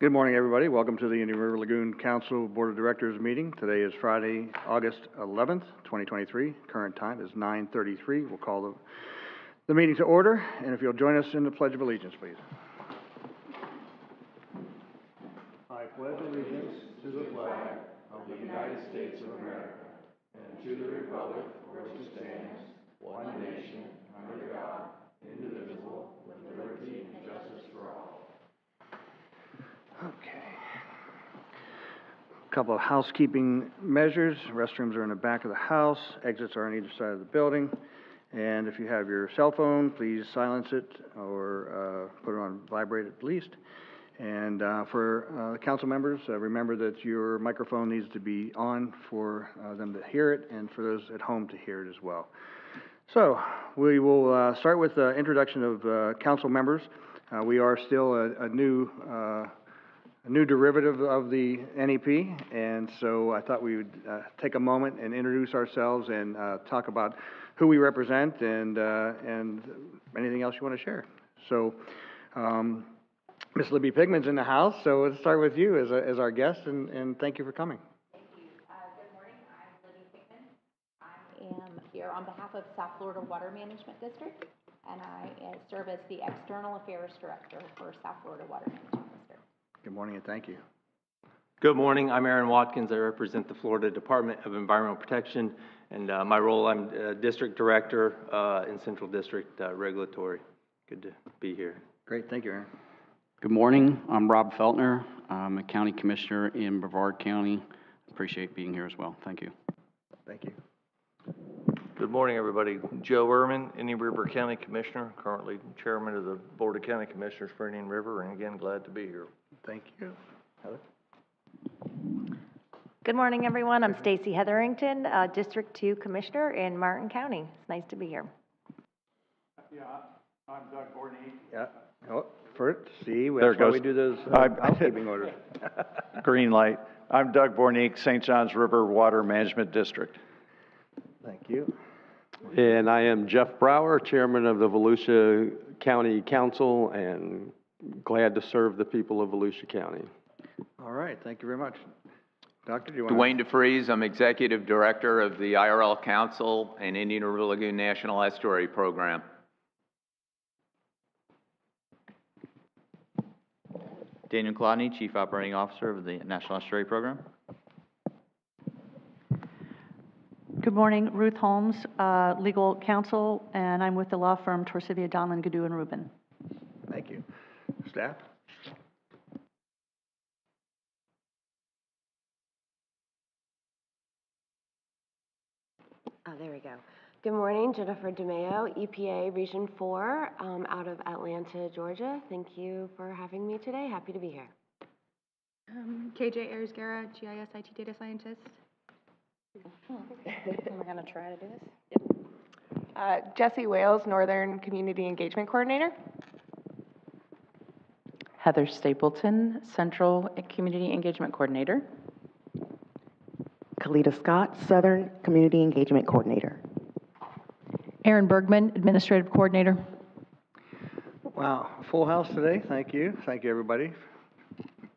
Good morning, everybody. Welcome to the Indian River Lagoon Council Board of Directors meeting. Today is Friday, August 11th, 2023. Current time is 9:33. We'll call the meeting to order, and if you'll join us in the Pledge of Allegiance, please. I pledge allegiance to the flag of the United States of America and to the republic for which it stands, one nation, under God, indivisible, with liberty and justice for all. Okay. A couple of housekeeping measures. Restrooms are in the back of the house. Exits are on either side of the building. And if you have your cell phone, please silence it or put it on vibrate at least. And for council members, remember that your microphone needs to be on for them to hear it and for those at home to hear it as well. So we will start with the introduction of council members. We are still a new derivative of the NEP, and so I thought we would take a moment and introduce ourselves and talk about who we represent and anything else you want to share. So, Ms. Libby Pigman's in the house, so let's start with you as our guest, and thank you for coming. Thank you. Good morning. I'm Libby Pigman. I am here on behalf of South Florida Water Management District, and I serve as the External Affairs Director for South Florida Water Management District. Good morning and thank you. Good morning. I'm Aaron Watkins. I represent the Florida Department of Environmental Protection, and my role, I'm District Director in Central District Regulatory. Good to be here. Great. Thank you, Aaron. Good morning. I'm Rob Feltner. I'm a County Commissioner in Brevard County. Appreciate being here as well. Thank you. Thank you. Good morning, everybody. Joe Ehrman, Indian River County Commissioner, currently Chairman of the Board of County Commissioners for Indian River, and again, glad to be here. Thank you. Heather? Good morning, everyone. I'm Stacy Hetherington, District 2 Commissioner in Martin County. It's nice to be here. Yeah, I'm Doug Borney. Yeah. Oh, first, see, There that's why goes. we do those housekeeping orders. Green light. I'm Doug Bornick, St. Johns River Water Management District. Thank you. And I am Jeff Brower, Chairman of the Volusia County Council, and glad to serve the people of Volusia County. All right, thank you very much. Doctor, do you want Dwayne DeFries, I'm Executive Director of the IRL Council and Indian River Lagoon National Estuary Program. Daniel Klodny, Chief Operating Officer of the National Estuary Program. Good morning, Ruth Holmes, Legal Counsel, and I'm with the law firm Torsivia, Donlan, Gaddu, and Rubin. Thank you. Staff? Oh, there we go. Good morning, Jennifer DeMeo, EPA Region 4, out of Atlanta, Georgia. Thank you for having me today. Happy to be here. KJ Ayers-Guerra, GIS IT Data Scientist. We're going to try to do this. Jesse Wales, Northern Community Engagement Coordinator. Heather Stapleton, Central Community Engagement Coordinator. Kalita Scott, Southern Community Engagement Coordinator. Aaron Bergman, Administrative Coordinator. Wow, full house today. Thank you. Thank you, everybody.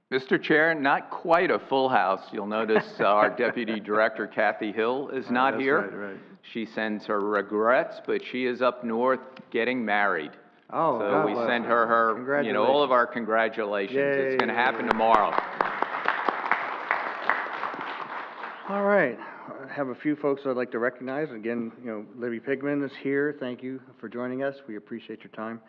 Mr. Chair, not quite a full house. You'll notice our Deputy Director, Kathy Hill, is not here. Right. She sends her regrets, but she is up north getting married. Oh, so God we bless send her. her, all of our congratulations. Yay. It's going to happen tomorrow. All right. I have a few folks I'd like to recognize. Again, Libby Pigman is here. Thank you for joining us. We appreciate your time.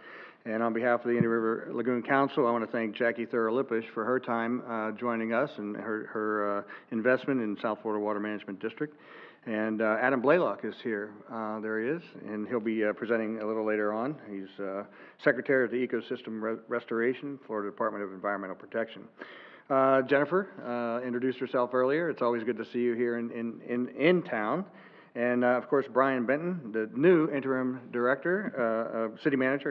And on behalf of the Indian River Lagoon Council, I want to thank Jackie Thurlipish for her time joining us and her investment in South Florida Water Management District. And Adam Blaylock is here. There he is, and he'll be presenting a little later on. He's Secretary of the Ecosystem Restoration, Florida Department of Environmental Protection. Jennifer introduced herself earlier. It's always good to see you here in town. And of course, Brian Benton, the new interim director, city manager,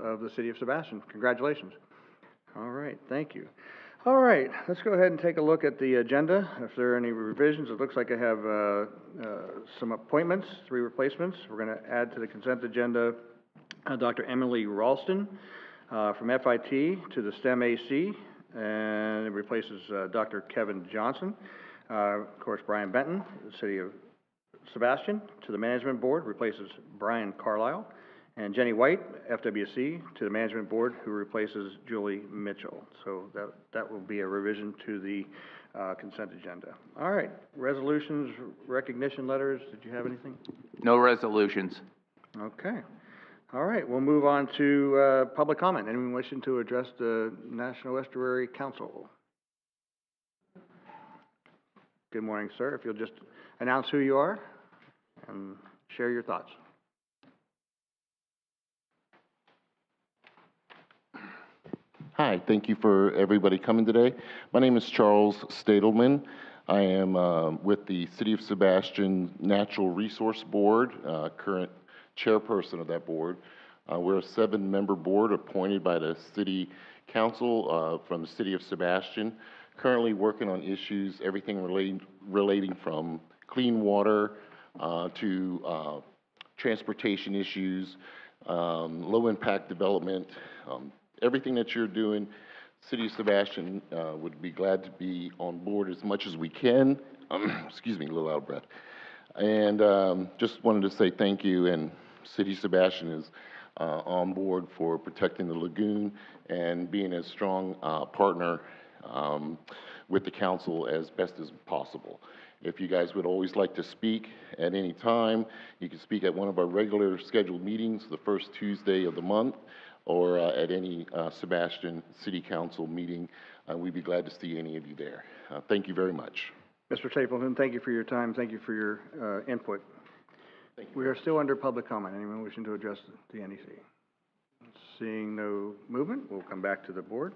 of the city of Sebastian. Congratulations. All right, thank you. All right, let's go ahead and take a look at the agenda. If there are any revisions, it looks like I have some appointments, 3 replacements. We're going to add to the consent agenda Dr. Emily Ralston from FIT to the STEM AC and it replaces Dr. Kevin Johnson. Of course, Brian Benton, the City of Sebastian, to the Management Board, replaces Brian Carlisle. And Jenny White, FWC, to the Management Board, who replaces Julie Mitchell. So that will be a revision to the consent agenda. All right, resolutions, recognition letters, did you have anything? No resolutions. Okay. All right, we'll move on to public comment. Anyone wishing to address the National Estuary Council? Good morning, sir. If you'll just announce who you are and share your thoughts. Hi, thank you for everybody coming today. My name is Charles Stadelman. I am with the City of Sebastian Natural Resource Board, current chairperson of that board. We're a 7-member board appointed by the City Council from the City of Sebastian, currently working on issues, everything relating from clean water to transportation issues, low impact development, everything that you're doing. City of Sebastian would be glad to be on board as much as we can. Excuse me, a little out of breath. And just wanted to say thank you, and City of Sebastian is on board for protecting the lagoon and being a strong partner with the council as best as possible. If you guys would always like to speak at any time, you can speak at one of our regular scheduled meetings, the first Tuesday of the month, or at any Sebastian City Council meeting. We'd be glad to see any of you there. Thank you very much. Mr. Stapleton, thank you for your time. Thank you for your input. Thank you. We are still under public comment. Anyone wishing to address the NEC? Seeing no movement, we'll come back to the board.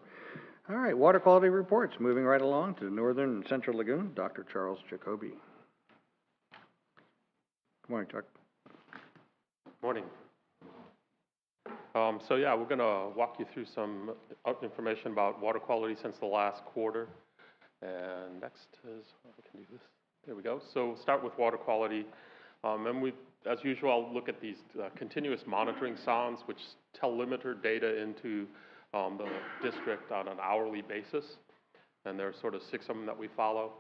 All right, water quality reports. Moving right along to Northern and Central Lagoon, Dr. Charles Jacoby. Good morning, Chuck. Morning. So yeah, we're going to walk you through some information about water quality since the last quarter. And next is, we can do this. There we go. So start with water quality. And we, as usual, I'll look at these continuous monitoring sondes, which telemeter data into the district on an hourly basis. And there are sort of 6 of them that we follow.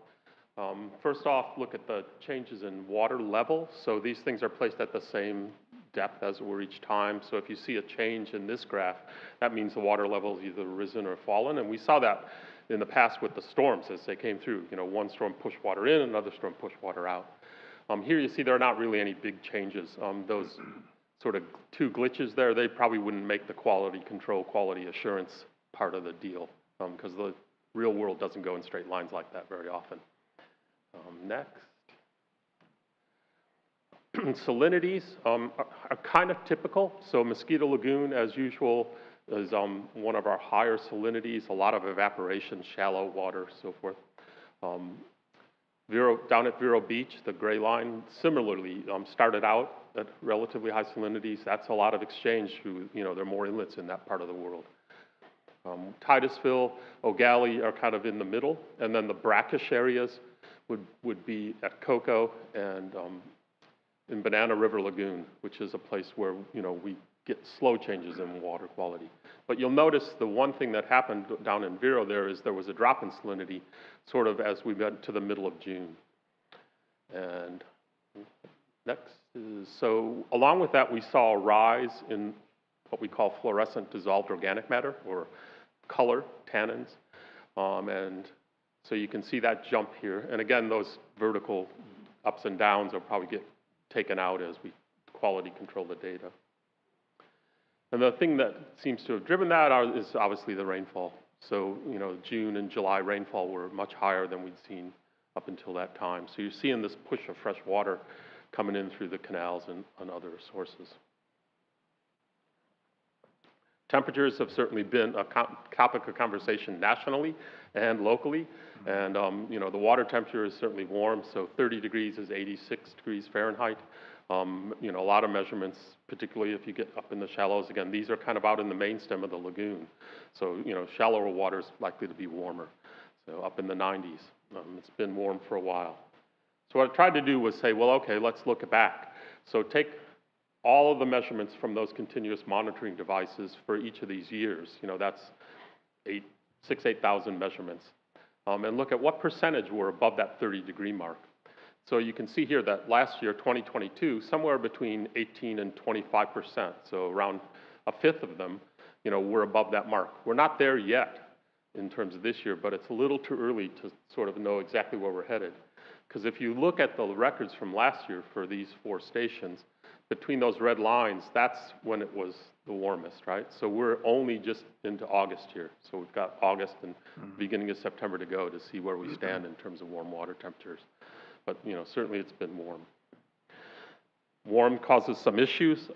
First off, look at the changes in water level. So these things are placed at the same depth as it were each time. So if you see a change in this graph, that means the water level has either risen or fallen. And we saw that in the past with the storms as they came through. You know, one storm pushed water in, another storm pushed water out. Here you see there are not really any big changes. Those sort of 2 glitches there, they probably wouldn't make the quality control, quality assurance part of the deal, because the real world doesn't go in straight lines like that very often. Next. Salinities are kind of typical. So Mosquito Lagoon, as usual, is one of our higher salinities, a lot of evaporation, shallow water, so forth. Down at Vero Beach, the gray line, similarly started out at relatively high salinities. That's a lot of exchange through, you know, there are more inlets in that part of the world. Titusville, O'Galley are kind of in the middle, and then the brackish areas would be at Cocoa and in Banana River Lagoon, which is a place where, you know, we get slow changes in water quality. But you'll notice the one thing that happened down in Vero there is there was a drop in salinity sort of as we got to the middle of June. And next is, so along with that, we saw a rise in what we call fluorescent dissolved organic matter, or color, tannins. And so you can see that jump here. And again, those vertical ups and downs will probably get taken out as we quality control the data. And the thing that seems to have driven that is obviously the rainfall. So, you know, June and July rainfall were much higher than we'd seen up until that time. So you're seeing this push of fresh water coming in through the canals and other sources. Temperatures have certainly been a topic of conversation nationally and locally. And, you know, the water temperature is certainly warm. So 30 degrees is 86 degrees Fahrenheit. You know, a lot of measurements, particularly if you get up in the shallows. Again, these are kind of out in the main stem of the lagoon. So, you know, shallower water is likely to be warmer. So up in the 90s. It's been warm for a while. So what I tried to do was say, well, okay, let's look back. So take all of the measurements from those continuous monitoring devices for each of these years. You know, that's 8 8,000 measurements, and look at what percentage were above that 30-degree mark. So you can see here that last year, 2022, somewhere between 18 and 25%, so around a fifth of them, were above that mark. We're not there yet in terms of this year, but it's a little too early to sort of know exactly where we're headed. Because if you look at the records from last year for these 4 stations, between those red lines, that's when it was the warmest, right? So we're only just into August here. So we've got August and beginning of September to go to see where we stand in terms of warm water temperatures. But, certainly it's been warm. Warm causes some issues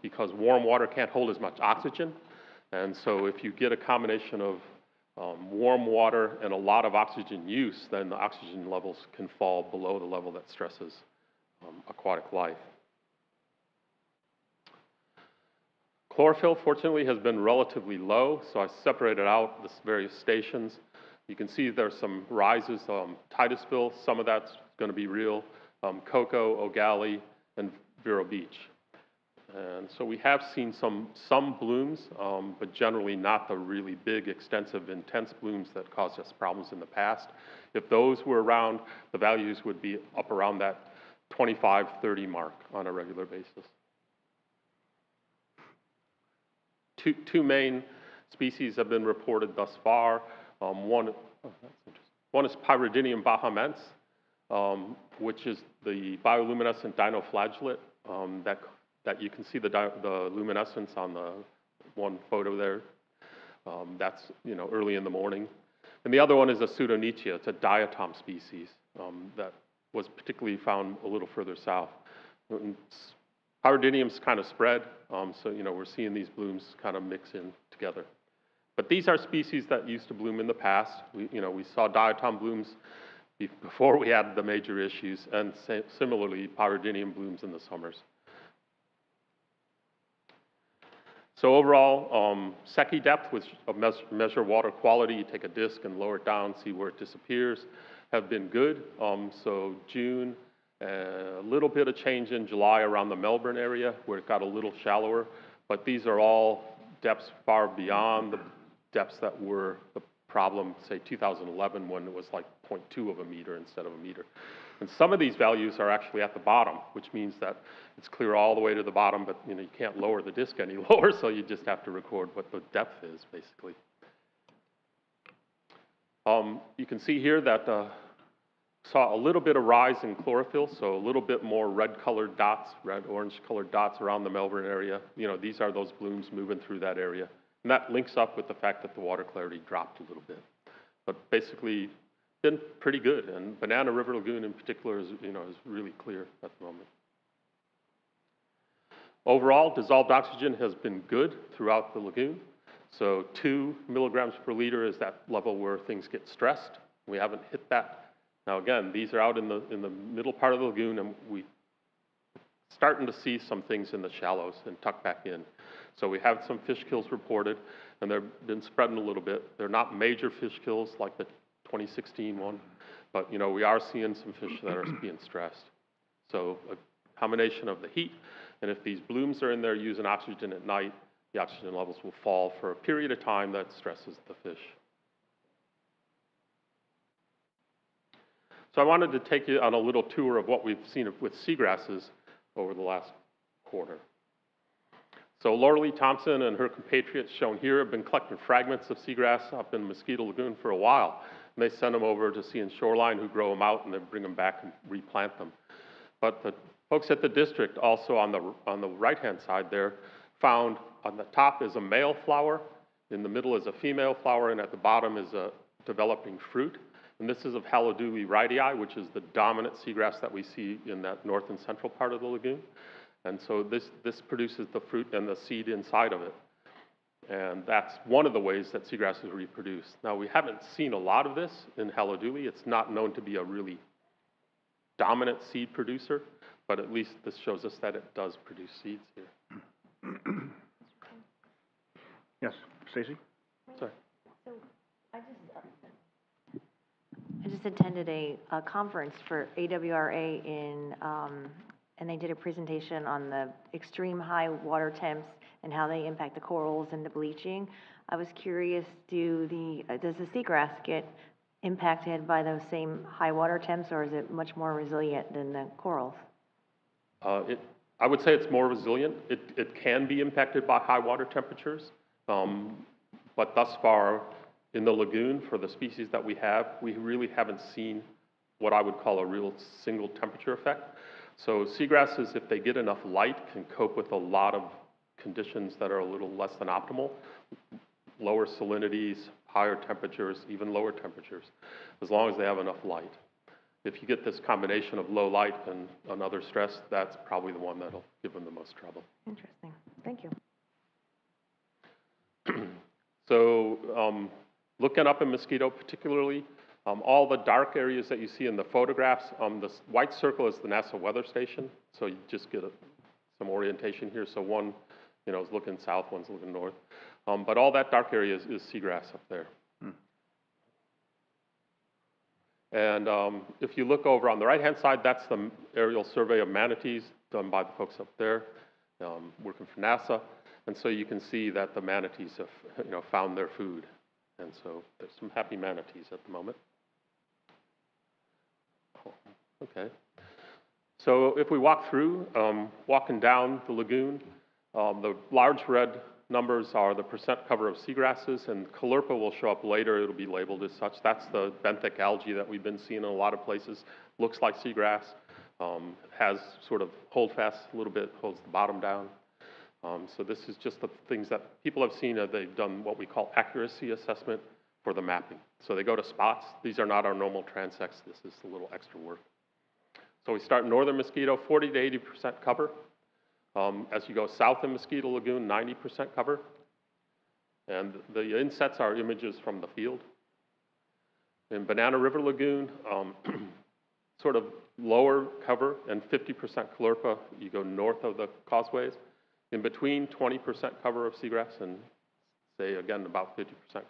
because warm water can't hold as much oxygen. And so if you get a combination of warm water and a lot of oxygen use, then the oxygen levels can fall below the level that stresses aquatic life. Chlorophyll, fortunately, has been relatively low, so I separated out the various stations. You can see there's some rises, Titusville, some of that's going to be real, Cocoa, O'Galley, and Vero Beach. And so we have seen some blooms, but generally not the really big, extensive, intense blooms that caused us problems in the past. If those were around, the values would be up around that 25, 30 mark on a regular basis. Two main species have been reported thus far. One is Pyridinium bahamense, which is the bioluminescent dinoflagellate that you can see the luminescence on the one photo there. That's early in the morning. And the other one is a Pseudonychia. It's a diatom species that was particularly found a little further south. Pyridinium's kind of spread, so we're seeing these blooms kind of mix in together. But these are species that used to bloom in the past. We saw diatom blooms before we had the major issues, and similarly, Pyridinium blooms in the summers. So overall, Secchi depth, which measure water quality, you take a disc and lower it down, see where it disappears, have been good. So June, a little bit of change in July around the Melbourne area where it got a little shallower, but these are all depths far beyond the depths that were the problem, say 2011, when it was like 0.2 of a meter instead of a meter. And some of these values are actually at the bottom, which means that it's clear all the way to the bottom, but you can't lower the disc any lower, so you just have to record what the depth is, basically. You can see here that saw a little bit of rise in chlorophyll, so a little bit more red-colored dots, red-orange-colored dots around the Melbourne area. These are those blooms moving through that area. And that links up with the fact that the water clarity dropped a little bit. But basically, been pretty good. And Banana River Lagoon in particular is really clear at the moment. Overall, dissolved oxygen has been good throughout the lagoon. So 2 milligrams per liter is that level where things get stressed. We haven't hit that. Now again, these are out in the middle part of the lagoon, and we're starting to see some things in the shallows and tuck back in. So we have some fish kills reported, and they've been spreading a little bit. They're not major fish kills like the 2016 one, but we are seeing some fish that are being stressed. So a combination of the heat, and if these blooms are in there using oxygen at night, the oxygen levels will fall for a period of time that stresses the fish. So I wanted to take you on a little tour of what we've seen with seagrasses over the last quarter. So Laura Lee Thompson and her compatriots shown here have been collecting fragments of seagrass up in Mosquito Lagoon for a while. And they send them over to Sea and Shoreline, who grow them out and then bring them back and replant them. But the folks at the district also on the right-hand side there found on the top is a male flower, in the middle is a female flower, and at the bottom is a developing fruit. And this is of Haloduli rhytii, which is the dominant seagrass that we see in that north and central part of the lagoon. And so this produces the fruit and the seed inside of it. And that's one of the ways that seagrasses reproduce. Now, we haven't seen a lot of this in Haloduli. It's not known to be a really dominant seed producer, but at least this shows us that it does produce seeds here. Yes, Stacy? Sorry. So I just attended a conference for AWRA and they did a presentation on the extreme high water temps and how they impact the corals and the bleaching. I was curious, does the seagrass get impacted by those same high water temps, or is it much more resilient than the corals? I would say it's more resilient. It can be impacted by high water temperatures, but thus far in the lagoon, for the species that we really haven't seen what I would call a real single temperature effect. So seagrasses, if they get enough light, can cope with a lot of conditions that are a little less than optimal. Lower salinities, higher temperatures, even lower temperatures, as long as they have enough light. If you get this combination of low light and another stress, that's probably the one that'll give them the most trouble. Interesting. Thank you. So looking up in mosquito particularly, all the dark areas that you see in the photographs, the white circle is the NASA weather station. So you just get some orientation here. So one, is looking south, one's looking north. But all that dark area is seagrass up there. And if you look over on the right-hand side, that's the aerial survey of manatees done by the folks up there, working for NASA. And so you can see that the manatees have, found their food. And so there's some happy manatees at the moment. Okay. So if we walk through, walking down the lagoon, the large red numbers are the percent cover of seagrasses, and Caulerpa will show up later. It'll be labeled as such. That's the benthic algae that we've been seeing in a lot of places. Looks like seagrass, has sort of holdfast a little bit, holds the bottom down. So this is just the things that people have seen. They've done what we call accuracy assessment for the mapping. So they go to spots. These are not our normal transects. This is a little extra work. So we start in northern mosquito, 40 to 80% cover. As you go south in Mosquito Lagoon, 90% cover. And the insets are images from the field. In Banana River Lagoon, sort of lower cover and 50% Caulerpa. You go north of the causeways. In between, 20% cover of seagrass and, say, again, about 50%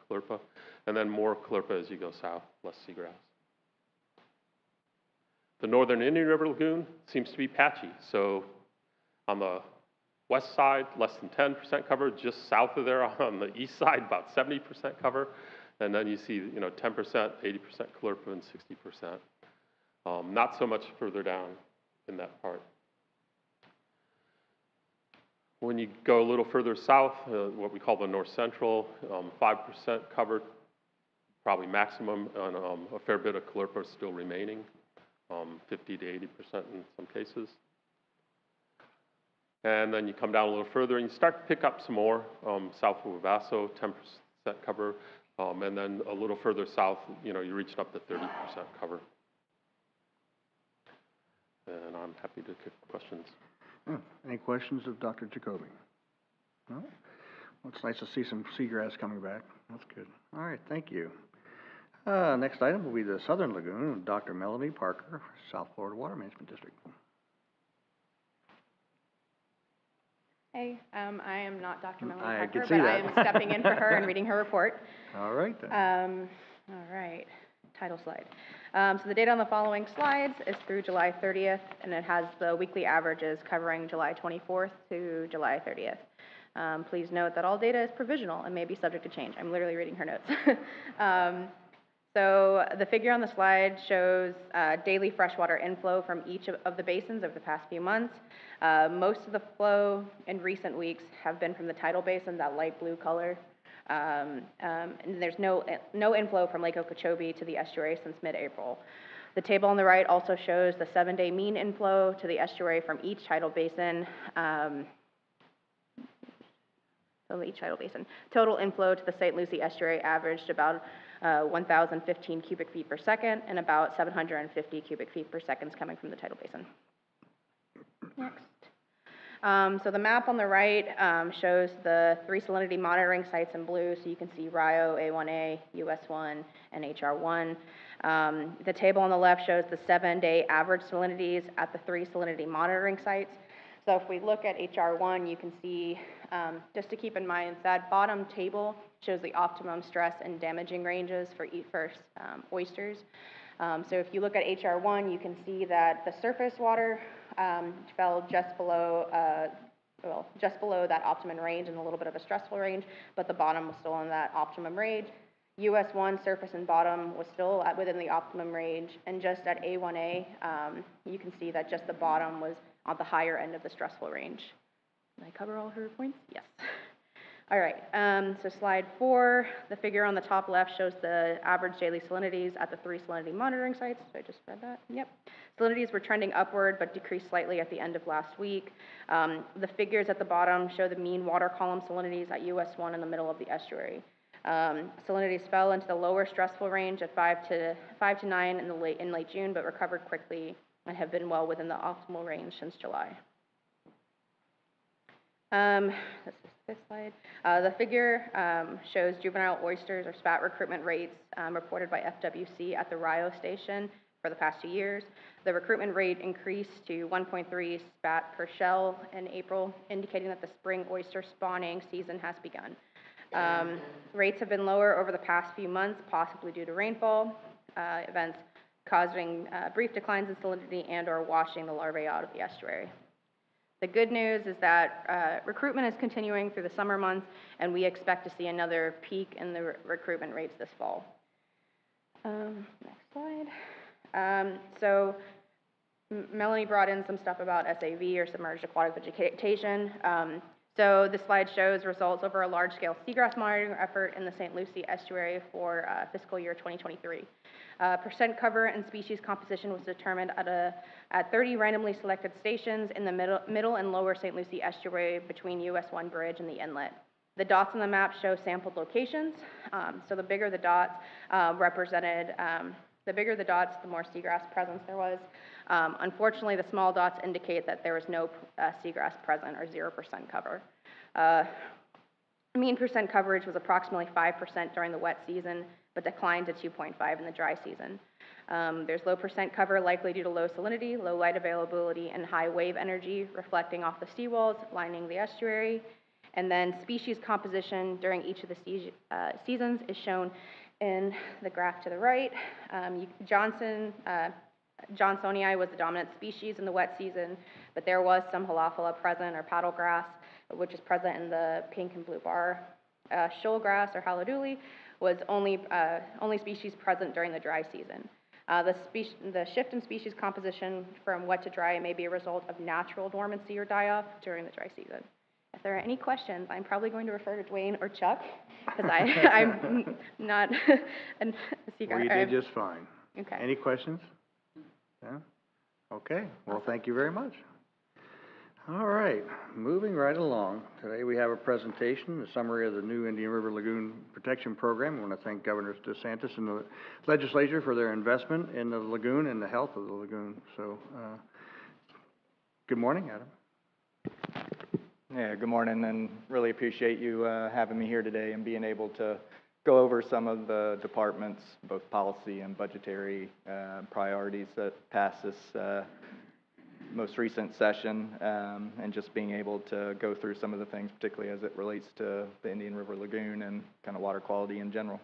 Caulerpa. And then more Caulerpa as you go south, less seagrass. The northern Indian River Lagoon seems to be patchy. So on the west side, less than 10% cover. Just south of there on the east side, about 70% cover. And then you see, 10%, 80% Caulerpa, and 60%. Not so much further down in that part. When you go a little further south, what we call the north central, 5% covered, probably maximum, and a fair bit of Caulerpa still remaining, 50 to 80% in some cases. And then you come down a little further and you start to pick up some more, south of Wabasso, 10% cover, and then a little further south, you're reaching up to 30% cover. And I'm happy to take questions. Any questions of Dr. Jacoby? No? Well, it's nice to see some seagrass coming back. That's good. All right, thank you. Next item will be the Southern Lagoon with Dr. Melanie Parker, South Florida Water Management District. Hey, I am not Dr. Melanie I Parker, can see but that. I am stepping in for her and reading her report. All right, then. All right, title slide. So the data on the following slides is through July 30th, and it has the weekly averages covering July 24th to July 30th. Please note that all data is provisional and may be subject to change. I'm literally reading her notes. So the figure on the slide shows daily freshwater inflow from each of the basins over the past few months. Most of the flow in recent weeks have been from the tidal basin, that light blue color. And there's no inflow from Lake Okeechobee to the estuary since mid-April. The table on the right also shows the 7-day mean inflow to the estuary from each tidal basin. So each tidal basin. Total inflow to the St. Lucie estuary averaged about 1,015 cubic feet per second, and about 750 cubic feet per second coming from the tidal basin. Next. So the map on the right shows the 3 salinity monitoring sites in blue, so you can see Rio, A1A, US1, and HR1. The table on the left shows the 7-day average salinities at the 3 salinity monitoring sites. So if we look at HR1, you can see, just to keep in mind, that bottom table shows the optimum stress and damaging ranges for oysters. So if you look at HR1, you can see that the surface water fell just below well, just below that optimum range and a little bit of a stressful range, but the bottom was still in that optimum range. US1 surface and bottom was still within the optimum range, and just at A1A, you can see that just the bottom was on the higher end of the stressful range. Did I cover all her points? Yes. All right, so slide 4, the figure on the top left shows the average daily salinities at the 3 salinity monitoring sites. So I just read that? Yep. Salinities were trending upward, but decreased slightly at the end of last week. The figures at the bottom show the mean water column salinities at US1 in the middle of the estuary. Salinities fell into the lower stressful range at 5 to 9 in late June, but recovered quickly and have been well within the optimal range since July. This is this slide. The figure shows juvenile oysters or spat recruitment rates reported by FWC at the Rio station for the past 2 years. The recruitment rate increased to 1.3 spat per shell in April, indicating that the spring oyster spawning season has begun. Rates have been lower over the past few months, possibly due to rainfall events causing brief declines in salinity and or washing the larvae out of the estuary. The good news is that recruitment is continuing through the summer months, and we expect to see another peak in the recruitment rates this fall. Next slide. So Melanie brought in some stuff about SAV, or submerged aquatic vegetation. So this slide shows results over a large-scale seagrass monitoring effort in the St. Lucie estuary for fiscal year 2023. Percent cover and species composition was determined at 30 randomly selected stations in the middle and lower St. Lucie estuary between US1 Bridge and the inlet. The dots on the map show sampled locations. So the bigger the dots the more seagrass presence there was. Unfortunately, the small dots indicate that there was no seagrass present, or 0% cover. Mean percent coverage was approximately 5% during the wet season, but declined to 2.5 in the dry season. There's low percent cover, likely due to low salinity, low light availability, and high wave energy reflecting off the seawalls lining the estuary. And then species composition during each of the seasons is shown in the graph to the right. Johnsonii was the dominant species in the wet season, but there was some Halophila present, or paddlegrass, which is present in the pink and blue bar. Shoalgrass, or haloduli, was only species present during the dry season. The shift in species composition from wet to dry may be a result of natural dormancy or die-off during the dry season. If there are any questions, I'm probably going to refer to Dwayne or Chuck, because I'm not a secret. Well, you did just fine. Okay. Any questions? Yeah? Okay, well, thank you very much. All right, moving right along. Today we have a presentation, a summary of the new Indian River Lagoon Protection Program. I want to thank Governor DeSantis and the legislature for their investment in the lagoon and the health of the lagoon. So, good morning, Adam. Yeah, good morning, and really appreciate you having me here today and being able to go over some of the department's both policy and budgetary priorities that passed this most recent session, and just being able to go through some of the things, particularly as it relates to the Indian River Lagoon and kind of water quality in general.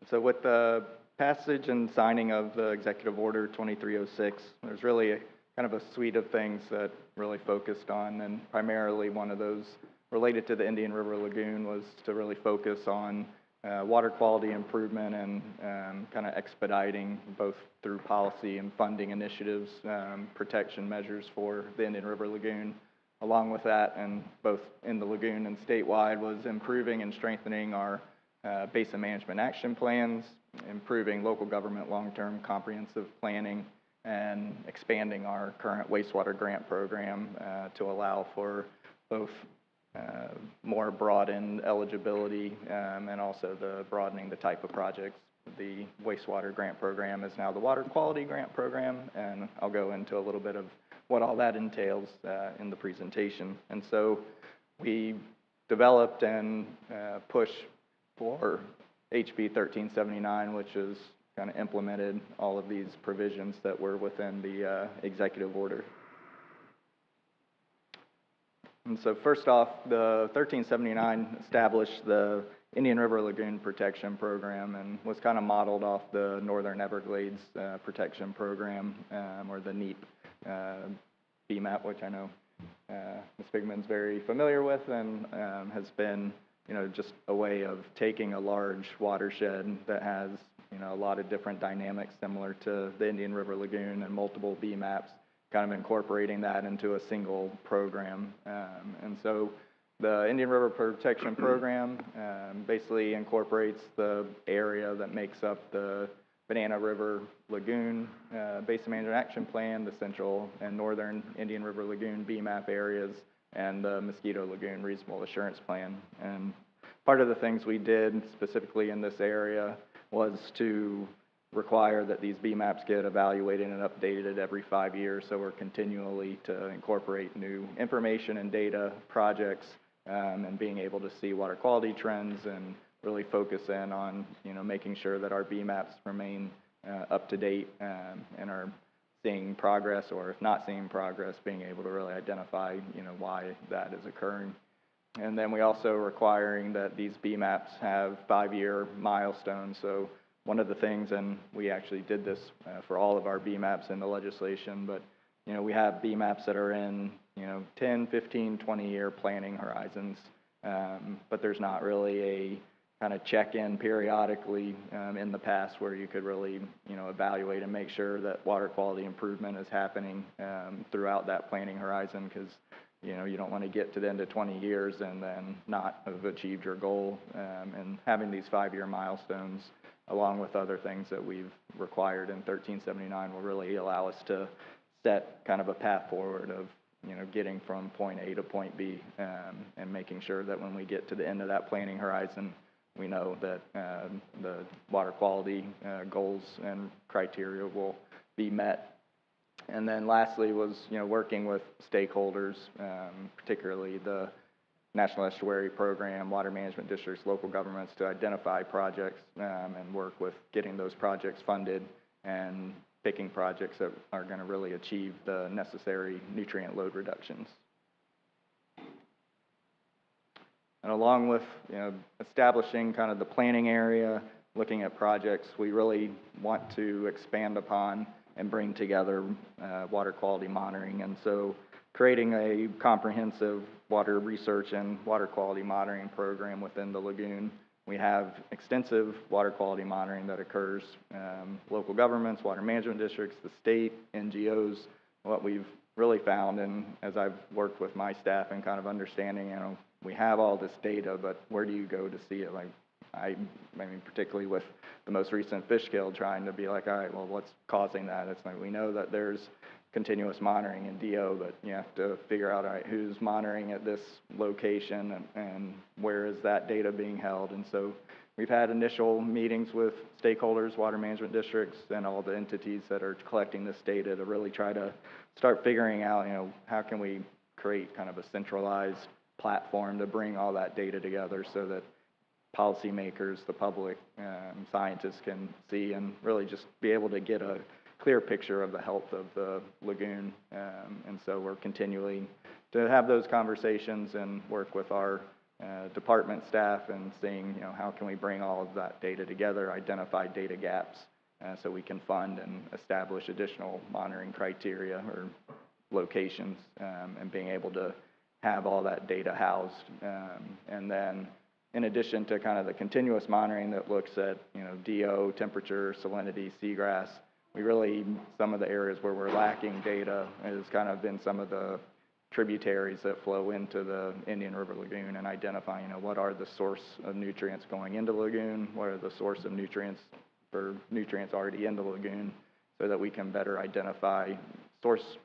So with the passage and signing of the Executive Order 2306, there's really kind of a suite of things that really focused on, and primarily one of those related to the Indian River Lagoon was to really focus on water quality improvement and kind of expediting, both through policy and funding initiatives, protection measures for the Indian River Lagoon. Along with that, and both in the lagoon and statewide, was improving and strengthening our basin management action plans, improving local government long-term comprehensive planning, and expanding our current wastewater grant program to allow for both more broadened eligibility and also the broadening the type of projects. The wastewater grant program is now the water quality grant program, and I'll go into a little bit of what all that entails in the presentation. And so we developed and pushed for HB 1379, which is kind of implemented all of these provisions that were within the executive order. And so first off, the 1379 established the Indian River Lagoon Protection Program and was kind of modeled off the Northern Everglades Protection Program, or the NEEP BMAP, which I know Ms. Pigman's very familiar with, and has been, just a way of taking a large watershed that has, a lot of different dynamics similar to the Indian River Lagoon and multiple BMAPs, kind of incorporating that into a single program. And so the Indian River Protection Program basically incorporates the area that makes up the Banana River Lagoon Basin Management Action Plan, the Central and Northern Indian River Lagoon BMAP areas, and the Mosquito Lagoon Reasonable Assurance Plan. And part of the things we did specifically in this area was to require that these BMAPs get evaluated and updated every 5 years, so we're continually to incorporate new information and data projects, and being able to see water quality trends and really focus in on, making sure that our BMAPs remain up to date and are seeing progress, or if not seeing progress, being able to really identify, why that is occurring. And then we also requiring that these BMAPs have 5-year milestones. So one of the things, and we actually did this for all of our BMAPs in the legislation, but we have BMAPs that are in 10, 15, 20-year planning horizons, but there's not really a kind of check-in periodically in the past where you could really evaluate and make sure that water quality improvement is happening throughout that planning horizon, because you don't want to get to the end of 20 years and then not have achieved your goal. And having these 5-year milestones, along with other things that we've required in 1379, will really allow us to set kind of a path forward of getting from point A to point B, and making sure that when we get to the end of that planning horizon, we know that the water quality goals and criteria will be met. And then lastly was, working with stakeholders, particularly the National Estuary Program, water management districts, local governments, to identify projects and work with getting those projects funded and picking projects that are going to really achieve the necessary nutrient load reductions. And along with, establishing kind of the planning area, looking at projects, we really want to expand upon and bring together water quality monitoring. And so creating a comprehensive water research and water quality monitoring program within the lagoon. We have extensive water quality monitoring that occurs, local governments, water management districts, the state, NGOs. What we've really found, and as I've worked with my staff and kind of understanding, we have all this data, but where do you go to see it? Like, I mean, particularly with the most recent fish kill, trying to be like, all right, well, what's causing that? It's like, we know that there's continuous monitoring in DO, but you have to figure out, all right, who's monitoring at this location and where is that data being held? And so we've had initial meetings with stakeholders, water management districts, and all the entities that are collecting this data to really try to start figuring out, how can we create kind of a centralized platform to bring all that data together so that policymakers, the public, scientists can see and really just be able to get a clear picture of the health of the lagoon. And so we're continuing to have those conversations and work with our department staff and seeing, how can we bring all of that data together, identify data gaps, so we can fund and establish additional monitoring criteria or locations, and being able to have all that data housed. And then in addition to kind of the continuous monitoring that looks at, DO, temperature, salinity, seagrass, we really, some of the areas where we're lacking data has kind of been some of the tributaries that flow into the Indian River Lagoon, and identifying, what are the source of nutrients going into the lagoon, what are the source of nutrients for nutrients already in the lagoon, so that we can better identify source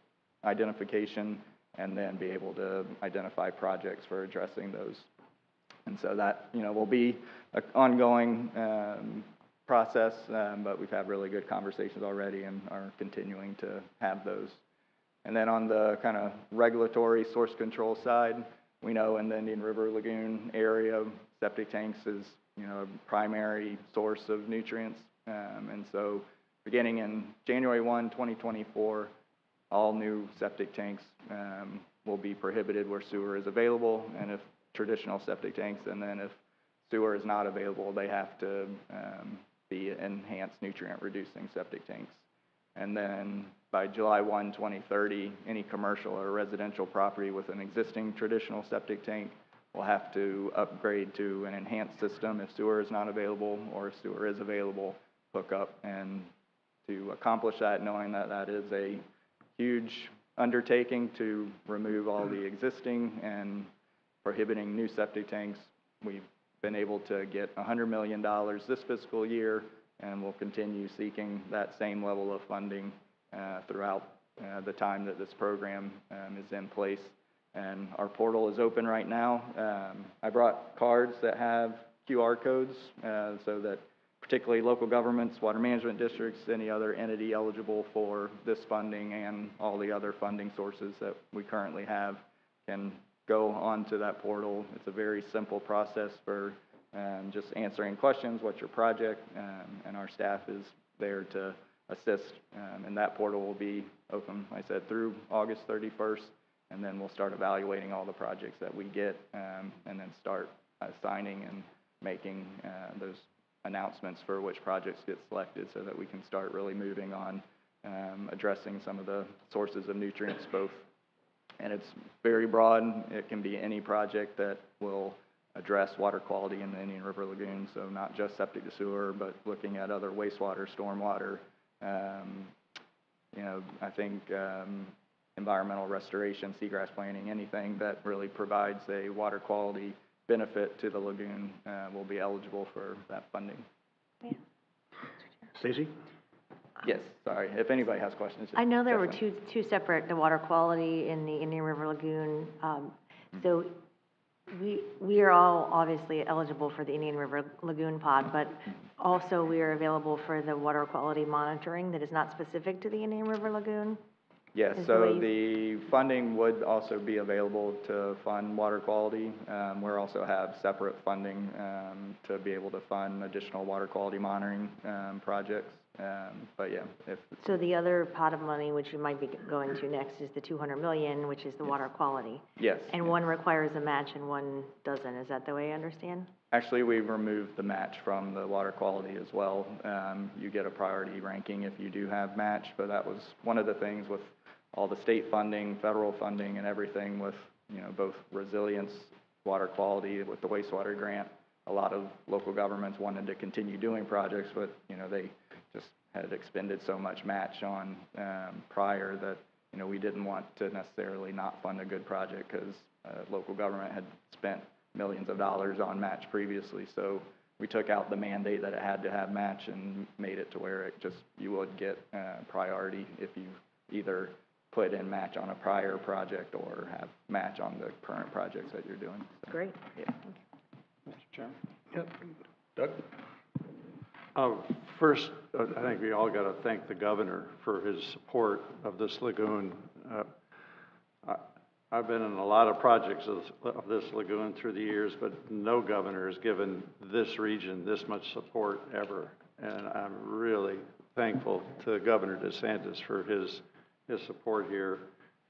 identification and then be able to identify projects for addressing those. And so that, will be an ongoing process, but we've had really good conversations already and are continuing to have those. And then on the kind of regulatory source control side, we know in the Indian River Lagoon area, septic tanks is, a primary source of nutrients. And so beginning in January 1, 2024, all new septic tanks will be prohibited where sewer is available, and if traditional septic tanks, and then if sewer is not available, they have to be enhanced nutrient reducing septic tanks. And then by July 1, 2030, any commercial or residential property with an existing traditional septic tank will have to upgrade to an enhanced system if sewer is not available, or if sewer is available, hook up. And to accomplish that, knowing that that is a huge undertaking to remove all the existing and prohibiting new septic tanks, we've been able to get $100 million this fiscal year, and we'll continue seeking that same level of funding throughout the time that this program is in place. And our portal is open right now. I brought cards that have QR codes so that particularly local governments, water management districts, any other entity eligible for this funding and all the other funding sources that we currently have can go onto that portal. It's a very simple process for just answering questions, what's your project, and our staff is there to assist. And that portal will be open, like I said, through August 31st, and then we'll start evaluating all the projects that we get, and then start signing and making those announcements for which projects get selected so that we can start really moving on addressing some of the sources of nutrients both. And it's very broad. It can be any project that will address water quality in the Indian River Lagoon, so not just septic to sewer, but looking at other wastewater, stormwater, I think environmental restoration, seagrass planting, anything that really provides a water quality benefit to the lagoon will be eligible for that funding. Yeah. Stacy? Yes, sorry, if anybody has questions. I know there were two separate, the water quality in the Indian River Lagoon. So we are all obviously eligible for the Indian River Lagoon pod, but also we are available for the water quality monitoring that is not specific to the Indian River Lagoon. Yes, so the funding would also be available to fund water quality. We also have separate funding to be able to fund additional water quality monitoring projects. But yeah. So the other pot of money, which you might be going to next, is the $200 million, which is the water quality. Yes. And one requires a match and one doesn't. Is that the way I understand? Actually, we've removed the match from the water quality as well. You get a priority ranking if you do have match, but that was one of the things with all the state funding, federal funding, and everything with, both resilience, water quality with the wastewater grant. A lot of local governments wanted to continue doing projects, but, they just had expended so much match on prior that, we didn't want to necessarily not fund a good project because local government had spent millions of dollars on match previously. So we took out the mandate that it had to have match and made it to where you would get priority if you either put in match on a prior project or have match on the current projects that you're doing. So, great. Yeah. Mr. Chairman? Yep. Doug? First, I think we all got to thank the governor for his support of this lagoon. I've been in a lot of projects of this lagoon through the years, but no governor has given this region this much support ever. And I'm really thankful to Governor DeSantis for his support here,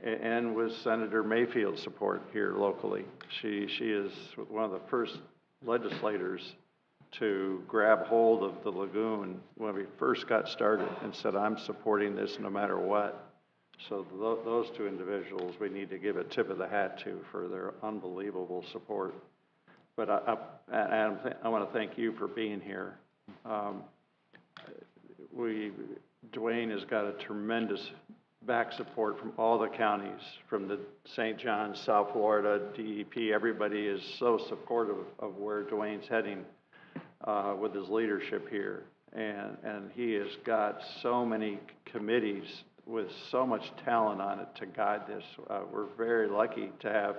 and with Senator Mayfield's support here locally. She is one of the first legislators to grab hold of the lagoon when we first got started and said, I'm supporting this no matter what. So those two individuals we need to give a tip of the hat to for their unbelievable support. But I want to thank you for being here. Dwayne has got a tremendous back support from all the counties, from the St. John's, South Florida, DEP. Everybody is so supportive of where Dwayne's heading with his leadership here. And he has got so many committees with so much talent on it to guide this. We're very lucky to have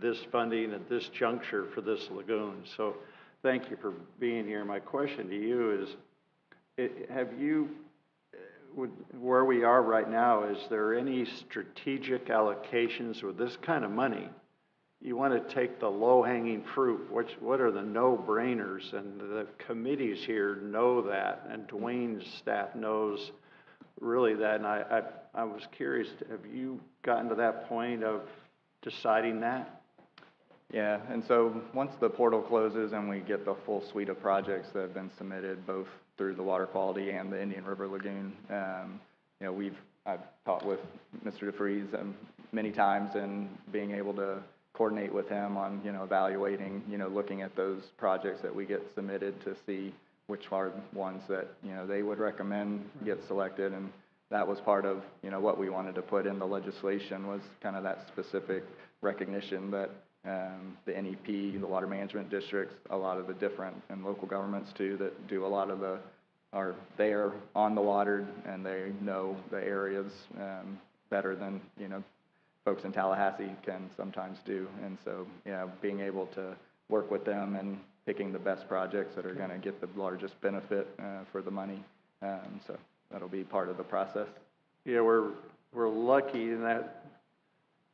this funding at this juncture for this lagoon. So thank you for being here. My question to you is, where we are right now, is there any strategic allocations with this kind of money? You want to take the low-hanging fruit. What are the no-brainers? And the committees here know that, and Dwayne's staff knows really that. And I was curious, have you gotten to that point of deciding that? Yeah, and so once the portal closes and we get the full suite of projects that have been submitted, both through the water quality and the Indian River Lagoon, you know, I've talked with Mr. DeFreeze many times, and being able to coordinate with him on, you know, evaluating, you know, looking at those projects that we get submitted to see which are ones that, you know, they would recommend get selected. And that was part of, you know, what we wanted to put in the legislation, was kind of that specific recognition that the NEP, the water management districts, a lot of the different, and local governments too, that do a lot of are there on the water, and they know the areas better than, you know, folks in Tallahassee can sometimes do. And so, yeah, being able to work with them and picking the best projects that are going to get the largest benefit for the money. So that'll be part of the process. Yeah, we're lucky in that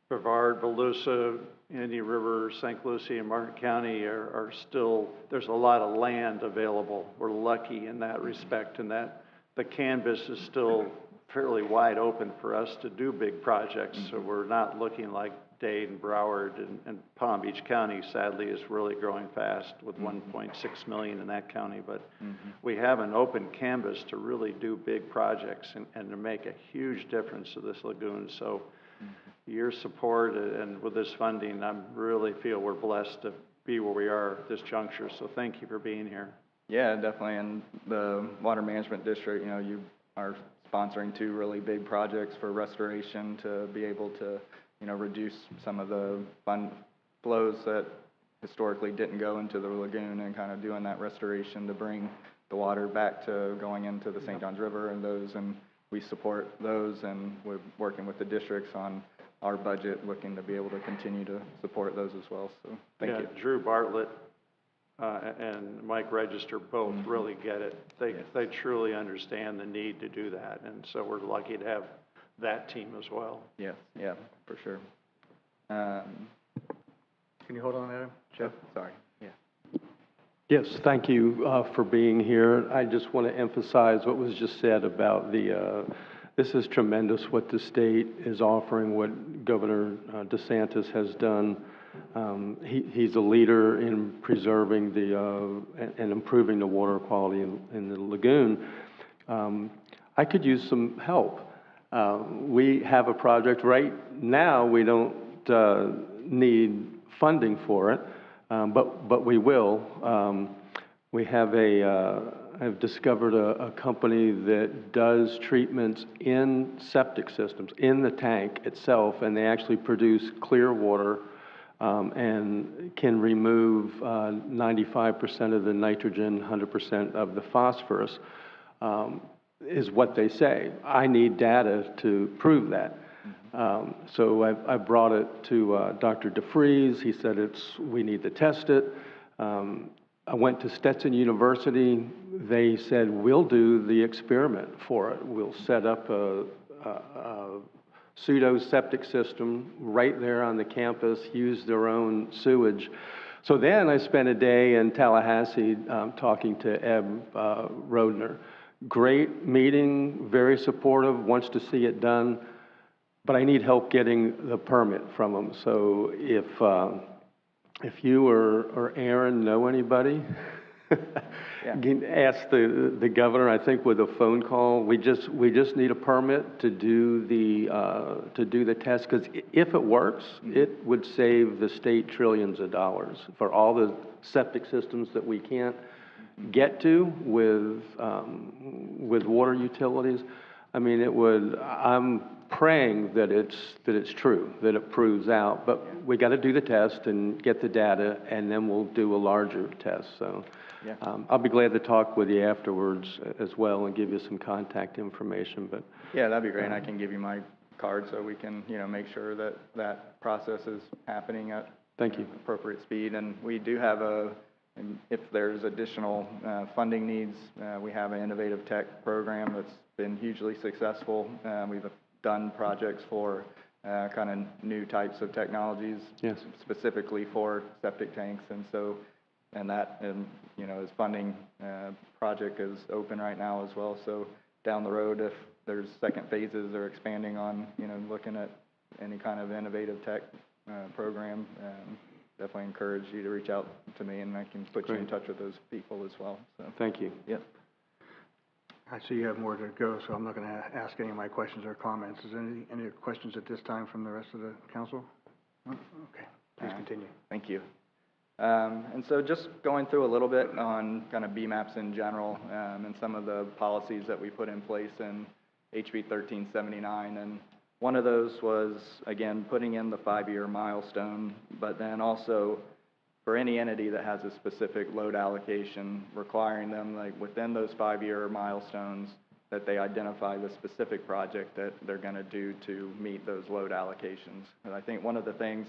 Brevard, Volusia, Indian River, St. Lucie, and Martin County are still, there's a lot of land available. We're lucky in that respect, and that the canvas is still fairly wide open for us to do big projects. So we're not looking like Dade and Broward and Palm Beach County, sadly, is really growing fast with 1.6 million in that county. But we have an open canvas to really do big projects and to make a huge difference to this lagoon. So your support and with this funding, I really feel we're blessed to be where we are at this juncture. So thank you for being here. Yeah, definitely. And the Water Management District, you know, you are sponsoring 2 really big projects for restoration to be able to, you know, reduce some of the fund flows that historically didn't go into the lagoon, and kind of doing that restoration to bring the water back to going into the St. Johns River and those. And we support those, and we're working with the districts on our budget, looking to be able to continue to support those as well. So thank you. Drew Bartlett and Mike Register both really get it. They truly understand the need to do that, and so we're lucky to have that team as well. Yes, yeah, for sure. Can you hold on, Adam? Jeff? Sorry. Yeah. Yes, thank you for being here. I just want to emphasize what was just said about this is tremendous what the state is offering, what Governor DeSantis has done. He's a leader in preserving and improving the water quality in the lagoon. I could use some help. We have a project right now. We don't need funding for it, but we will. We have I've discovered a company that does treatments in septic systems, in the tank itself, and they actually produce clear water and can remove 95% of the nitrogen, 100% of the phosphorus, is what they say. I need data to prove that. So I brought it to Dr. DeFreeze. He said we need to test it. I went to Stetson University. They said, we'll do the experiment for it. We'll set up a pseudo-septic system right there on the campus, use their own sewage. So then I spent a day in Tallahassee talking to Eb Rodner. Great meeting, very supportive, wants to see it done, but I need help getting the permit from them. So if you or Aaron know anybody, ask the governor. I think with a phone call, we just need a permit to do the test, because if it works, it would save the state trillions of dollars for all the septic systems that we can't get to with water utilities. I mean, it would. I'm praying that it's true, that it proves out. But we got to do the test and get the data, and then we'll do a larger test. So I'll be glad to talk with you afterwards as well and give you some contact information. But yeah, that'd be great. And I can give you my card so we can, you know, make sure that that process is happening at appropriate speed. And we do have if there's additional funding needs, we have an innovative tech program that's been hugely successful. We've done projects for kind of new types of technologies, specifically for septic tanks, and so, you know, is funding project is open right now as well. So down the road, if there's second phases or expanding on, you know, looking at any kind of innovative tech program, definitely encourage you to reach out to me, and I can put you in touch with those people as well. So thank you. Yep. I see you have more to go, so I'm not going to ask any of my questions or comments. Is there any questions at this time from the rest of the council? No? Okay, please continue. Thank you. And so just going through a little bit on kind of BMAPs in general, and some of the policies that we put in place in HB 1379. And one of those was, again, putting in the 5-year milestone, but then also for any entity that has a specific load allocation, requiring them, like within those 5-year milestones, that they identify the specific project that they're going to do to meet those load allocations. And I think one of the things,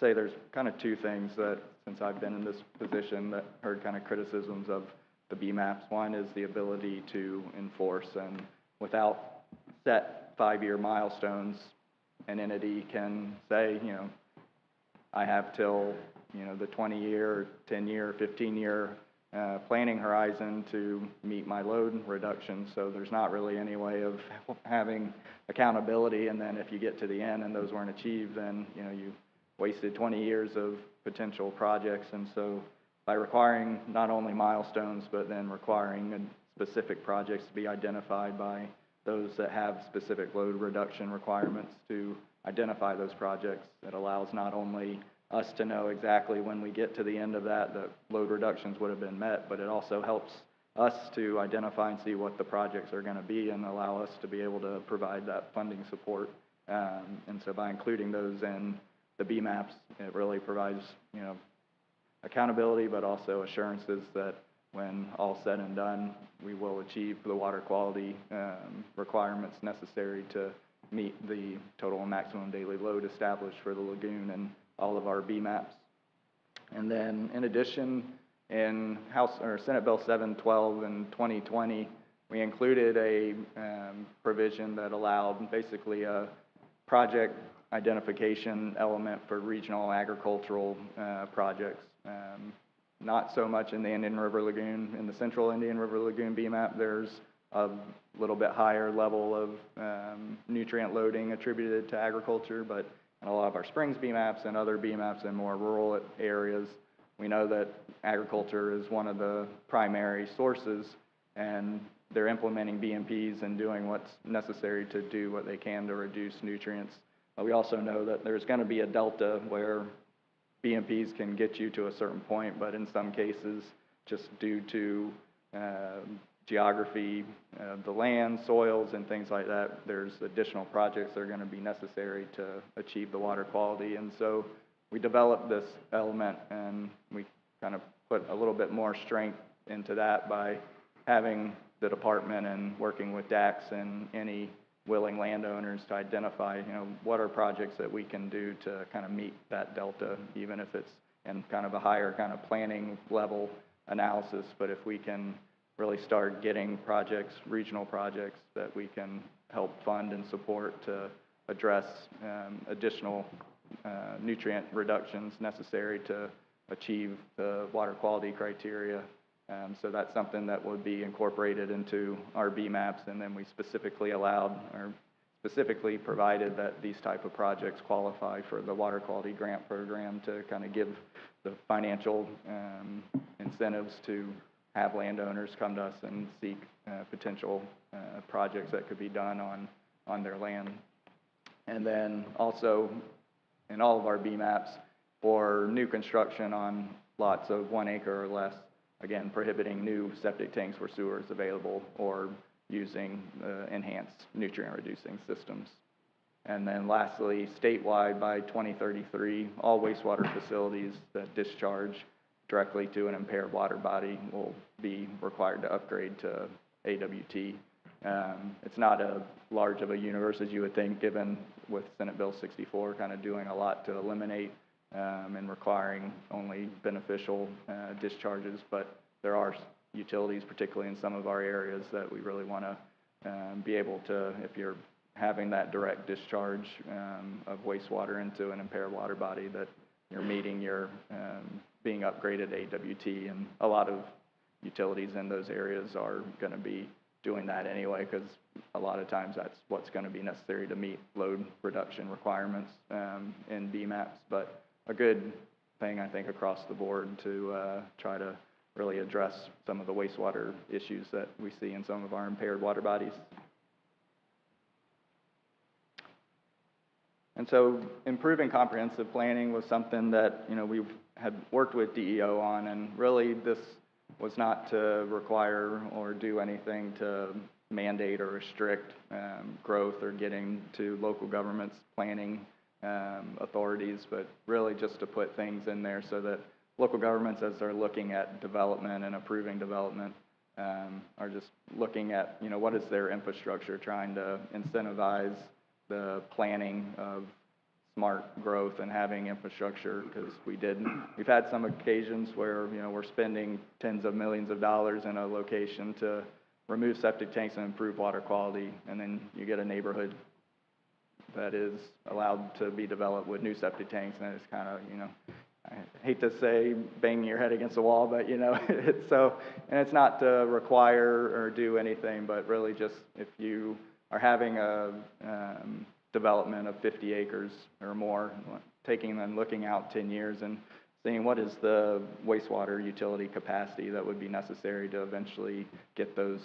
say there's kind of two things that, since I've been in this position, that heard kind of criticisms of the BMAPs. One is the ability to enforce, and without set 5-year milestones, an entity can say, you know, I have till, you know, the 20-year, 10-year, 15-year planning horizon to meet my load reduction. So there's not really any way of having accountability. And then if you get to the end and those weren't achieved, then, you know, you wasted 20 years of potential projects. And so by requiring not only milestones, but then requiring specific projects to be identified by those that have specific load reduction requirements to identify those projects, it allows not only us to know exactly when we get to the end of that, the load reductions would have been met, but it also helps us to identify and see what the projects are going to be and allow us to be able to provide that funding support. And so by including those in the BMAPs, it really provides, you know, accountability, but also assurances that when all said and done, we will achieve the water quality requirements necessary to meet the total and maximum daily load established for the lagoon and all of our BMAPs. And then in addition, in Senate Bill 712 in 2020, we included a provision that allowed basically a project identification element for regional agricultural projects. Not so much in the Indian River Lagoon. In the Central Indian River Lagoon BMAP, there's a little bit higher level of nutrient loading attributed to agriculture, but in a lot of our Springs BMAPs and other BMAPs in more rural areas, we know that agriculture is one of the primary sources, and they're implementing BMPs and doing what's necessary to do what they can to reduce nutrients. But we also know that there's going to be a delta where BMPs can get you to a certain point, but in some cases, just due to geography, the land, soils, and things like that, there's additional projects that are going to be necessary to achieve the water quality. And so we developed this element, and we kind of put a little bit more strength into that by having the department and working with DAX and any willing landowners to identify, you know, what are projects that we can do to kind of meet that delta, even if it's in kind of a higher kind of planning level analysis. But if we can really start getting projects, regional projects that we can help fund and support to address additional nutrient reductions necessary to achieve the water quality criteria. So that's something that would be incorporated into our BMAPs, and then we specifically allowed or specifically provided that these type of projects qualify for the water quality grant program to kind of give the financial incentives to have landowners come to us and seek potential projects that could be done on their land. And then also in all of our BMAPs for new construction on lots of 1 acre or less, again, prohibiting new septic tanks where sewer is available or using enhanced nutrient-reducing systems. And then lastly, statewide by 2033, all wastewater facilities that discharge directly to an impaired water body will be required to upgrade to AWT. It's not as large of a universe as you would think, given with Senate Bill 64 kind of doing a lot to eliminate and requiring only beneficial discharges, but there are utilities, particularly in some of our areas, that we really want to be able to, if you're having that direct discharge of wastewater into an impaired water body, that you're meeting your being upgraded AWT, and a lot of utilities in those areas are going to be doing that anyway, because a lot of times that's what's going to be necessary to meet load reduction requirements in BMAPs. But a good thing, I think, across the board to try to really address some of the wastewater issues that we see in some of our impaired water bodies. And so improving comprehensive planning was something that, we had worked with DEO on, and really this was not to require or do anything to mandate or restrict growth or getting to local governments' planning authorities, but really just to put things in there so that local governments, as they're looking at development and approving development, are just looking at, what is their infrastructure, trying to incentivize the planning of smart growth and having infrastructure, because we've had some occasions where, we're spending tens of millions of dollars in a location to remove septic tanks and improve water quality, and then you get a neighborhood that is allowed to be developed with new septic tanks, and it's kind of, I hate to say banging your head against the wall, but it's so, and it's not to require or do anything, but really just if you are having a development of 50 acres or more, taking and looking out 10 years and seeing what is the wastewater utility capacity that would be necessary to eventually get those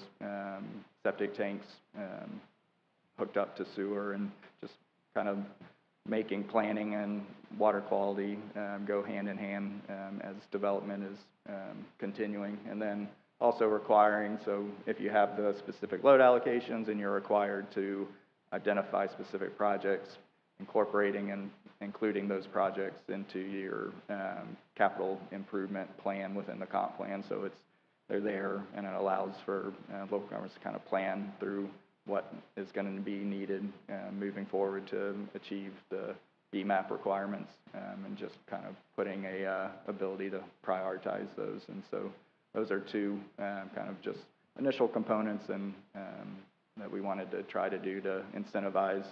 septic tanks hooked up to sewer, and just kind of making planning and water quality go hand in hand as development is continuing. And then also requiring, so if you have the specific load allocations and you're required to identify specific projects, incorporating and including those projects into your capital improvement plan within the comp plan, so they're there, and it allows for local governments to kind of plan through what is going to be needed moving forward to achieve the BMAP requirements, and just kind of putting a ability to prioritize those. And so those are two kind of just initial components and that we wanted to try to do to incentivize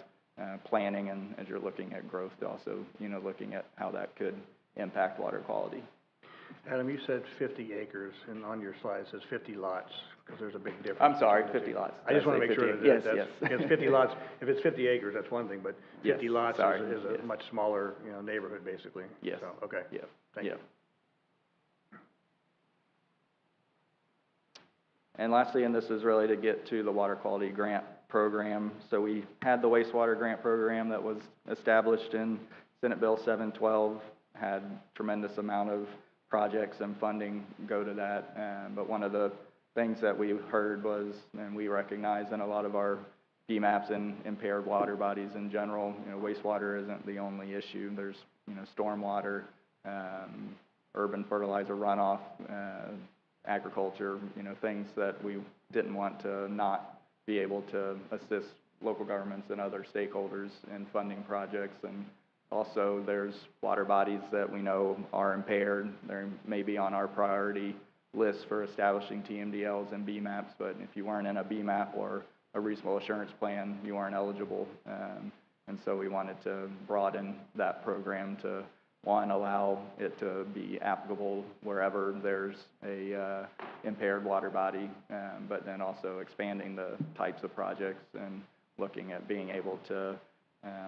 planning, and as you're looking at growth, to also, looking at how that could impact water quality. Adam, you said 50 acres, and on your slide it says 50 lots, because there's a big difference. I'm sorry, 50 lots. I just want to make sure that yes, that's, yes. it's 50 lots, if it's 50 acres, that's one thing, but 50 Yes, lots sorry, is a yes. much smaller, neighborhood, basically. Yes. So, okay. Yeah. Thank you. And lastly, and this is really to get to the water quality grant program. So we had the wastewater grant program that was established in Senate Bill 712, had tremendous amount of projects and funding go to that. But one of the things that we heard was, and we recognize in a lot of our BMAPs and impaired water bodies in general, wastewater isn't the only issue. There's, stormwater, urban fertilizer runoff, agriculture, things that we didn't want to not be able to assist local governments and other stakeholders in funding projects. And also there's water bodies that we know are impaired. They may be on our priority list for establishing TMDLs and BMAPs, but if you weren't in a BMAP or a reasonable assurance plan, you weren't eligible. And so we wanted to broaden that program to, one, allow it to be applicable wherever there's a impaired water body, but then also expanding the types of projects and looking at being able to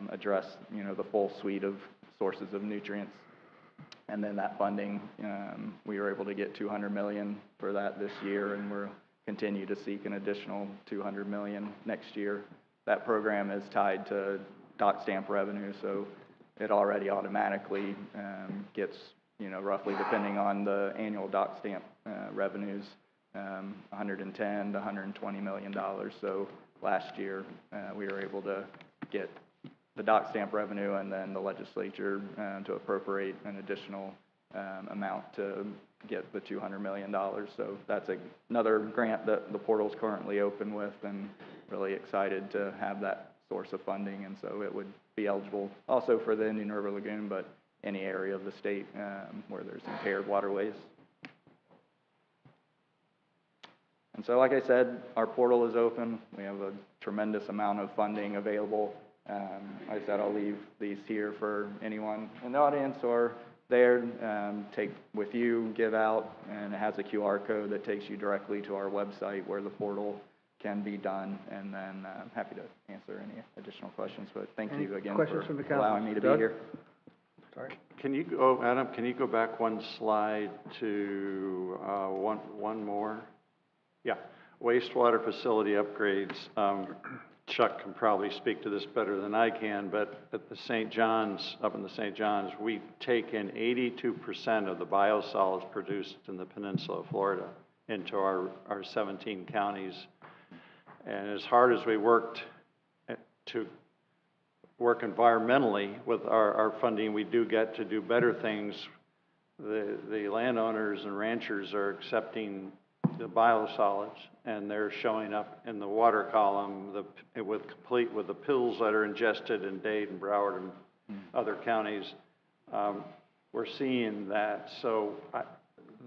address, the full suite of sources of nutrients. And then that funding, we were able to get $200 million for that this year, and we'll continue to seek an additional $200 million next year. That program is tied to dock stamp revenue, so it already automatically gets, roughly, depending on the annual dock stamp revenues, $110 to $120 million. So last year, we were able to get the dock stamp revenue, and then the legislature to appropriate an additional amount to get the $200 million. So that's another grant that the portal's currently open with, and really excited to have that source of funding. And so it would be eligible also for the Indian River Lagoon, but any area of the state where there's impaired waterways. And so, like I said, our portal is open. We have a tremendous amount of funding available. Like I said, I'll leave these here for anyone in the audience or there, take with you, give out, and it has a QR code that takes you directly to our website where the portal can be done, and then happy to answer any additional questions. But thank you again for allowing me to be here. Sorry. Can you go, Adam, can you go back one slide to, one more? Yeah, wastewater facility upgrades. Chuck can probably speak to this better than I can, but at the St. John's, up in the St. John's, we take in 82% of the biosolids produced in the peninsula of Florida into our 17 counties. And as hard as we worked to work environmentally with our funding, we do get to do better things. The landowners and ranchers are accepting the biosolids, and they're showing up in the water column complete with the pills that are ingested in Dade and Broward and other counties. We're seeing that. So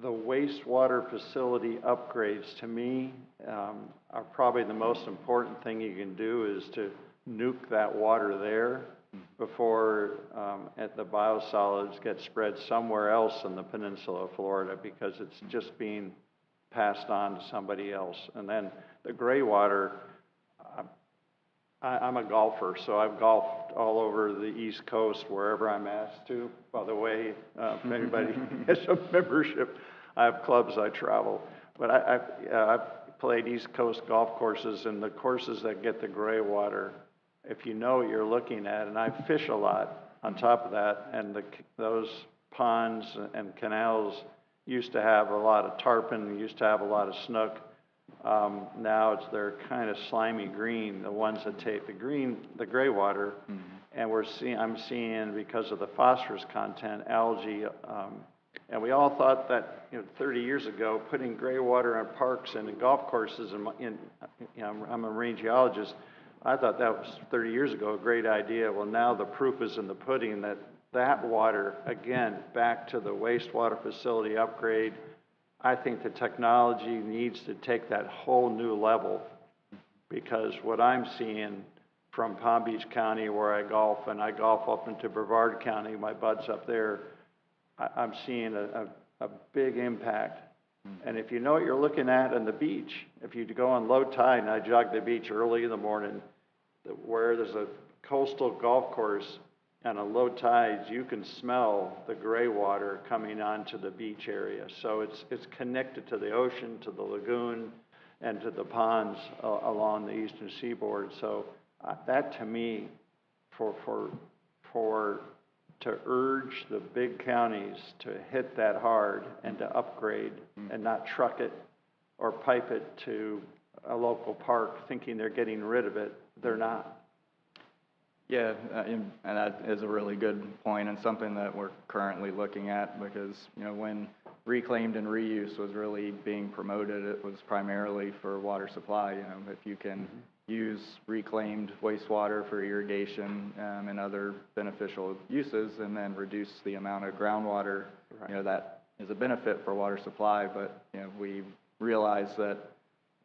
the wastewater facility upgrades, to me, are probably the most important thing you can do, is to nuke that water there before the biosolids get spread somewhere else in the peninsula of Florida, because it's just being passed on to somebody else. And then the gray water, I'm a golfer, so I've golfed all over the East Coast, wherever I'm asked to. By the way, if anybody has a membership, I have clubs I travel. But I've played East Coast golf courses, and the courses that get the gray water, if you know what you're looking at, and I fish a lot on top of that, and those ponds and canals used to have a lot of tarpon, used to have a lot of snook. Now they're kind of slimy green, the ones that take the gray water, and I'm seeing, because of the phosphorus content, algae, and we all thought that 30 years ago, putting gray water in parks and in golf courses, I'm a marine geologist, I thought that was 30 years ago a great idea. Well, now the proof is in the pudding that water, again, back to the wastewater facility upgrade, I think the technology needs to take that whole new level, because what I'm seeing from Palm Beach County, where I golf, and I golf up into Brevard County, my bud's up there, I'm seeing a big impact. And if you know what you're looking at on the beach, if you go on low tide, and I jog the beach early in the morning, where there's a coastal golf course, and on low tides, you can smell the gray water coming onto the beach area. So it's connected to the ocean, to the lagoon, and to the ponds along the eastern seaboard. So that, to me, to urge the big counties to hit that hard and to upgrade and not truck it or pipe it to a local park thinking they're getting rid of it, they're not. Yeah, and that is a really good point, and something that we're currently looking at, because, when reclaimed and reuse was really being promoted, it was primarily for water supply. If you can use reclaimed wastewater for irrigation and other beneficial uses, and then reduce the amount of groundwater, that is a benefit for water supply. But, we realize that,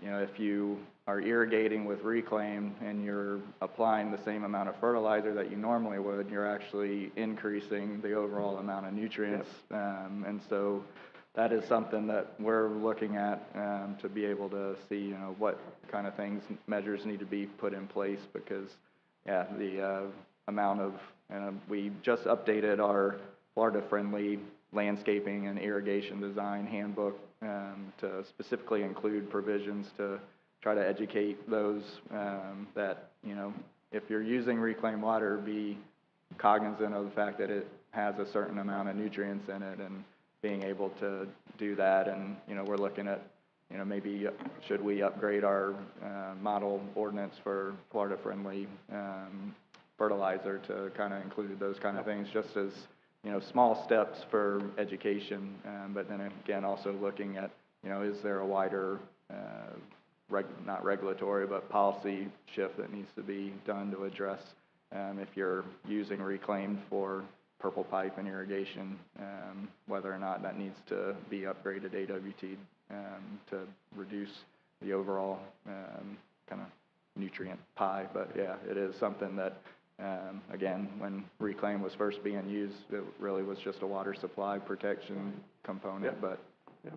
if you are irrigating with reclaim and you're applying the same amount of fertilizer that you normally would, you're actually increasing the overall amount of nutrients. And so that is something that we're looking at to be able to see, what kind of measures need to be put in place, because, the amount of, we just updated our Florida-friendly landscaping and irrigation design handbook to specifically include provisions to try to educate those that, if you're using reclaimed water, be cognizant of the fact that it has a certain amount of nutrients in it, and being able to do that. And, we're looking at, maybe should we upgrade our model ordinance for Florida-friendly fertilizer to kind of include those kind of things, just as, small steps for education. But then again, also looking at, is there a wider not regulatory, but policy shift that needs to be done to address if you're using reclaimed for purple pipe and irrigation, whether or not that needs to be upgraded AWT to reduce the overall kind of nutrient pie. But yeah, it is something that, again, when reclaim was first being used, it really was just a water supply protection component. But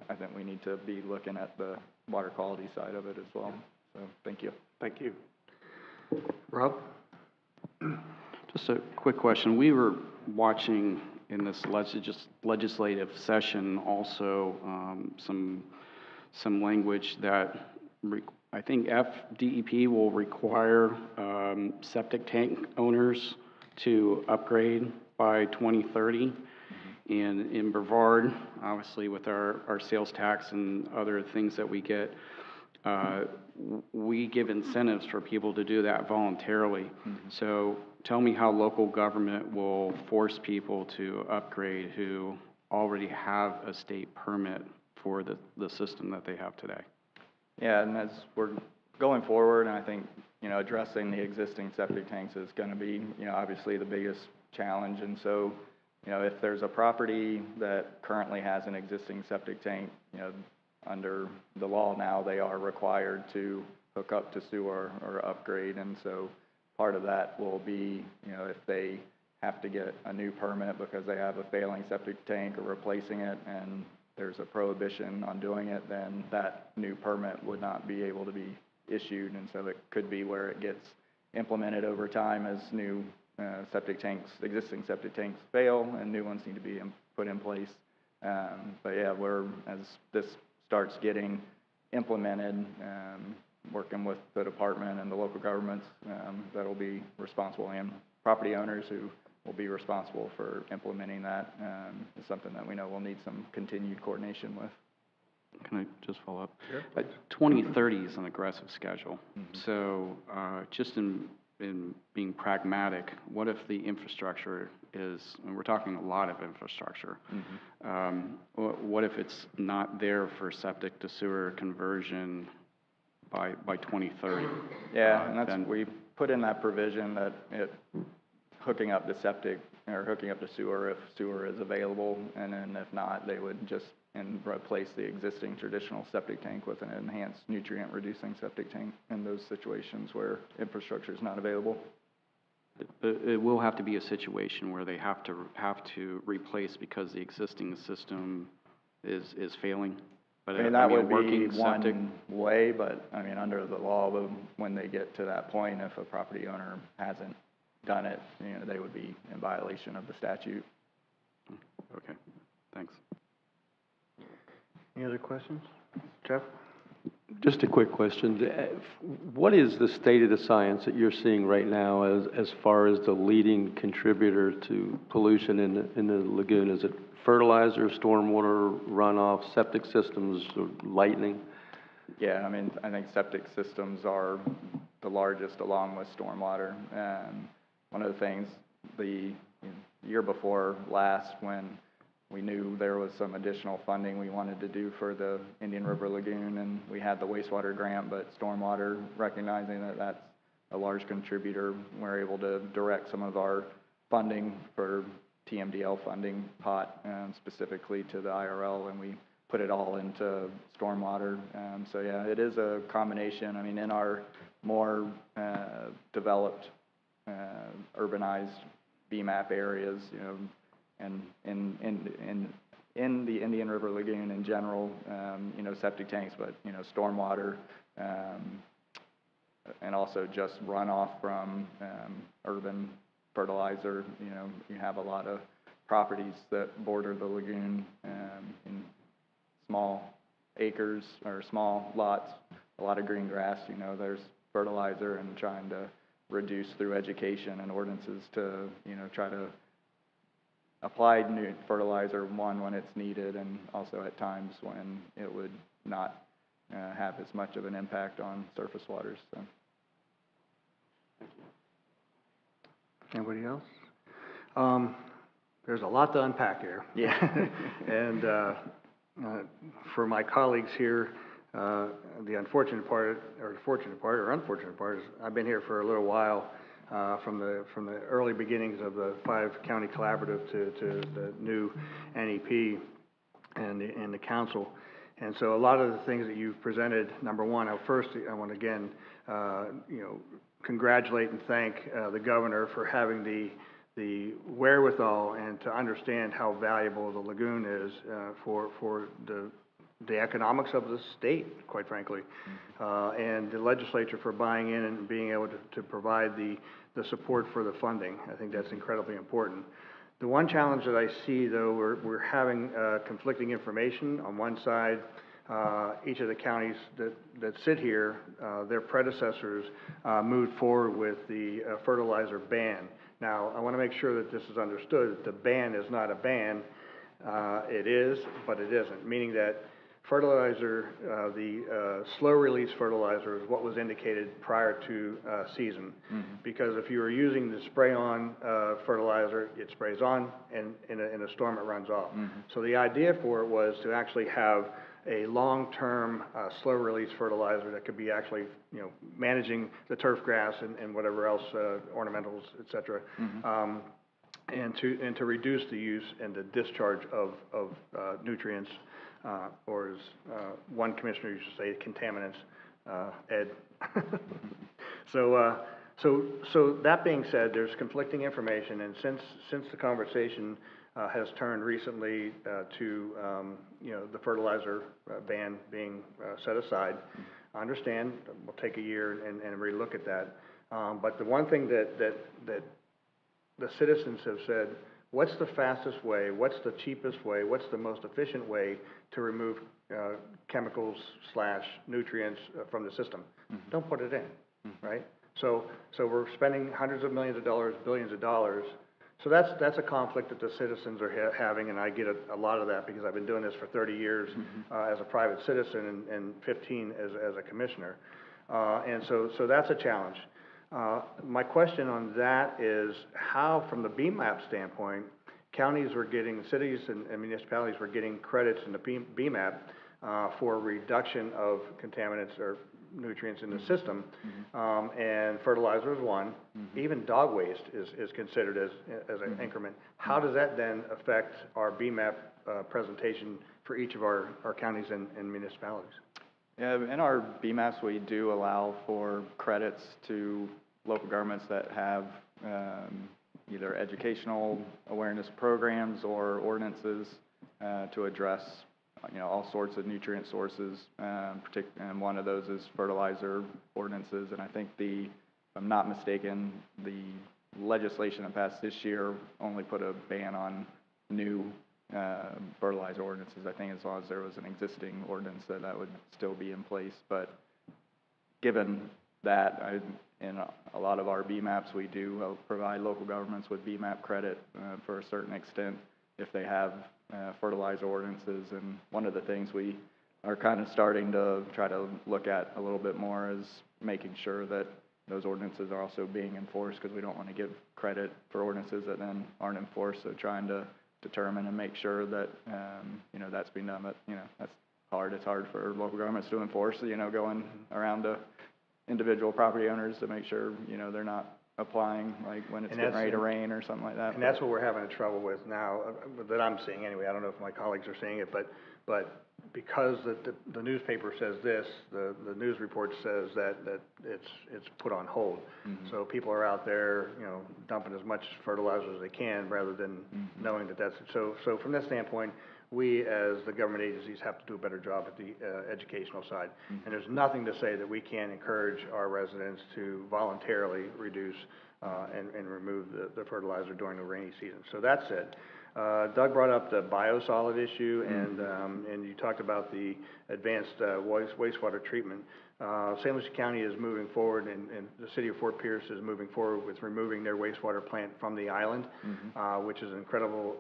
I think we need to be looking at the water quality side of it as well. So thank you. Thank you. Rob? Just a quick question. We were watching in this legislative session also some language that I think DEP will require septic tank owners to upgrade by 2030. And in Brevard, obviously with our sales tax and other things that we get, we give incentives for people to do that voluntarily. So tell me how local government will force people to upgrade who already have a state permit for the system that they have today. Yeah, and as we're going forward, and I think, addressing the existing septic tanks is gonna be, obviously the biggest challenge. And so, if there's a property that currently has an existing septic tank, under the law now, they are required to hook up to sewer or upgrade. And so part of that will be, if they have to get a new permit because they have a failing septic tank or replacing it, and there's a prohibition on doing it, then that new permit would not be able to be issued. And so it could be where it gets implemented over time as new existing septic tanks fail and new ones need to be put in place. But yeah, as this starts getting implemented, working with the department and the local governments that'll be responsible, and property owners who will be responsible for implementing that, is something that we know we'll need some continued coordination with. Can I just follow up? Sure. 2030 is an aggressive schedule. So just in being pragmatic, what if the infrastructure is, and we're talking a lot of infrastructure, what if it's not there for septic to sewer conversion by 2030? Yeah, and that's, we put in that provision that hooking up to septic or hooking up to sewer if sewer is available, and then if not, they would just replace the existing traditional septic tank with an enhanced nutrient reducing septic tank in those situations where infrastructure is not available. It will have to be a situation where they have to replace because the existing system is failing. But I mean, that would be one way, but I mean, under the law, when they get to that point, if a property owner hasn't done it, they would be in violation of the statute. Okay, thanks. Any other questions? Jeff? Just a quick question. What is the state of the science that you're seeing right now as far as the leading contributor to pollution in the lagoon? Is it fertilizer, stormwater runoff, septic systems, or lightning? Yeah, I mean, I think septic systems are the largest along with stormwater. One of the things the year before last, when we knew there was some additional funding we wanted to do for the Indian River Lagoon, and we had the wastewater grant, but stormwater, recognizing that that's a large contributor, we're able to direct some of our funding for TMDL funding pot, specifically to the IRL, and we put it all into stormwater. So yeah, it is a combination. I mean, in our more developed, urbanized BMAP areas, and in the Indian River Lagoon in general, septic tanks, but, stormwater, and also just runoff from urban fertilizer. You have a lot of properties that border the lagoon in small acres or small lots, a lot of green grass. There's fertilizer, and trying to reduce through education and ordinances to, try to apply new fertilizer, when it's needed, and also at times when it would not have as much of an impact on surface waters. So. Anybody else? There's a lot to unpack here. Yeah. And for my colleagues here, the unfortunate part is I've been here for a little while, from the early beginnings of the 5-county collaborative to the new NEP and the council. And so a lot of the things that you've presented, number one, first I want to again, congratulate and thank the governor for having the wherewithal and to understand how valuable the lagoon is for the economics of the state, quite frankly, and the legislature for buying in and being able to provide the support for the funding. I think that's incredibly important. The one challenge that I see, though, we're having conflicting information. On one side, each of the counties that sit here, their predecessors moved forward with the fertilizer ban. Now, I want to make sure that this is understood, that the ban is not a ban. It is, but it isn't, meaning that fertilizer, the slow-release fertilizer is what was indicated prior to season. Because if you were using the spray-on fertilizer, it sprays on, and in a storm it runs off. So the idea for it was to actually have a long-term slow-release fertilizer that could be actually, managing the turf grass and whatever else, ornamentals, et cetera. And to reduce the use and the discharge of nutrients, or as one commissioner used to say, contaminants, Ed. So that being said, there's conflicting information, and since the conversation has turned recently to the fertilizer ban being set aside, I understand we'll take a year and relook at that. But the one thing that the citizens have said, what's the fastest way, what's the cheapest way, what's the most efficient way to remove chemicals / nutrients from the system? Don't put it in, right? So we're spending hundreds of millions of dollars, billions of dollars. So that's a conflict that the citizens are having, and I get a lot of that because I've been doing this for 30 years as a private citizen and 15 as a commissioner. And so that's a challenge. My question on that is how, from the BMAP standpoint, counties were getting, cities and municipalities were getting credits in the BMAP for reduction of contaminants or nutrients in the system, and fertilizer is one. Even dog waste is considered as an increment. How does that then affect our BMAP presentation for each of our counties and municipalities? Yeah, in our BMAPs, we do allow for credits to local governments that have either educational awareness programs or ordinances to address all sorts of nutrient sources, and one of those is fertilizer ordinances. And I think if I'm not mistaken, the legislation that passed this year only put a ban on new fertilizer ordinances. I think as long as there was an existing ordinance that would still be in place. But given that, in a lot of our BMAPs, we do provide local governments with BMAP credit for a certain extent if they have fertilizer ordinances. And one of the things we are kind of starting to try to look at a little bit more is making sure that those ordinances are also being enforced, because we don't want to give credit for ordinances that then aren't enforced. So trying to determine and make sure that that's being done. But that's hard. It's hard for local governments to enforce. Going around to individual property owners to make sure they're not applying like when it's getting ready to rain or something like that. And that's what we're having trouble with now, that I'm seeing anyway. I don't know if my colleagues are seeing it, but because the newspaper says this, the news report says that it's put on hold. So people are out there, dumping as much fertilizer as they can rather than knowing that that's so. So from that standpoint, we as the government agencies have to do a better job at the educational side. And there's nothing to say that we can't encourage our residents to voluntarily reduce and remove the fertilizer during the rainy season. So that's it. Doug brought up the biosolid issue, and you talked about the advanced wastewater treatment. St. Lucie County is moving forward, and the city of Fort Pierce is moving forward with removing their wastewater plant from the island, which is an incredible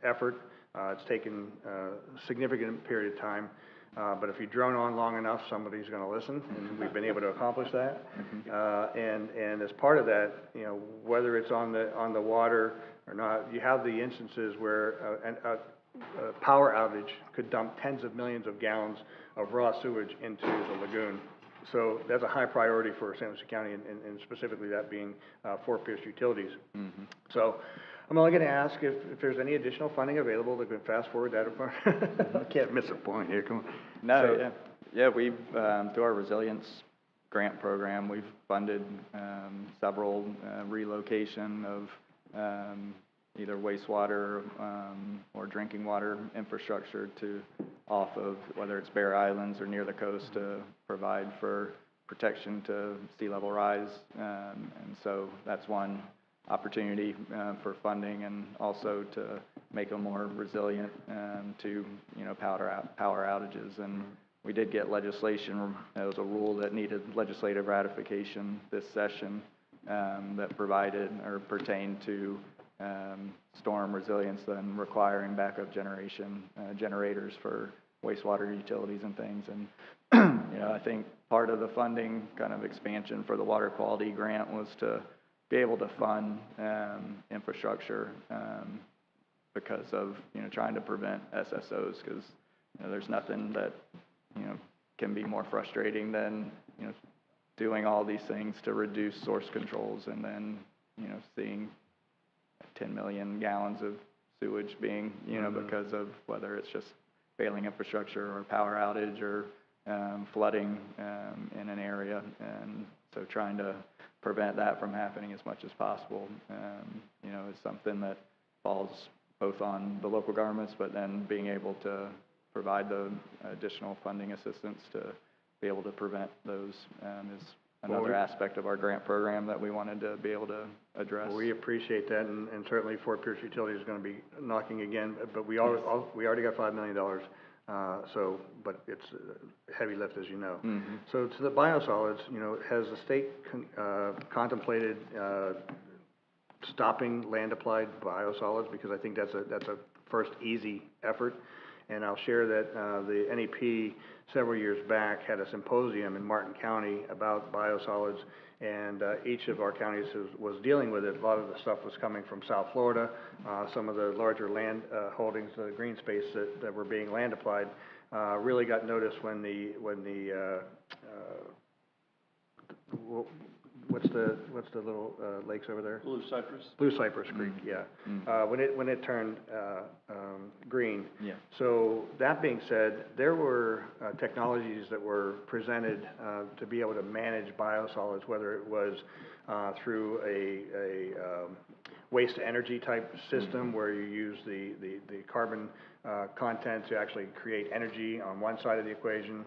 effort. It's taken a significant period of time, but if you drone on long enough, somebody's going to listen, and we've been able to accomplish that. And as part of that, whether it's on the water or not, you have the instances where a power outage could dump tens of millions of gallons of raw sewage into the lagoon. So that's a high priority for St. Lucie County, and specifically that being Fort Pierce Utilities. So I'm only going to ask if there's any additional funding available that could fast forward that. I can't miss a point here. Come on. No, yeah, we've through our resilience grant program, we've funded several relocation of either wastewater or drinking water infrastructure to off of whether it's Bear Islands or near the coast to provide for protection to sea level rise. And so that's one opportunity for funding and also to make them more resilient to, power outages. And we did get legislation, it was a rule that needed legislative ratification this session that provided or pertained to storm resilience and requiring backup generators for wastewater utilities and things. And, I think part of the funding kind of expansion for the water quality grant was to be able to fund infrastructure because of, trying to prevent SSOs, because, there's nothing that, can be more frustrating than, doing all these things to reduce source controls and then, seeing 10 million gallons of sewage being, because of whether it's just failing infrastructure or power outage or flooding in an area. And so trying to prevent that from happening as much as possible, is something that falls both on the local governments, but then being able to provide the additional funding assistance to be able to prevent those is another aspect of our grant program that we wanted to be able to address. Well, we appreciate that, and certainly Fort Pierce Utility is going to be knocking again, but we already got $5 million, but it's a heavy lift, as you know. Mm-hmm. So to the biosolids, has the state contemplated stopping land-applied biosolids? Because I think that's a first easy effort. And I'll share that the NEP several years back had a symposium in Martin County about biosolids, and each of our counties was dealing with it. A lot of the stuff was coming from South Florida. Some of the larger land holdings, the green space that were being land applied, really got noticed when the what's the little lakes over there? Blue Cypress? Blue Cypress Creek, yeah. When it turned green. Yeah. So that being said, there were technologies that were presented to be able to manage biosolids, whether it was through a waste to energy type system where you use the carbon content to actually create energy on one side of the equation,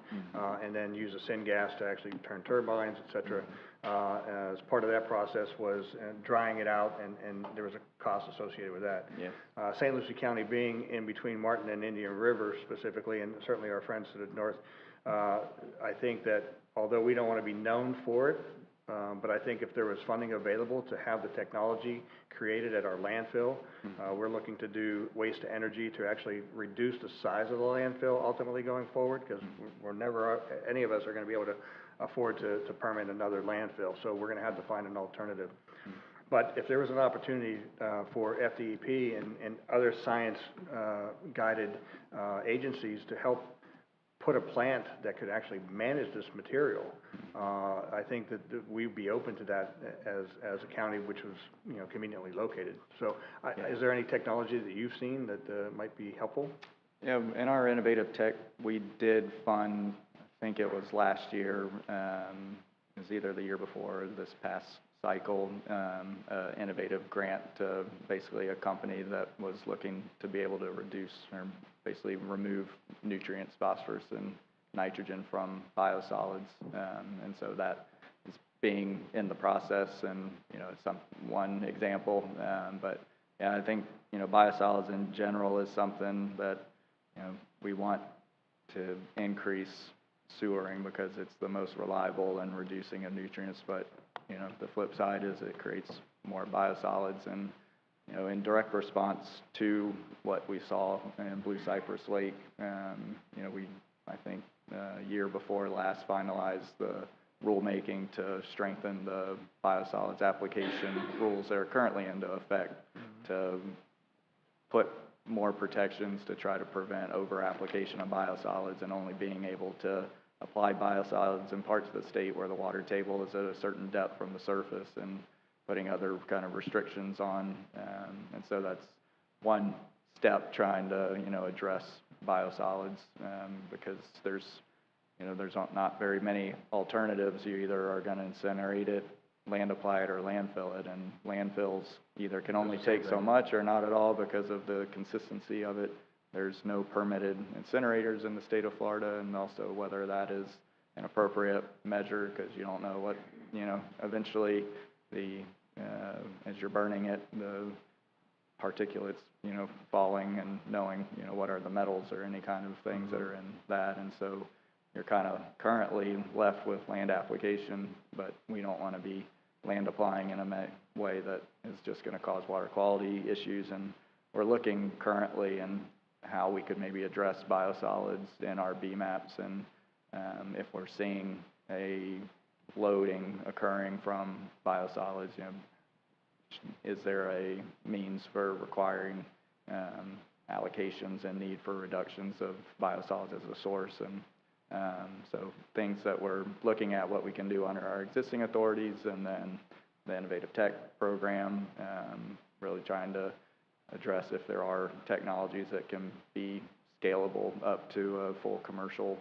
and then use a syngas to actually turn turbines, et cetera. As part of that process was drying it out, and there was a cost associated with that. Yeah. St. Lucie County being in between Martin and Indian River specifically, and certainly our friends to the north, I think that although we don't want to be known for it, but I think if there was funding available to have the technology created at our landfill, we're looking to do waste to energy to actually reduce the size of the landfill ultimately going forward, because we're never, any of us are going to be able to afford to permit another landfill, so we're going to have to find an alternative. But if there was an opportunity for FDEP and other science guided agencies to help put a plant that could actually manage this material, I think that we'd be open to that as a county which was conveniently located. So is there any technology that you've seen that might be helpful? Yeah, in our innovative tech, we did fund, I think it was last year, it was either the year before or this past cycle, innovative grant to basically a company that was looking to be able to reduce or basically remove nutrients, phosphorus and nitrogen from biosolids. And so that is being in the process, and it's one example. But yeah, I think biosolids in general is something that we want to increase sewering because it's the most reliable in reducing of nutrients. But the flip side is it creates more biosolids, and in direct response to what we saw in Blue Cypress Lake, we, I think, year before last finalized the rulemaking to strengthen the biosolids application rules that are currently into effect to put more protections to try to prevent over-application of biosolids and only being able to apply biosolids in parts of the state where the water table is at a certain depth from the surface, and putting other kind of restrictions on. And so that's one step trying to, address biosolids, because there's not very many alternatives. You either are going to incinerate it, land apply it, or landfill it, and landfills either can only take so much or not at all because of the consistency of it. There's no permitted incinerators in the state of Florida, and also whether that is an appropriate measure, because you don't know what, eventually the as you're burning it, the particulates, falling and knowing, what are the metals or any kind of things that are in that. And so you're kind of currently left with land application, but we don't want to be land applying in a way that is just going to cause water quality issues. And we're looking currently in how we could maybe address biosolids in our BMAPs, and if we're seeing a loading occurring from biosolids, is there a means for requiring allocations and need for reductions of biosolids as a source? And so things that we're looking at what we can do under our existing authorities, and then the Innovative Tech program, really trying to address if there are technologies that can be scalable up to a full commercial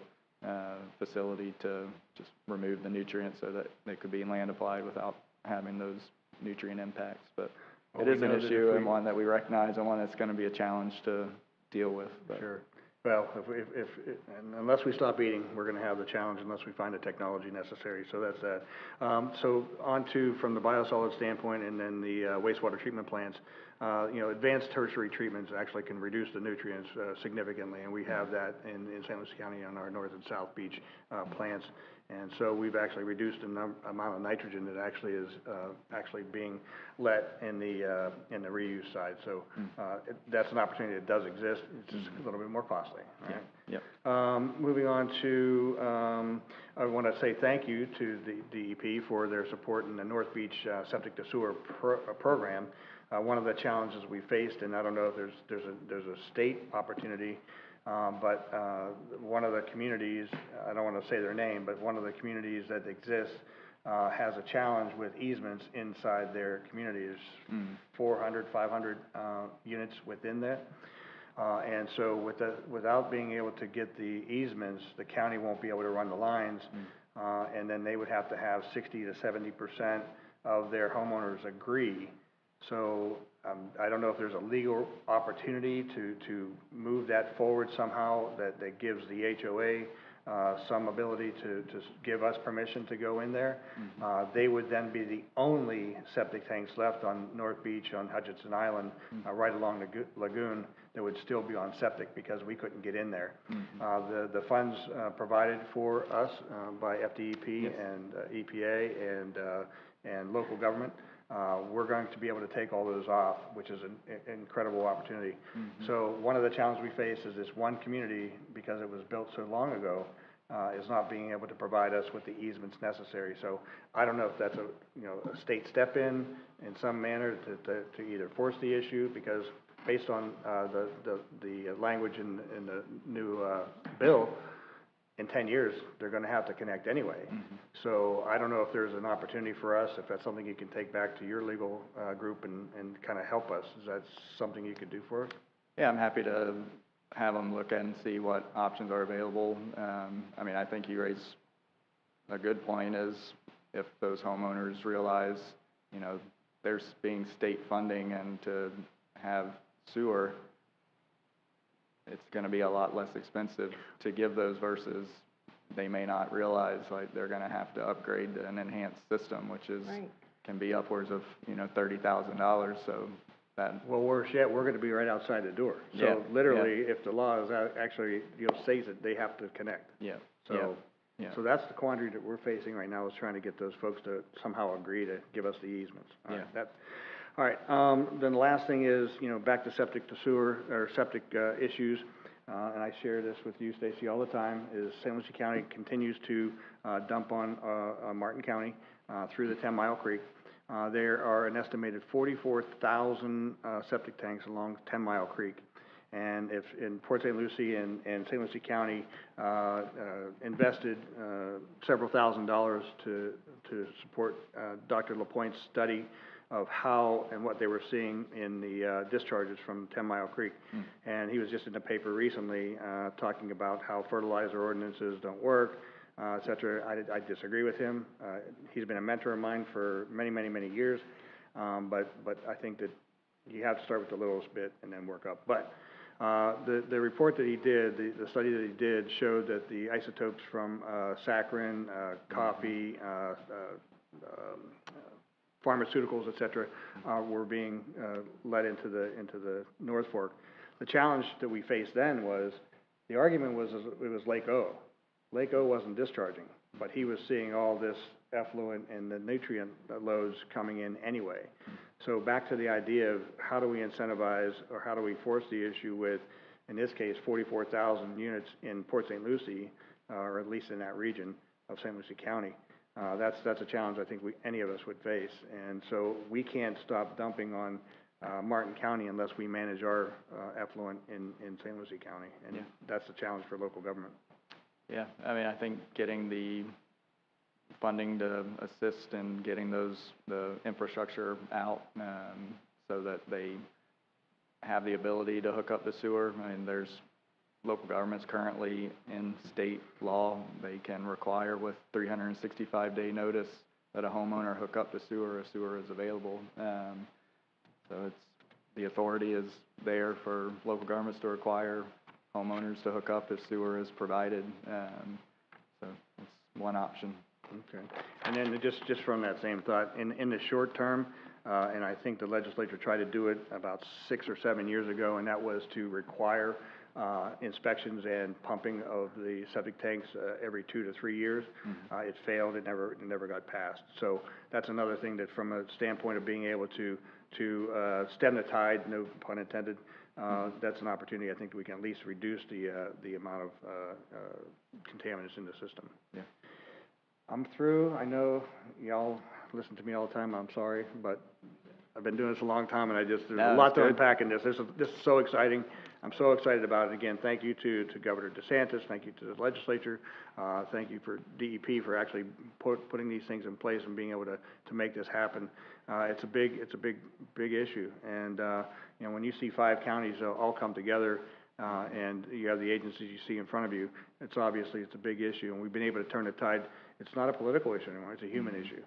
facility to just remove the nutrients so that they could be land applied without having those nutrient impacts. But it is an issue, and one that we recognize, and one that's going to be a challenge to deal with. But. Sure. Well, and unless we stop eating, we're going to have the challenge unless we find the technology necessary. So that's that. So on to, from the biosolid standpoint, and then the wastewater treatment plants, advanced tertiary treatments actually can reduce the nutrients significantly, and we have that in St. Lucie County on our North and South Beach plants. And so we've actually reduced the amount of nitrogen that actually is actually being let in the reuse side. So that's an opportunity that does exist. It's just a little bit more costly. Right? Yep. Moving on to, I want to say thank you to the DEP for their support in the North Beach septic to sewer program. One of the challenges we faced, and I don't know if there's a state opportunity. But one of the communities, I don't want to say their name, but one of the communities that exists has a challenge with easements inside their community. There's 400, 500 units within that. And so without being able to get the easements, the county won't be able to run the lines. And then they would have to have 60 to 70% of their homeowners agree. So I don't know if there's a legal opportunity to move that forward somehow that gives the HOA some ability to give us permission to go in there. They would then be the only septic tanks left on North Beach, on Hutchinson Island, right along the Lagoon, that would still be on septic because we couldn't get in there. The funds provided for us by FDEP and EPA and local government, we're going to be able to take all those off, which is an incredible opportunity. So one of the challenges we face is this one community, because it was built so long ago, is not being able to provide us with the easements necessary. So I don't know if that's a state step in some manner to either force the issue, because based on the language in the new bill, in 10 years, they're going to have to connect anyway. So I don't know if there's an opportunity for us, if that's something you can take back to your legal group and kind of help us. Is that something you could do for us? Yeah, I'm happy to have them look and see what options are available. I think you raise a good point, is if those homeowners realize, there's being state funding, and to have sewer, it's going to be a lot less expensive to give those versus they may not realize like they're going to have to upgrade to an enhanced system, which is can be upwards of $30,000. So that we're going to be right outside the door. So literally, if the law is actually says that they have to connect. So that's the quandary that we're facing right now, is trying to get those folks to somehow agree to give us the easements. All right, then the last thing is, back to septic to sewer, or septic issues, and I share this with you, Stacy, all the time, is St. Lucie County continues to dump on Martin County through the 10 Mile Creek. There are an estimated 44,000 septic tanks along 10 Mile Creek. And if in Port St. Lucie and St. Lucie County invested several $1,000s to support Dr. LaPointe's study of how and what they were seeing in the discharges from 10 Mile Creek. And he was just in the paper recently talking about how fertilizer ordinances don't work, et cetera. I disagree with him. He's been a mentor of mine for many, many, many years. But I think that you have to start with the littlest bit and then work up. But the report that he did, the study that he did, showed that the isotopes from saccharin, coffee, pharmaceuticals, et cetera, were being led into the North Fork. The challenge that we faced then was, the argument was it was Lake O. Lake O wasn't discharging, but he was seeing all this effluent and the nutrient loads coming in anyway. So back to the idea of how do we incentivize, or how do we force the issue with, in this case, 44,000 units in Port St. Lucie, or at least in that region of St. Lucie County. That's a challenge I think any of us would face. And so we can't stop dumping on Martin County unless we manage our effluent in St. Lucie County. And that's the challenge for local government. Yeah, I mean, I think getting the funding to assist in getting the infrastructure out so that they have the ability to hook up the sewer. I mean, there's local governments currently in state law, they can require with 365-day notice that a homeowner hook up the sewer if sewer is available. So the authority is there for local governments to require homeowners to hook up if sewer is provided. So it's one option. Okay. And then just from that same thought, in the short term, and I think the legislature tried to do it about 6 or 7 years ago, and that was to require inspections and pumping of the septic tanks every 2 to 3 years. It failed. It never got passed. So that's another thing that, from a standpoint of being able to stem the tide, no pun intended, that's an opportunity. I think we can at least reduce the amount of contaminants in the system. Yeah. I'm through. I know y'all listen to me all the time. I'm sorry, but I've been doing this a long time, and there's a lot to unpack in this. This is so exciting. I'm so excited about it. Again, thank you to Governor DeSantis. Thank you to the legislature. Thank you for DEP for actually putting these things in place and being able to make this happen. It's a big issue. And you know, when you see 5 counties all come together, and you have the agencies you see in front of you, it's a big issue. And we've been able to turn the tide. It's not a political issue anymore. It's a human issue.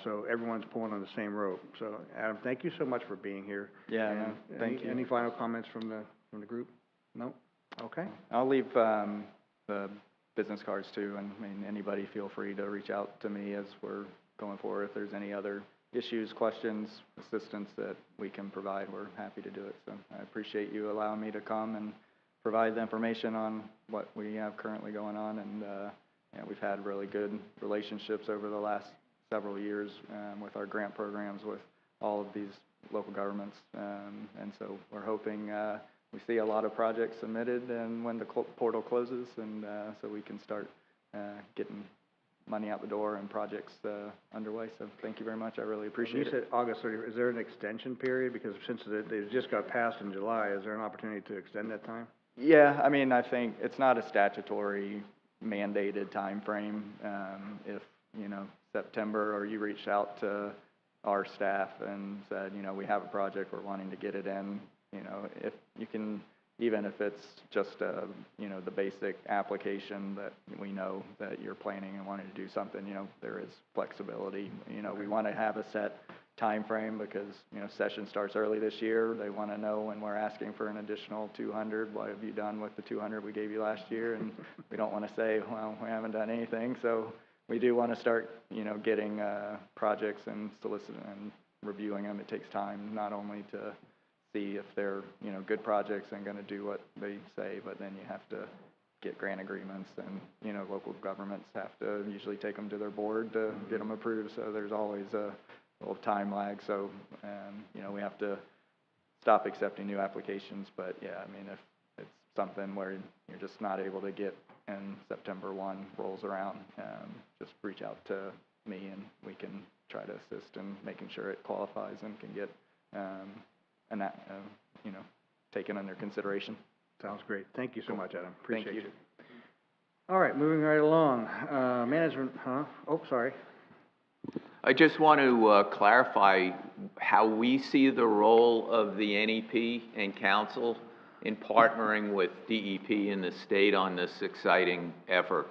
So everyone's pulling on the same rope. So Adam, thank you so much for being here. Yeah, no, thank you. Any final comments from the group? No? Okay. I'll leave the business cards too, and I mean, anybody feel free to reach out to me as we're going forward. If there's any other issues, questions, assistance that we can provide, we're happy to do it. So I appreciate you allowing me to come and provide the information on what we have currently going on. And yeah, we've had really good relationships over the last several years with our grant programs with all of these local governments. And so we're hoping we see a lot of projects submitted and when the portal closes, and so we can start getting money out the door and projects underway. So thank you very much. I really appreciate it. You said August 30th. Is there an extension period? Because since they just got passed in July, is there an opportunity to extend that time? Yeah, I mean, I think it's not a statutory mandated time frame. If, you know, September, or you reached out to our staff and said, you know, we have a project, we're wanting to get it in, you know, if you can, even if it's just you know, the basic application that we know that you're planning and wanting to do something, you know, there is flexibility. You know, we want to have a set time frame because, you know, session starts early this year. They want to know when we're asking for an additional 200, what have you done with the 200 we gave you last year? And we don't want to say, well, we haven't done anything. So we do want to start, you know, getting projects and soliciting and reviewing them. It takes time, not only to see if they're, you know, good projects and going to do what they say, but then you have to get grant agreements, and, you know, local governments have to usually take them to their board to get them approved. So there's always a little time lag. So, you know, we have to stop accepting new applications. But yeah, I mean, if it's something where you're just not able to get and September 1 rolls around, just reach out to me and we can try to assist in making sure it qualifies and can get, you know, taken under consideration. Sounds great. Thank you so much, Adam. Appreciate you. All right, moving right along. Management, oh, sorry. I just want to clarify how we see the role of the NEP and council in partnering with DEP and the state on this exciting effort.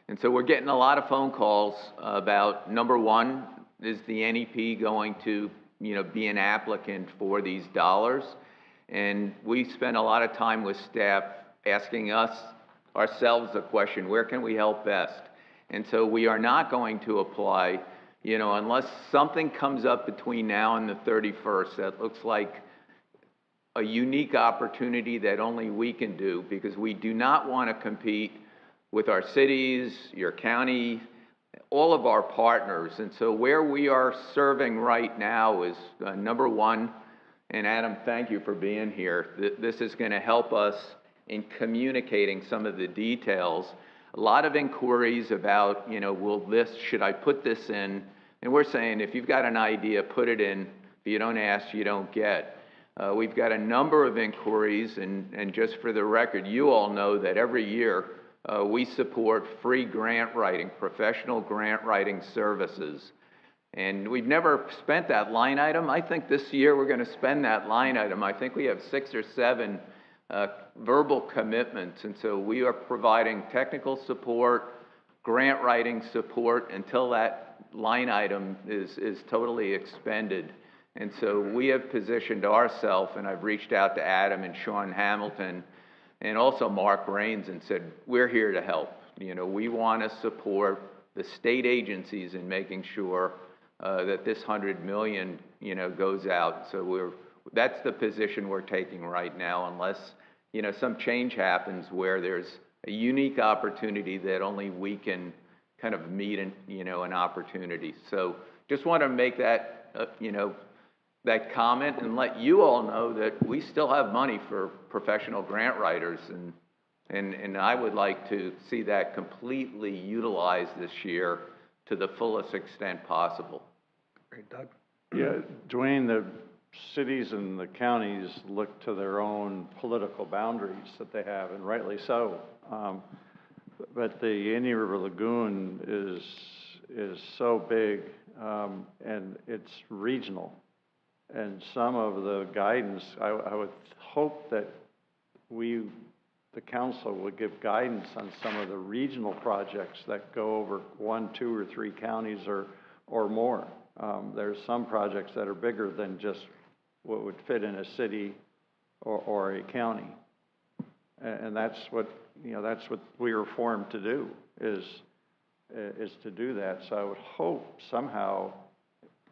And so we're getting a lot of phone calls about, number one, is the NEP going to, you know, be an applicant for these dollars? And we spend a lot of time with staff asking ourselves the question, where can we help best? And so we are not going to apply Unless something comes up between now and the 31st that looks like a unique opportunity that only we can do, because we do not want to compete with our cities, your county, all of our partners. And so where we are serving right now is number one, and Adam, thank you for being here. This is going to help us in communicating some of the details. A lot of inquiries about, should I put this in? And we're saying, if you've got an idea, put it in. If you don't ask, you don't get. We've got a number of inquiries, and just for the record, you all know that every year we support free grant writing, professional grant writing services. And we've never spent that line item. I think this year we're going to spend that line item. I think we have 6 or 7 verbal commitments, and so we are providing technical support, grant writing support until that line item is totally expended. And so we have positioned ourselves, and I've reached out to Adam and Sean Hamilton and also Mark Rains and said, we're here to help. We want to support the state agencies in making sure that this $100 million, goes out. So that's the position we're taking right now, unless, some change happens where there's a unique opportunity that only we can kind of meet an opportunity. So just want to make that, that comment and let you all know that we still have money for professional grant writers, and I would like to see that completely utilized this year to the fullest extent possible. Great, Doug. Yeah, Dwayne, the cities and the counties look to their own political boundaries that they have, and rightly so. But the Indian River Lagoon is so big, and it's regional. And some of the guidance, I would hope that the council would give guidance on some of the regional projects that go over 1, 2, or 3 counties or more. There's some projects that are bigger than just what would fit in a city or a county. And that's what we were formed to do, is to do that. So I would hope somehow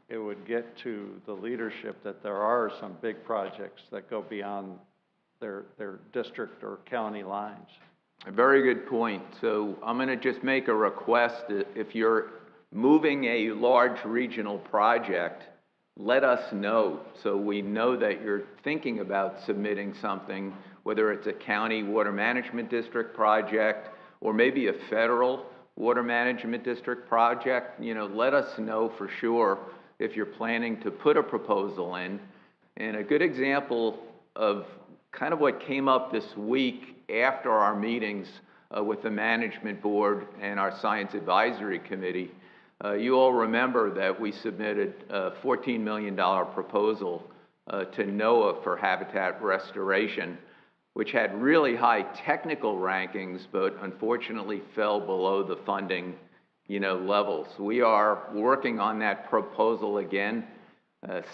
it would get to the leadership that there are some big projects that go beyond their district or county lines. A very good point. So I'm going to just make a request that if you're moving a large regional project, let us know so we know that you're thinking about submitting something, whether it's a county water management district project or maybe a federal water management district project. Let us know for sure if you're planning to put a proposal in. And a good example of kind of what came up this week after our meetings with the management board and our science advisory committee, you all remember that we submitted a $14 million proposal to NOAA for habitat restoration, which had really high technical rankings, but unfortunately fell below the funding levels. We are working on that proposal again,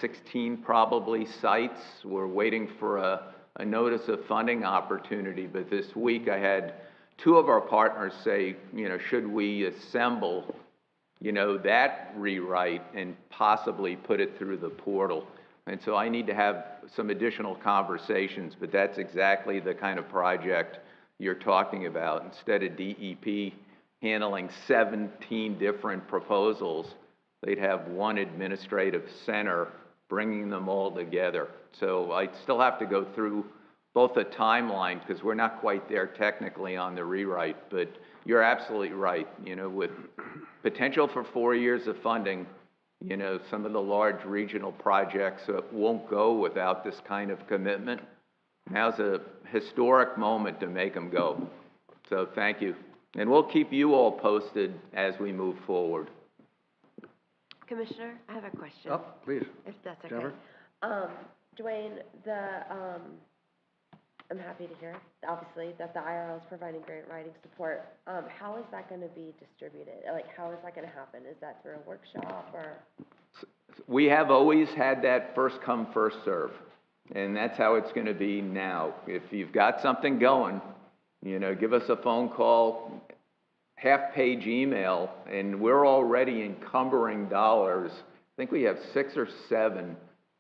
16 probably sites. We're waiting for a notice of funding opportunity, but this week I had 2 of our partners say, should we assemble, that rewrite and possibly put it through the portal. And so I need to have some additional conversations, but that's exactly the kind of project you're talking about. Instead of DEP handling 17 different proposals, they'd have one administrative center bringing them all together. So I still have to go through both the timeline, because we're not quite there technically on the rewrite, but you're absolutely right. With potential for 4 years of funding, some of the large regional projects won't go without this kind of commitment. Now's a historic moment to make them go. So thank you. And we'll keep you all posted as we move forward. Commissioner, I have a question. Oh, please. If that's okay. Jennifer? Dwayne, I'm happy to hear, obviously, that the IRL is providing grant writing support. How is that going to be distributed? How is that going to happen? Is that through a workshop or? We have always had that first come, first serve. And that's how it's going to be now. If you've got something going, give us a phone call. half-page email, and we're already encumbering dollars. I think we have 6 or 7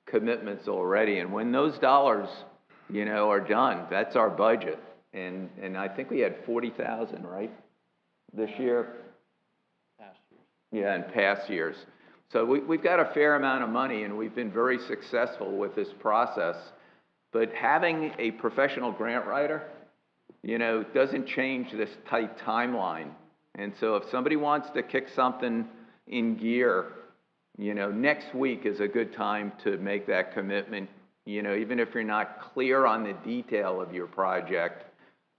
commitments already, and when those dollars, are done, that's our budget. And I think we had 40,000, right, this year? Past years. Yeah, in past years. So we've got a fair amount of money, and we've been very successful with this process. But having a professional grant writer, doesn't change this tight timeline. And so if somebody wants to kick something in gear, next week is a good time to make that commitment. Even if you're not clear on the detail of your project,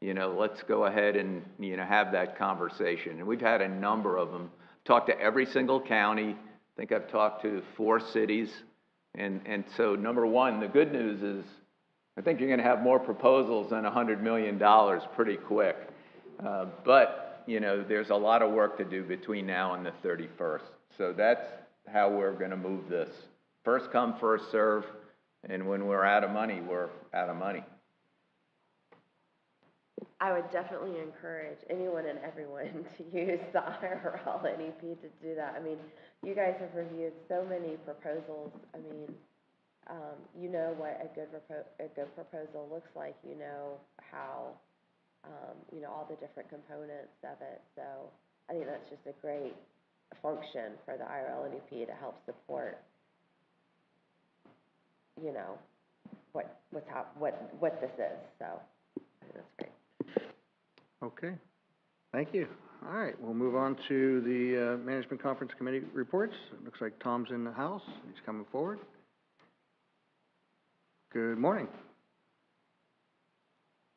let's go ahead and, have that conversation. And we've had a number of them. Talked to every single county. I think I've talked to 4 cities. And so number one, the good news is I think you're going to have more proposals than $100 million pretty quick. But, there's a lot of work to do between now and the 31st. So that's how we're going to move this. First come, first serve. And when we're out of money, we're out of money. I would definitely encourage anyone and everyone to use the IRL NEP to do that. I mean, you guys have reviewed so many proposals. I mean, you know what a good proposal looks like. You know how, all the different components of it. So I think that's just a great function for the IRL NEP to help support, what this is. So I think that's great. Okay, thank you. All right, we'll move on to the Management Conference Committee reports. It looks like Tom's in the house. He's coming forward. Good morning.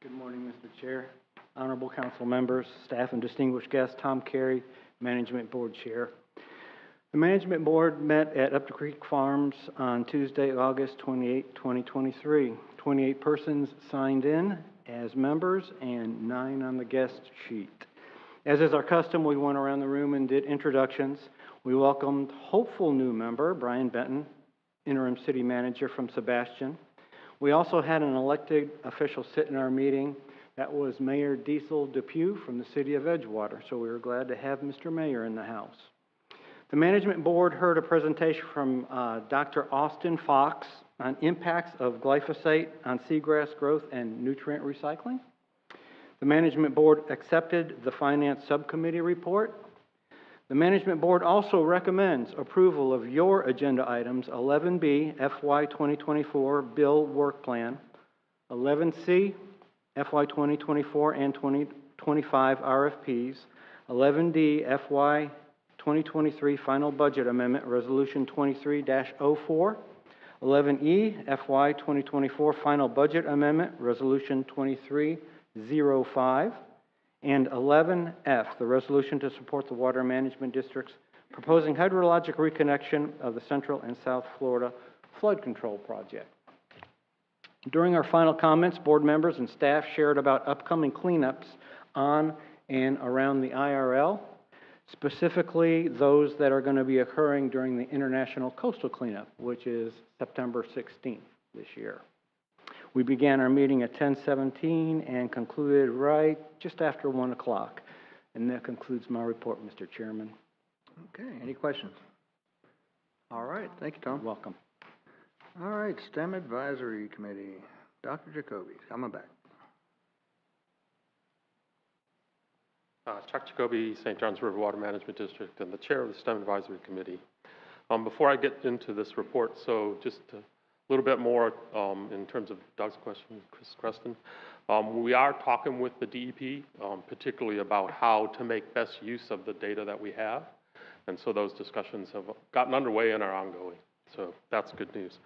Good morning, Mr. Chair, honorable council members, staff, and distinguished guests. Tom Carey, Management Board Chair. The Management Board met at Up the Creek Farms on Tuesday, August 28, 2023. 28 persons signed in as members and 9 on the guest sheet. As is our custom, we went around the room and did introductions. We welcomed hopeful new member, Brian Benton, interim city manager from Sebastian. We also had an elected official sit in our meeting. That was Mayor Diesel Depew from the city of Edgewater. So we were glad to have Mr. Mayor in the house. The Management Board heard a presentation from Dr. Austin Fox on impacts of glyphosate on seagrass growth and nutrient recycling. The Management Board accepted the Finance Subcommittee report. The Management Board also recommends approval of your agenda items 11B, FY 2024 Bill Work Plan, 11C, FY 2024 and 2025 RFPs, 11D, FY 2023 Final Budget Amendment Resolution 23-04, 11E, FY 2024 Final Budget Amendment Resolution 2305, and 11F, the resolution to support the Water Management District's proposing hydrologic reconnection of the Central and South Florida Flood Control Project. During our final comments, board members and staff shared about upcoming cleanups on and around the IRL, specifically those that are going to be occurring during the International Coastal Cleanup, which is September 16th this year. We began our meeting at 10:17 and concluded right just after 1 o'clock. And that concludes my report, Mr. Chairman. Okay, any questions? All right, thank you, Tom. You're welcome. All right, STEM Advisory Committee. Dr. Jacoby, coming back. Chuck Jacoby, St. Johns River Water Management District, and the chair of the STEM Advisory Committee. Before I get into this report, so just a little bit more in terms of Doug's question, Chris Creston. We are talking with the DEP, particularly about how to make best use of the data that we have. And so those discussions have gotten underway and are ongoing. So that's good news.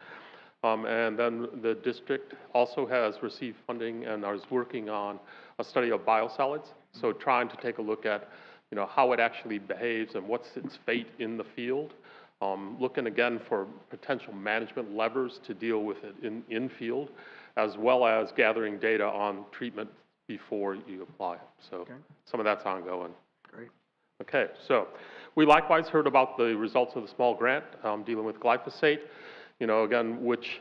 And then the district also has received funding and is working on a study of biosolids. So trying to take a look at, how it actually behaves and what's its fate in the field. Looking again for potential management levers to deal with it in field, as well as gathering data on treatment before you apply it. So some of that's ongoing. Great. Okay, so we likewise heard about the results of the small grant dealing with glyphosate, again, which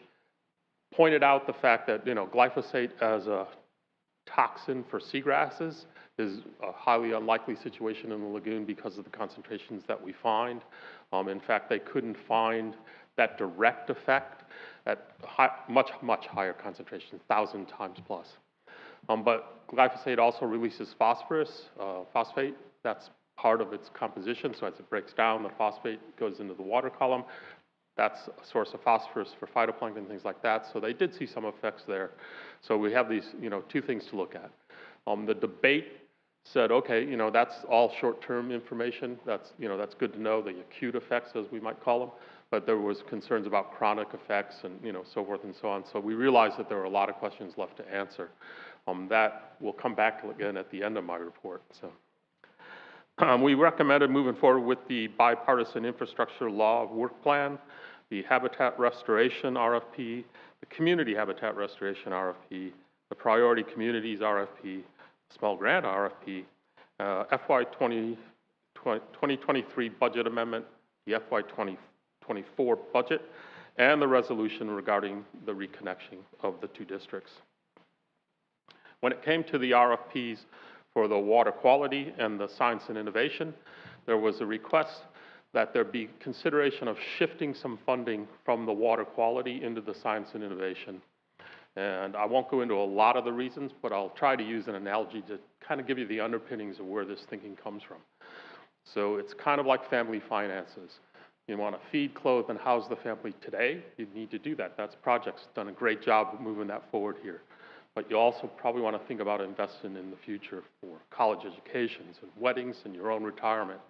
pointed out the fact that, glyphosate as a toxin for seagrasses, is a highly unlikely situation in the lagoon because of the concentrations that we find. In fact, they couldn't find that direct effect at much, much higher concentrations, 1,000 times plus. But glyphosate also releases phosphate. That's part of its composition. So as it breaks down, the phosphate goes into the water column. That's a source of phosphorus for phytoplankton, things like that. So they did see some effects there. So we have these, two things to look at. The debate said, okay, that's all short-term information. That's good to know, the acute effects, as we might call them. But there was concerns about chronic effects and, so forth and so on. So we realized that there were a lot of questions left to answer. That we'll come back to again at the end of my report. So we recommended moving forward with the bipartisan infrastructure law work plan, the habitat restoration RFP, the community habitat restoration RFP, the priority communities RFP, small grant RFP, FY 2023 budget amendment, the FY 2024 budget, and the resolution regarding the reconnection of the two districts. When it came to the RFPs for the water quality and the science and innovation, there was a request that there be consideration of shifting some funding from the water quality into the science and innovation. And I won't go into a lot of the reasons, but I'll try to use an analogy to kind of give you the underpinnings of where this thinking comes from. So it's kind of like family finances. You want to feed, clothe, and house the family today, you need to do that. That's Project's done a great job of moving that forward here. But you also probably want to think about investing in the future for college educations and weddings and your own retirement.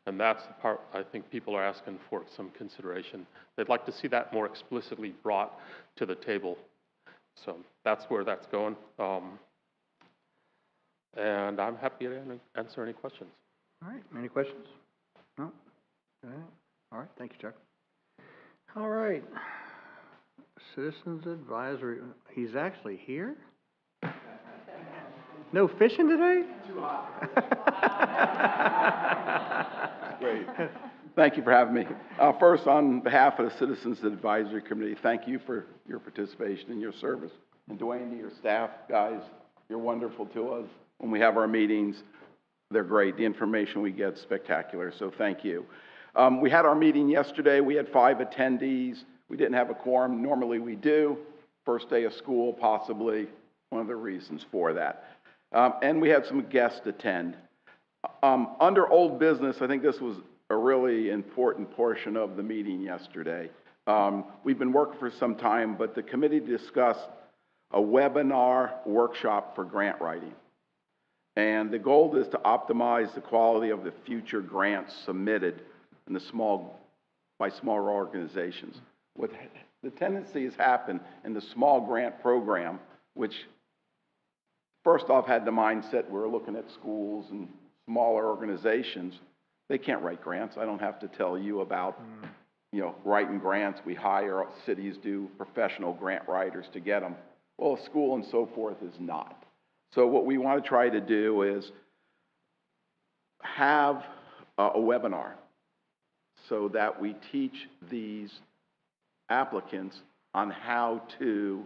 And that's the part I think people are asking for some consideration. They'd like to see that more explicitly brought to the table. So that's where that's going. And I'm happy to answer any questions. All right, any questions? No? All right, thank you, Chuck. All right, Citizens Advisory, he's actually here? No fishing today? Too hot. Great. Thank you for having me. First, on behalf of the Citizens Advisory Committee, thank you for your participation and your service. And Dwayne, to your staff, guys, you're wonderful to us. When we have our meetings, they're great. The information we get is spectacular, so thank you. We had our meeting yesterday. We had 5 attendees. We didn't have a quorum. Normally we do. First day of school, possibly one of the reasons for that. And we had some guests attend. Under old business, I think this was a really important portion of the meeting yesterday. We've been working for some time, but the committee discussed a webinar workshop for grant writing. And the goal is to optimize the quality of the future grants submitted in by smaller organizations. What the tendency has happened in the small grant program, which first off had the mindset we're looking at schools and smaller organizations, they can't write grants. I don't have to tell you about, writing grants. We hire, cities do professional grant writers to get them. Well, a school and so forth is not. So what we want to try to do is have a webinar so that we teach these applicants on how to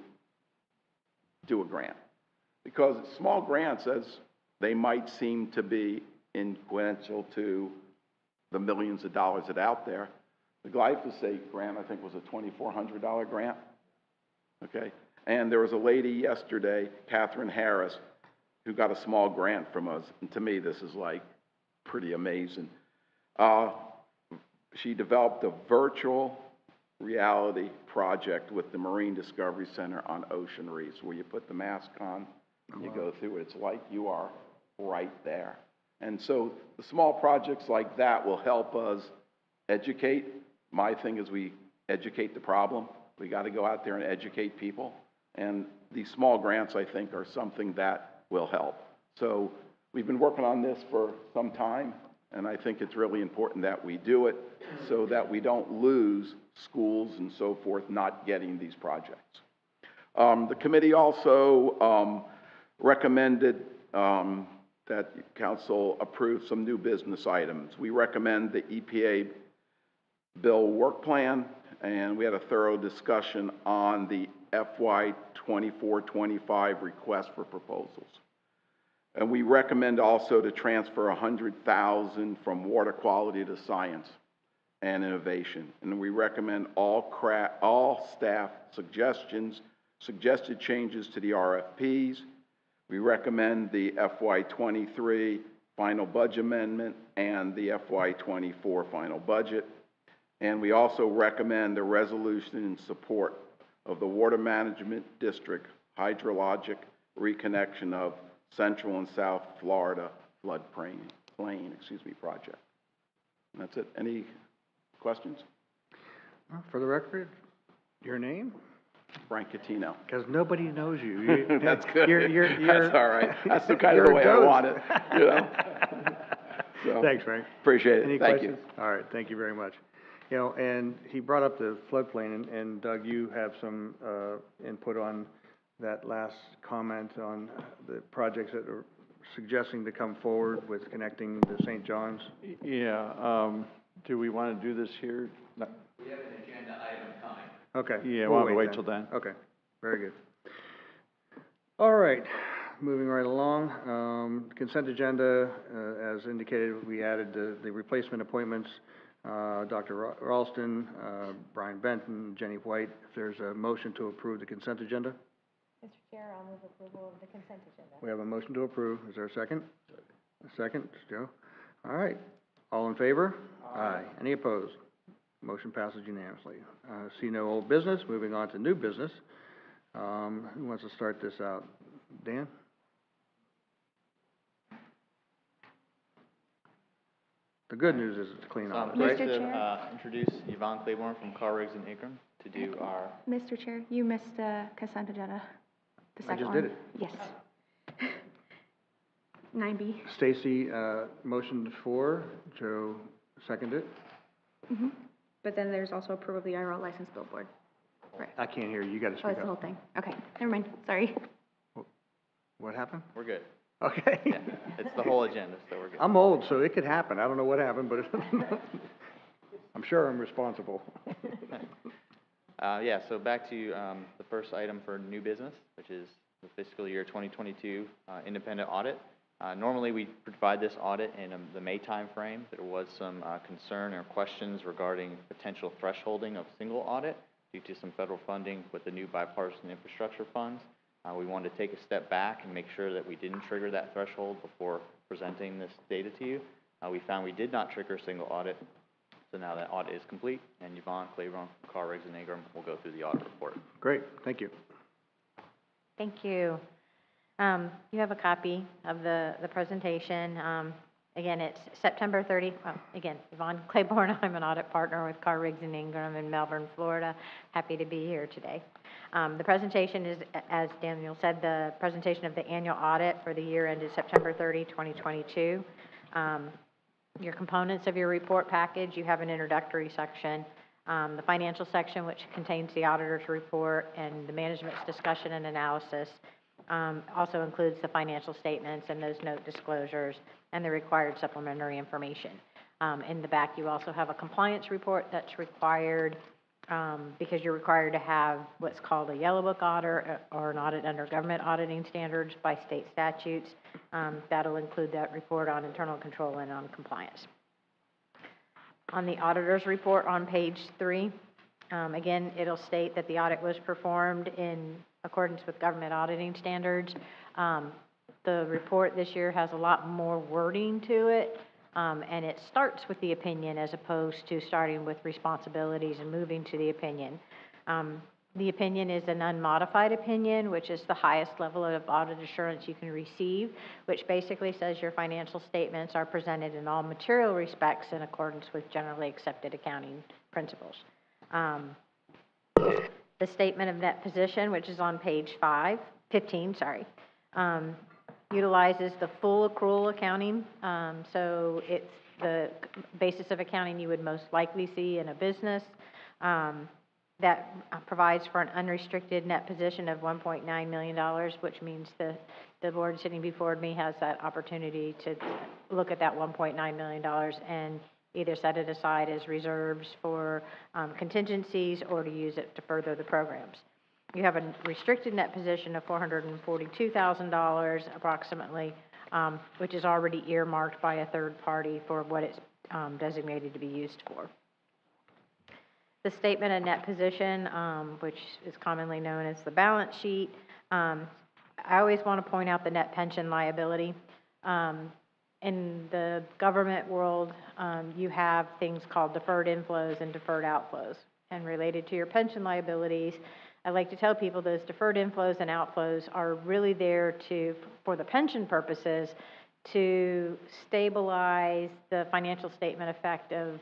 do a grant. Because small grants, as they might seem to be influential to the millions of dollars that are out there, the glyphosate grant, I think, was a $2,400 grant. Okay? And there was a lady yesterday, Catherine Harris, who got a small grant from us. And to me, this is like pretty amazing. She developed a virtual reality project with the Marine Discovery Center on ocean reefs, where you put the mask on and you go through it. It's like you are right there. And so the small projects like that will help us educate. My thing is we educate the problem. We got to go out there and educate people. And these small grants, I think, are something that will help. So we've been working on this for some time, and I think it's really important that we do it so that we don't lose schools and so forth not getting these projects. The committee also recommended that council approve some new business items. We recommend the EPA bill work plan, and we had a thorough discussion on the FY 24-25 request for proposals. And we recommend also to transfer 100,000 from water quality to science and innovation. And we recommend all staff suggested changes to the RFPs. We recommend the FY23 final budget amendment and the FY24 final budget. And we also recommend a resolution in support of the Water Management District hydrologic reconnection of Central and South Florida floodplain project. And that's it. Any questions? For the record, your name? Frank Catino. Because nobody knows you. That's good. You're, That's all right. That's the kind of the way I want it, you know? So, thanks, Frank. Appreciate it. Any Thank questions? All right, thank you very much. You know, and he brought up the floodplain, and Doug, you have some input on that last comment on the projects that are suggesting to come forward with connecting the St. John's. Yeah, do we want to do this here? No. We have an agenda item coming. Okay. Yeah, we'll we'll wait till then. Okay, very good. All right, moving right along. Consent agenda, as indicated, we added the replacement appointments. Dr. Ralston, Brian Benton, Jenny White. If there's a motion to approve the consent agenda? Mr. Chair, I'll move approval of the consent agenda. We have a motion to approve. Is there a second? A second, Joe. All right. All in favor? Aye. Any opposed? Motion passes unanimously. See no old business. Moving on to new business. Who wants to start this out? Dan? The good news is it's a clean audit, right? I'd like to introduce Yvonne Claiborne from Carr, Riggs & Ingram to do our... Mr. Chair, you missed consent agenda. The I second just one. did it. Yes. 9B. Stacy motioned for, Joe seconded. Mm-hmm. But then there's also approval of the IRL license billboard. Right. I can't hear you. You got to Oh, speak it's the whole up. thing. Okay, never mind. Sorry. What happened? We're good. Okay. Yeah, it's the whole agenda, so we're good. I'm old, so it could happen. I don't know what happened, but I'm sure I'm responsible. Yeah, so back to the first item for new business, which is the fiscal year 2022 independent audit. Normally, we provide this audit in the May timeframe. There was some concern or questions regarding potential thresholding of single audit due to some federal funding with the new bipartisan infrastructure funds. We wanted to take a step back and make sure that we didn't trigger that threshold before presenting this data to you. We found we did not trigger a single audit, so now that audit is complete, and Yvonne Claiborne from Carr, Riggs & Ingram will go through the audit report. Great, thank you. Thank you. You have a copy of the presentation. Again, it's September 30. Well, again, Yvonne Claiborne. I'm an audit partner with Carr, Riggs & Ingram in Melbourne, Florida. Happy to be here today. The presentation is, as Daniel said, the presentation of the annual audit for the year ended September 30, 2022. Your components of your report package, you have an introductory section, the financial section, which contains the auditor's report and the management's discussion and analysis. Also includes the financial statements and those note disclosures and the required supplementary information. In the back, you also have a compliance report that's required because you're required to have what's called a yellow book audit or an audit under government auditing standards by state statutes. That'll include that report on internal control and on compliance. On the auditor's report on page 3, again, it'll state that the audit was performed in accordance with government auditing standards. The report this year has a lot more wording to it, and it starts with the opinion as opposed to starting with responsibilities and moving to the opinion. The opinion is an unmodified opinion, which is the highest level of audit assurance you can receive, which basically says your financial statements are presented in all material respects in accordance with generally accepted accounting principles. The statement of net position, which is on page 15, utilizes the full accrual accounting. So it's the basis of accounting you would most likely see in a business. That provides for an unrestricted net position of $1.9 million, which means the board sitting before me has that opportunity to look at that $1.9 million and either set it aside as reserves for contingencies or to use it to further the programs. You have a restricted net position of $442,000 approximately, which is already earmarked by a third party for what it's designated to be used for. The statement of net position, which is commonly known as the balance sheet, I always want to point out the net pension liability. In the government world, you have things called deferred inflows and deferred outflows. And related to your pension liabilities, I like to tell people those deferred inflows and outflows are really there for the pension purposes, to stabilize the financial statement effect of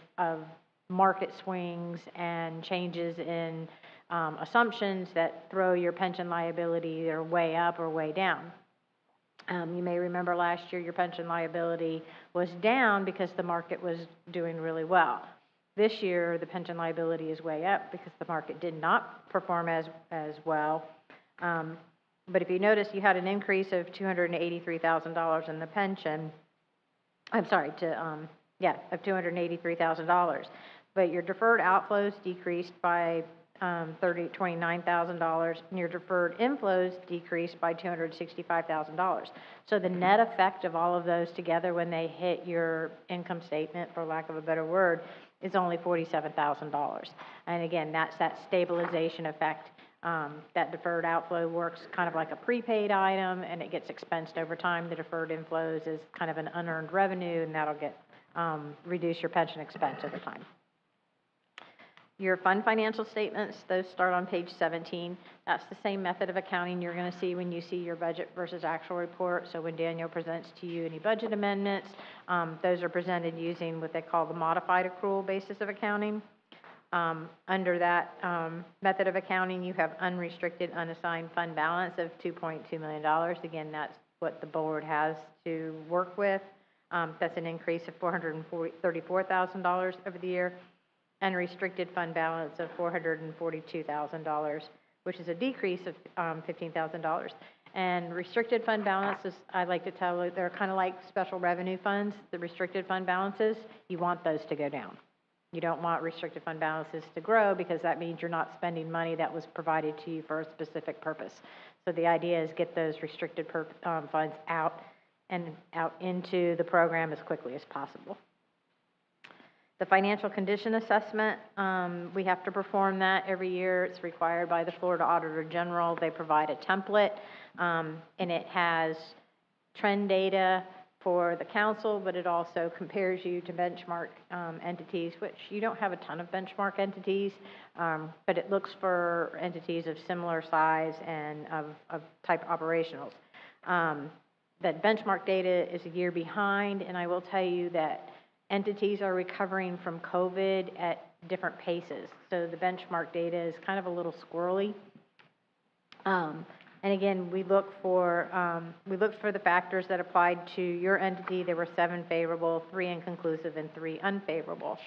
market swings and changes in assumptions that throw your pension liability either way up or way down. You may remember last year your pension liability was down because the market was doing really well. This year, the pension liability is way up because the market did not perform as well. But if you notice, you had an increase of $283,000 in the pension. I'm sorry, of $283,000. But your deferred outflows decreased by $29,000, and your deferred inflows decreased by $265,000. So the net effect of all of those together when they hit your income statement, for lack of a better word, is only $47,000. And again, that's that stabilization effect. That deferred outflow works kind of like a prepaid item, and it gets expensed over time. The deferred inflows is kind of an unearned revenue, and that'll get reduce your pension expense over time. Your fund financial statements, those start on page 17. That's the same method of accounting you're going to see when you see your budget versus actual report. So when Daniel presents to you any budget amendments, those are presented using what they call the modified accrual basis of accounting. Under that method of accounting, you have unrestricted unassigned fund balance of $2.2 million. Again, that's what the board has to work with. That's an increase of $434,000 over the year. And restricted fund balance of $442,000, which is a decrease of $15,000. And restricted fund balances, I like to tell you, they're kind of like special revenue funds. The restricted fund balances, you want those to go down. You don't want restricted fund balances to grow because that means you're not spending money that was provided to you for a specific purpose. So the idea is get those restricted funds out into the program as quickly as possible. The financial condition assessment, we have to perform that every year. It's required by the Florida Auditor General. They provide a template, and it has trend data for the council, but it also compares you to benchmark entities, which you don't have a ton of benchmark entities, but it looks for entities of similar size and of type operationals. That benchmark data is a year behind, and I will tell you that entities are recovering from COVID at different paces. So the benchmark data is kind of a little squirrely. And again, we looked for the factors that applied to your entity. There were 7 favorable, 3 inconclusive, and 3 unfavorable.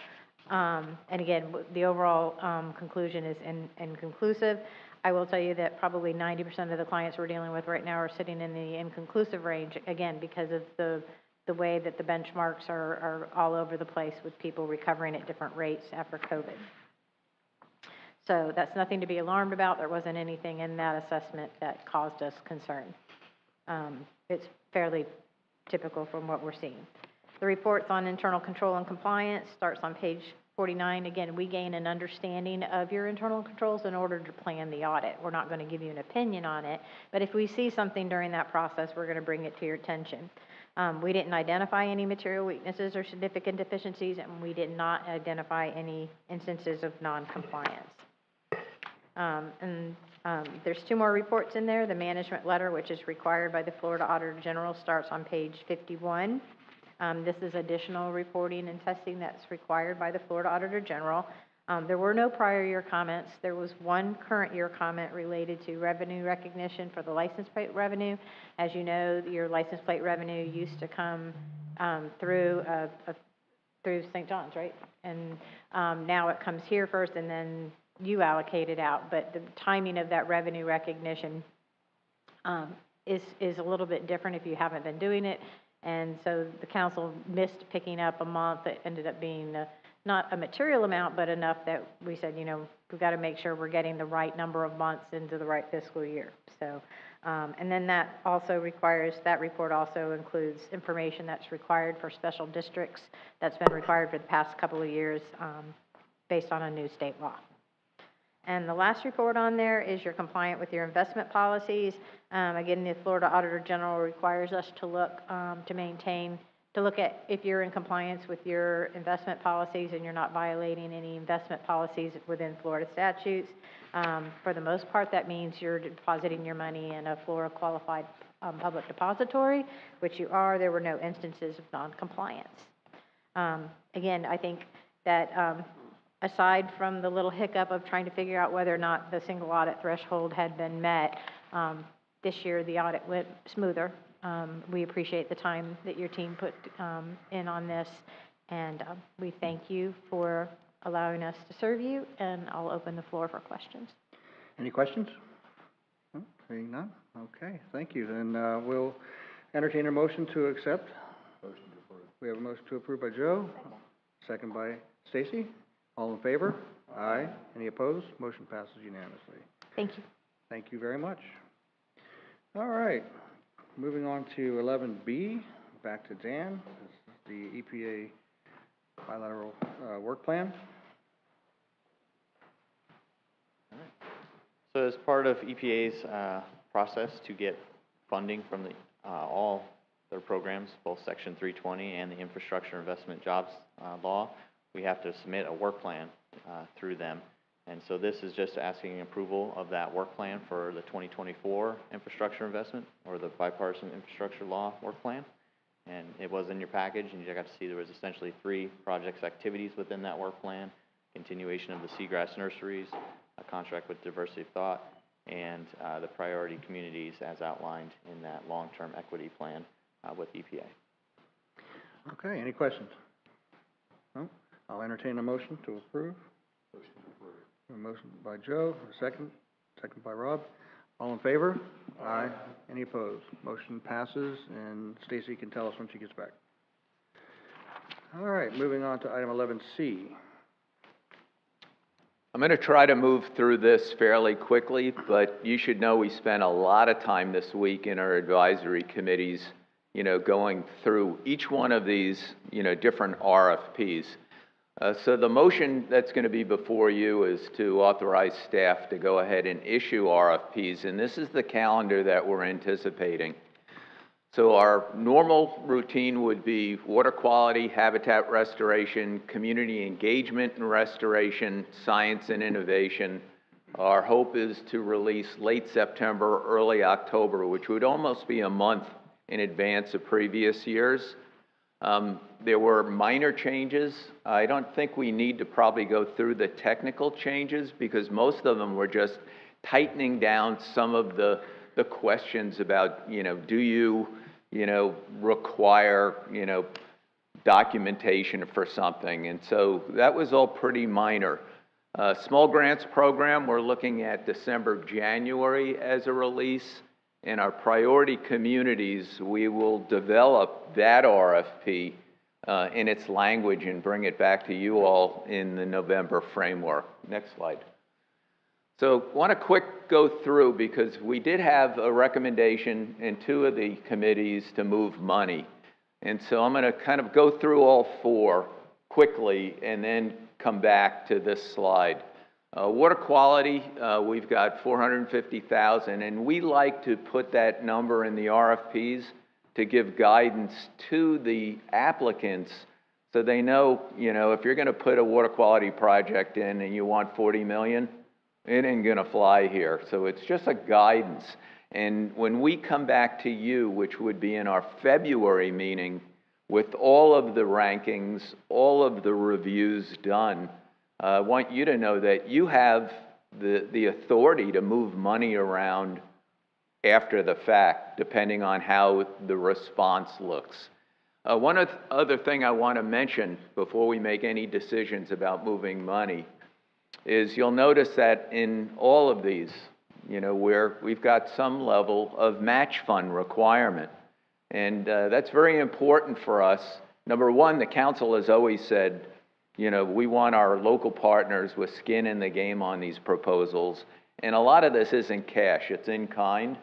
And again, the overall conclusion is inconclusive. I will tell you that probably 90% of the clients we're dealing with right now are sitting in the inconclusive range, again, because of the way that the benchmarks are all over the place with people recovering at different rates after COVID. So that's nothing to be alarmed about. There wasn't anything in that assessment that caused us concern. It's fairly typical from what we're seeing. The reports on internal control and compliance starts on page 49. Again, we gain an understanding of your internal controls in order to plan the audit. We're not going to give you an opinion on it, but if we see something during that process, we're going to bring it to your attention. We didn't identify any material weaknesses or significant deficiencies, and we did not identify any instances of non-compliance. There's 2 more reports in there. The management letter, which is required by the Florida Auditor General, starts on page 51. This is additional reporting and testing that's required by the Florida Auditor General. There were no prior year comments. There was 1 current year comment related to revenue recognition for the license plate revenue. As you know, your license plate revenue used to come through St. John's, right? And now it comes here first, and then you allocate it out. But the timing of that revenue recognition is a little bit different if you haven't been doing it. And so the council missed picking up a month. It ended up being not a material amount, but enough that we said, you know, we've got to make sure we're getting the right number of months into the right fiscal year. So, and then that also requires, that report also includes information that's required for special districts that's been required for the past couple of years based on a new state law. And the last report on there is you're compliant with your investment policies. Again, the Florida Auditor General requires us to look to look at if you're in compliance with your investment policies and you're not violating any investment policies within Florida statutes. For the most part, that means you're depositing your money in a Florida qualified public depository, which you are. There were no instances of non-compliance. Again, I think that aside from the little hiccup of trying to figure out whether or not the single audit threshold had been met, this year the audit went smoother. We appreciate the time that your team put in on this, and we thank you for allowing us to serve you, and I'll open the floor for questions. Any questions? No? Seeing none? Okay, thank you. Then we'll entertain a motion to accept. Motion to approve. We have a motion to approve by Joe. Second by Stacy. All in favor? Aye. Any opposed? Motion passes unanimously. Thank you. Thank you very much. All right. Moving on to 11B, back to Dan. This is the EPA bilateral work plan. All right. So as part of EPA's process to get funding from the, all their programs, both Section 320 and the Infrastructure Investment Jobs Law, we have to submit a work plan through them. And so this is just asking approval of that work plan for the 2024 infrastructure investment, or the bipartisan infrastructure law work plan. And it was in your package, and you got to see there was essentially 3 projects activities within that work plan: continuation of the seagrass nurseries, a contract with Diversity of Thought, and the priority communities as outlined in that long-term equity plan with EPA. Okay, any questions? No? I'll entertain a motion to approve. Motion to approve. A motion by Joe, a second by Rob. All in favor? Aye. Any opposed? Motion passes, and Stacy can tell us when she gets back. All right, moving on to item 11C. I'm going to try to move through this fairly quickly, but you should know we spent a lot of time this week in our advisory committees, you know, going through each one of these, you know, different RFPs. So the motion that's going to be before you is to authorize staff to go ahead and issue RFPs, and this is the calendar that we're anticipating. So our normal routine would be water quality, habitat restoration, community engagement and restoration, science and innovation. Our hope is to release late September, early October, which would almost be a month in advance of previous years. There were minor changes. I don't think we need to probably go through the technical changes, because most of them were just tightening down some of the questions about, you know, do you, require, documentation for something. And so that was all pretty minor. Small grants program, we're looking at December, January as a release. In our priority communities, we will develop that RFP in its language and bring it back to you all in the November framework. Next slide. So I want to quick go through, because we did have a recommendation in 2 of the committees to move money. And so I'm going to kind of go through all 4 quickly and then come back to this slide. Water quality, we've got $450,000, and we like to put that number in the RFPs to give guidance to the applicants, so they know, if you're going to put a water quality project in and you want $40 million, it ain't going to fly here. So it's just a guidance. And when we come back to you, which would be in our February meeting, with all of the rankings, all of the reviews done, I want you to know that you have the authority to move money around after the fact, depending on how the response looks. One other thing I want to mention before we make any decisions about moving money is you'll notice that in all of these, where we've got some level of match fund requirement. And that's very important for us. Number one, the council has always said, we want our local partners with skin in the game on these proposals. And a lot of this isn't cash, it's in kind.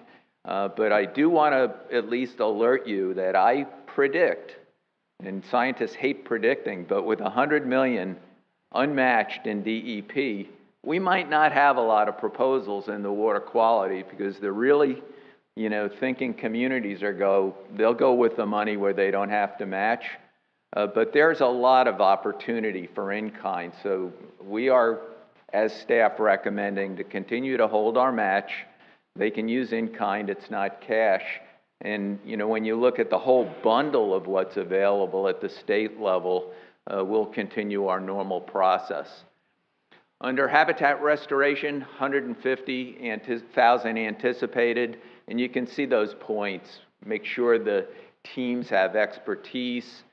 But I do want to at least alert you that I predict, and scientists hate predicting, but with 100 million unmatched in DEP, we might not have a lot of proposals in the water quality because they're really, thinking communities they'll go with the money where they don't have to match. But there's a lot of opportunity for in-kind. So we are, as staff, recommending to continue to hold our match. They can use in-kind, it's not cash. And, when you look at the whole bundle of what's available at the state level, we'll continue our normal process. Under habitat restoration, 150,000 anticipated, and you can see those points. Make sure the teams have expertise,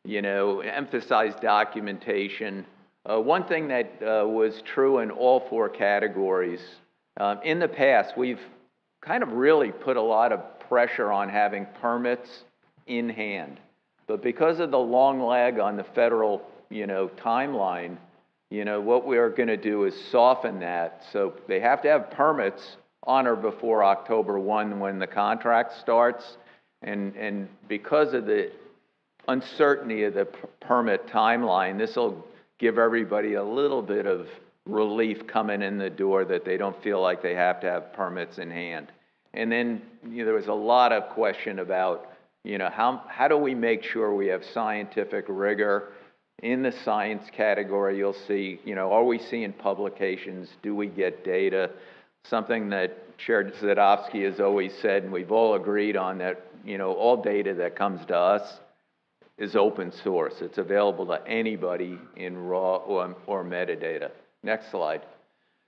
emphasize documentation. One thing that was true in all four categories, in the past, we've kind of really put a lot of pressure on having permits in hand. But because of the long lag on the federal, timeline, what we are going to do is soften that. So they have to have permits on or before October 1 when the contract starts. And because of the uncertainty of the permit timeline, this will give everybody a little bit of relief coming in the door that they don't feel like they have to have permits in hand. And then, there was a lot of question about, how do we make sure we have scientific rigor? In the science category, you'll see, are we seeing publications? Do we get data? Something that Chair Zadovsky has always said, and we've all agreed on, that, all data that comes to us is open source. It's available to anybody in raw or metadata. Next slide.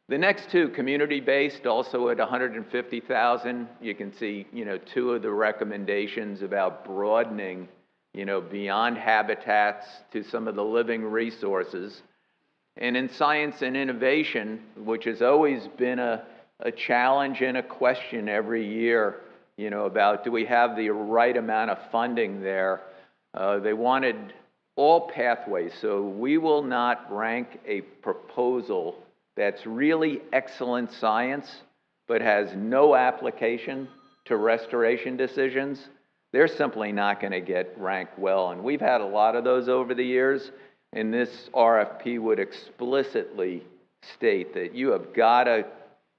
The next two, community-based, also at 150,000. You can see, two of the recommendations about broadening, beyond habitats to some of the living resources. And in science and innovation, which has always been a challenge and a question every year, about do we have the right amount of funding there? They wanted all pathways, so we will not rank a proposal that's really excellent science but has no application to restoration decisions. They're simply not going to get ranked well. And we've had a lot of those over the years, and this RFP would explicitly state that you have got to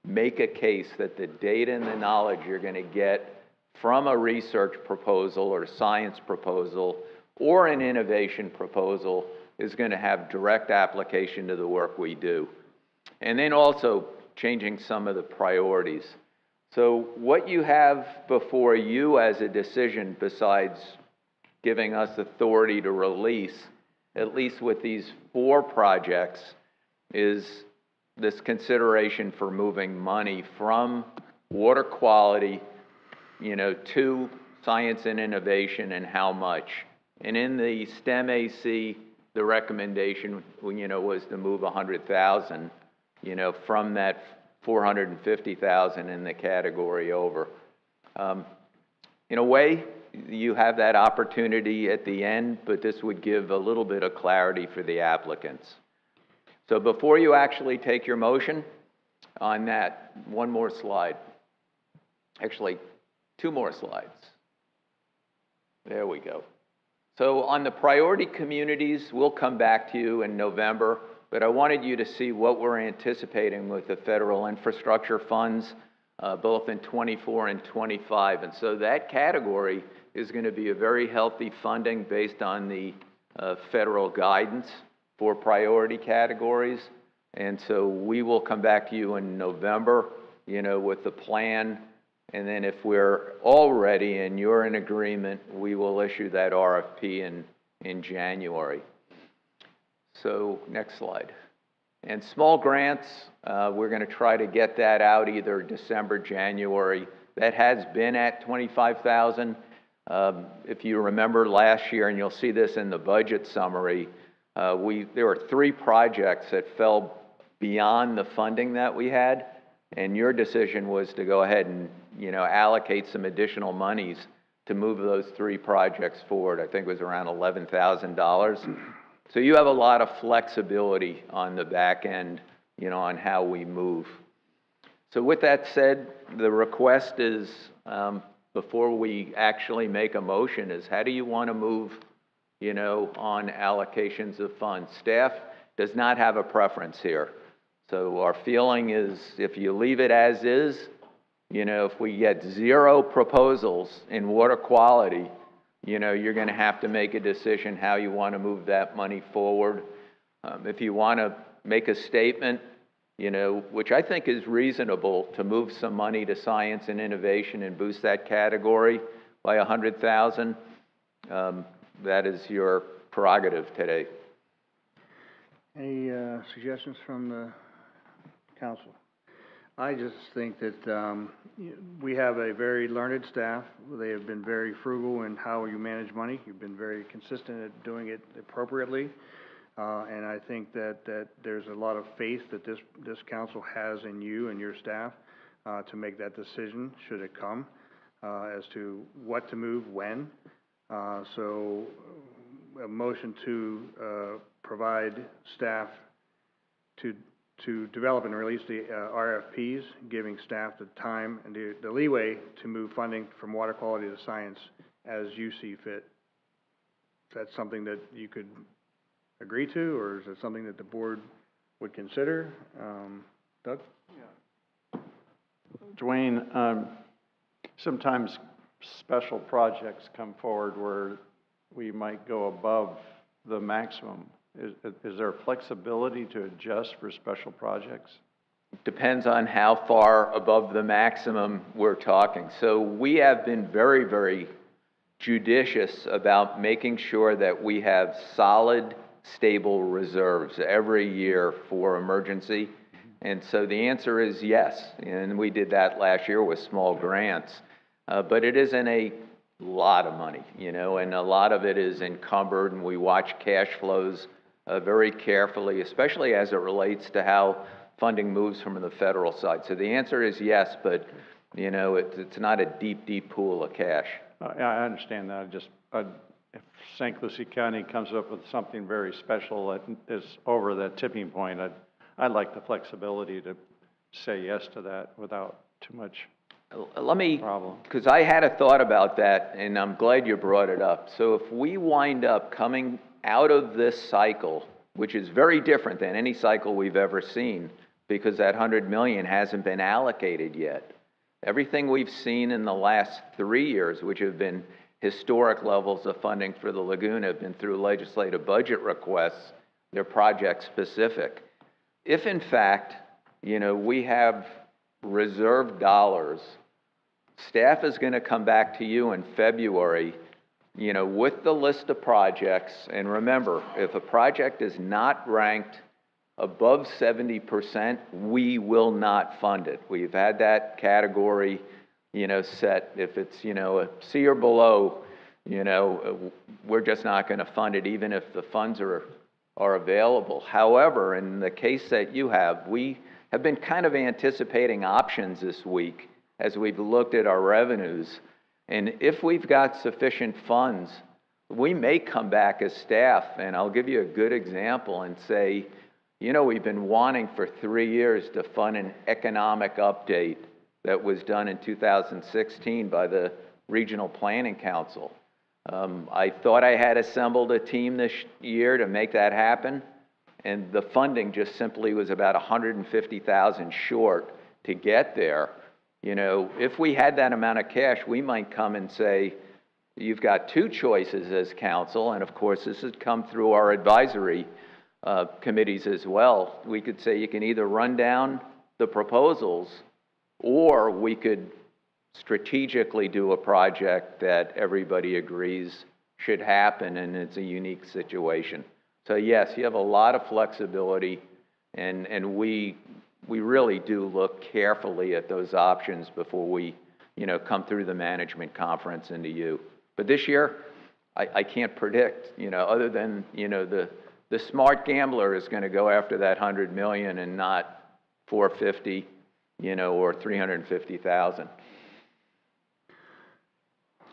make a case that the data and the knowledge you're going to get from a research proposal or science proposal or an innovation proposal is going to have direct application to the work we do. And then also changing some of the priorities. So what you have before you as a decision, besides giving us authority to release, at least with these 4 projects, is this consideration for moving money from water quality, to science and innovation, and how much. And in the STEM AC, the recommendation, was to move 100,000, from that 450,000 in the category over. In a way, you have that opportunity at the end, but this would give a little bit of clarity for the applicants. So before you actually take your motion on that, one more slide. Actually, 2 more slides. There we go. So on the priority communities, we'll come back to you in November, but I wanted you to see what we're anticipating with the federal infrastructure funds, both in 24 and 25. And so that category is going to be a very healthy funding based on the federal guidance for priority categories. And so we will come back to you in November, with the plan. And then if we're all ready and you're in agreement, we will issue that RFP in January. So next slide. And small grants, we're going to try to get that out either December, January. That has been at 25,000. If you remember last year, and you'll see this in the budget summary, there were 3 projects that fell beyond the funding that we had, and your decision was to go ahead and allocate some additional monies to move those 3 projects forward. I think it was around $11,000. So you have a lot of flexibility on the back end, on how we move. So with that said, the request is, before we actually make a motion, is how do you want to move, on allocations of funds? Staff does not have a preference here. So our feeling is if you leave it as is, if we get 0 proposals in water quality, you're going to have to make a decision how you want to move that money forward. If you want to make a statement, which I think is reasonable, to move some money to science and innovation and boost that category by 100,000, that is your prerogative today. Any suggestions from the council? I just think that we have a very learned staff. They have been very frugal in how you manage money. You've been very consistent at doing it appropriately. And I think that there's a lot of faith that this council has in you and your staff to make that decision, should it come, as to what to move when. So a motion to provide staff to develop and release the RFPs, giving staff the time and the leeway to move funding from water quality to science as you see fit. Is that something that you could agree to, or is it something that the board would consider? Doug? Yeah. Dwayne, sometimes special projects come forward where we might go above the maximum. Is there flexibility to adjust for special projects? Depends on how far above the maximum we're talking. So we have been very, very judicious about making sure that we have solid, stable reserves every year for emergency. And so the answer is yes. And we did that last year with small grants. But it isn't a lot of money, and a lot of it is encumbered, and we watch cash flows very carefully, especially as it relates to how funding moves from the federal side. So the answer is yes, but, it's not a deep, deep pool of cash. I understand that. If St. Lucie County comes up with something very special that is over that tipping point, I'd like the flexibility to say yes to that without too much problem. Because I had a thought about that, and I'm glad you brought it up. So if we wind up coming out of this cycle, which is very different than any cycle we've ever seen, because that $100 million hasn't been allocated yet. Everything we've seen in the last 3 years, which have been historic levels of funding for the lagoon, have been through legislative budget requests. They're project specific. If in fact, we have reserve dollars, staff is going to come back to you in February, with the list of projects. And remember, if a project is not ranked above 70%, we will not fund it. We've had that category, set. If it's, a C or below, we're just not going to fund it, even if the funds are available. However, in the case that you have, we have been kind of anticipating options this week as we've looked at our revenues. And if we've got sufficient funds, we may come back as staff, and I'll give you a good example and say, we've been wanting for 3 years to fund an economic update that was done in 2016 by the Regional Planning Council. I thought I had assembled a team this year to make that happen, and the funding just simply was about $150,000 short to get there. If we had that amount of cash, we might come and say, you've got 2 choices as council, and of course this has come through our advisory committees as well. We could say you can either run down the proposals, or we could strategically do a project that everybody agrees should happen, and it's a unique situation. So yes, you have a lot of flexibility, and we really do look carefully at those options before we, come through the management conference into you. But this year, I can't predict, other than, the smart gambler is going to go after that $100 million and not 450, or 350,000.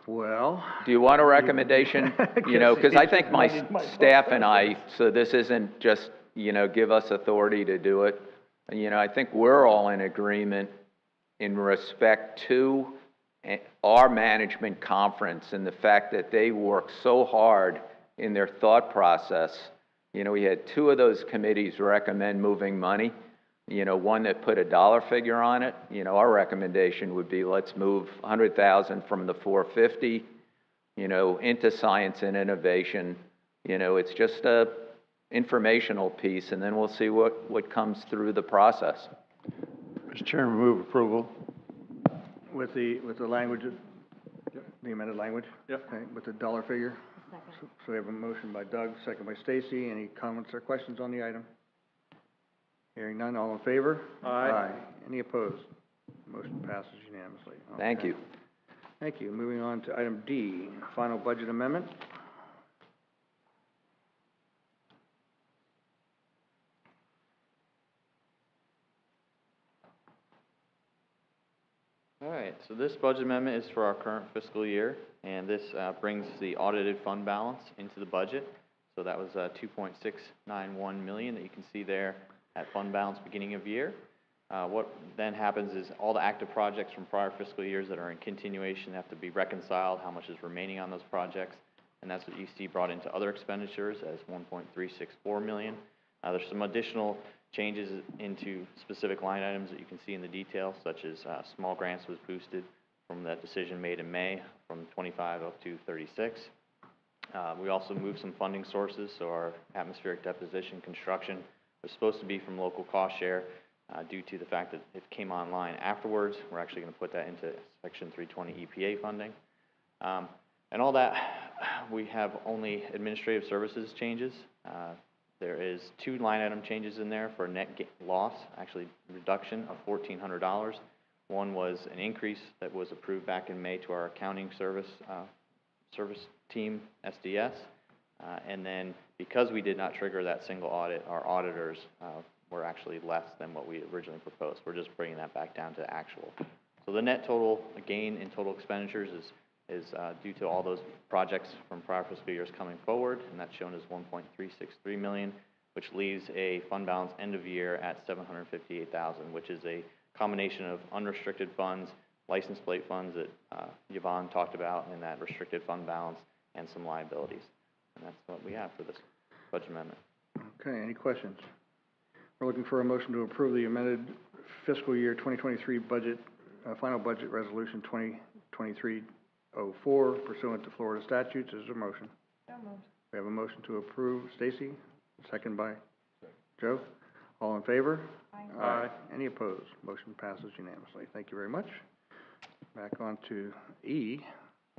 Well. Do you want a recommendation? You know, because I think my staff and I, so this isn't just, you know, give us authority to do it. You know, I think we're all in agreement in respect to our management conference and the fact that they work so hard in their thought process. You know, we had 2 of those committees recommend moving money. You know, one that put a dollar figure on it. You know, our recommendation would be let's move 100,000 from the 450, you know, into science and innovation. You know, it's just a informational piece, and then we'll see what comes through the process. Mr. Chairman, move approval. With the language, the amended language? Yep. Okay, with the dollar figure? So we have a motion by Doug, second by Stacy. Any comments or questions on the item? Hearing none, all in favor? Aye. Any opposed? Motion passes unanimously. Okay. Thank you. Thank you. Moving on to item D, final budget amendment. All right, so this budget amendment is for our current fiscal year, and this brings the audited fund balance into the budget. So that was $2.691 million that you can see there at fund balance beginning of year. What then happens is all the active projects from prior fiscal years that are in continuation have to be reconciled, how much is remaining on those projects, and that's what you see brought into other expenditures as $1.364 million. There's some additional changes into specific line items that you can see in the detail, such as small grants was boosted from that decision made in May from 25 up to 36. We also moved some funding sources, so our atmospheric deposition construction was supposed to be from local cost share. Due to the fact that it came online afterwards, we're actually going to put that into Section 320 EPA funding. And all that, we have only administrative services changes. There is 2 line item changes in there for a net loss, actually reduction of $1,400. One was an increase that was approved back in May to our accounting service team, SDS. And then because we did not trigger that single audit, our auditors were actually less than what we originally proposed. We're just bringing that back down to actual. So the net total gain in total expenditures is due to all those projects from prior fiscal years coming forward, and that's shown as $1.363 million, which leaves a fund balance end of year at $758,000, which is a combination of unrestricted funds, license plate funds that Yvonne talked about in that restricted fund balance, and some liabilities. And that's what we have for this budget amendment. Okay, any questions? We're looking for a motion to approve the amended fiscal year 2023 budget, final budget resolution 2023-04 pursuant to Florida statutes. Is there a motion? So moved. We have a motion to approve. Stacy, second by Joe. All in favor? Aye. Any opposed? Motion passes unanimously. Thank you very much. Back on to E,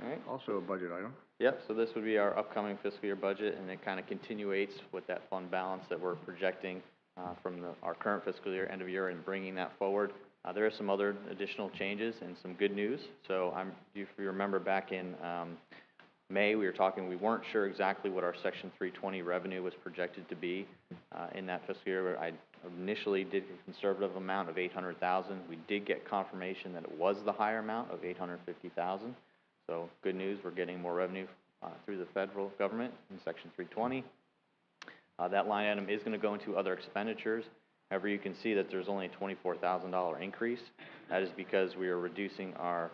All right. also a budget item. Yep, so this would be our upcoming fiscal year budget, and it kind of continuates with that fund balance that we're projecting from our current fiscal year, end of year, and bringing that forward. There are some other additional changes and some good news. So if you remember back in May, we weren't sure exactly what our Section 320 revenue was projected to be in that fiscal year. I initially did a conservative amount of $800,000. We did get confirmation that it was the higher amount of $850,000. So good news, we're getting more revenue through the federal government in Section 320. That line item is going to go into other expenditures. However, you can see that there's only a $24,000 increase. That is because we are reducing our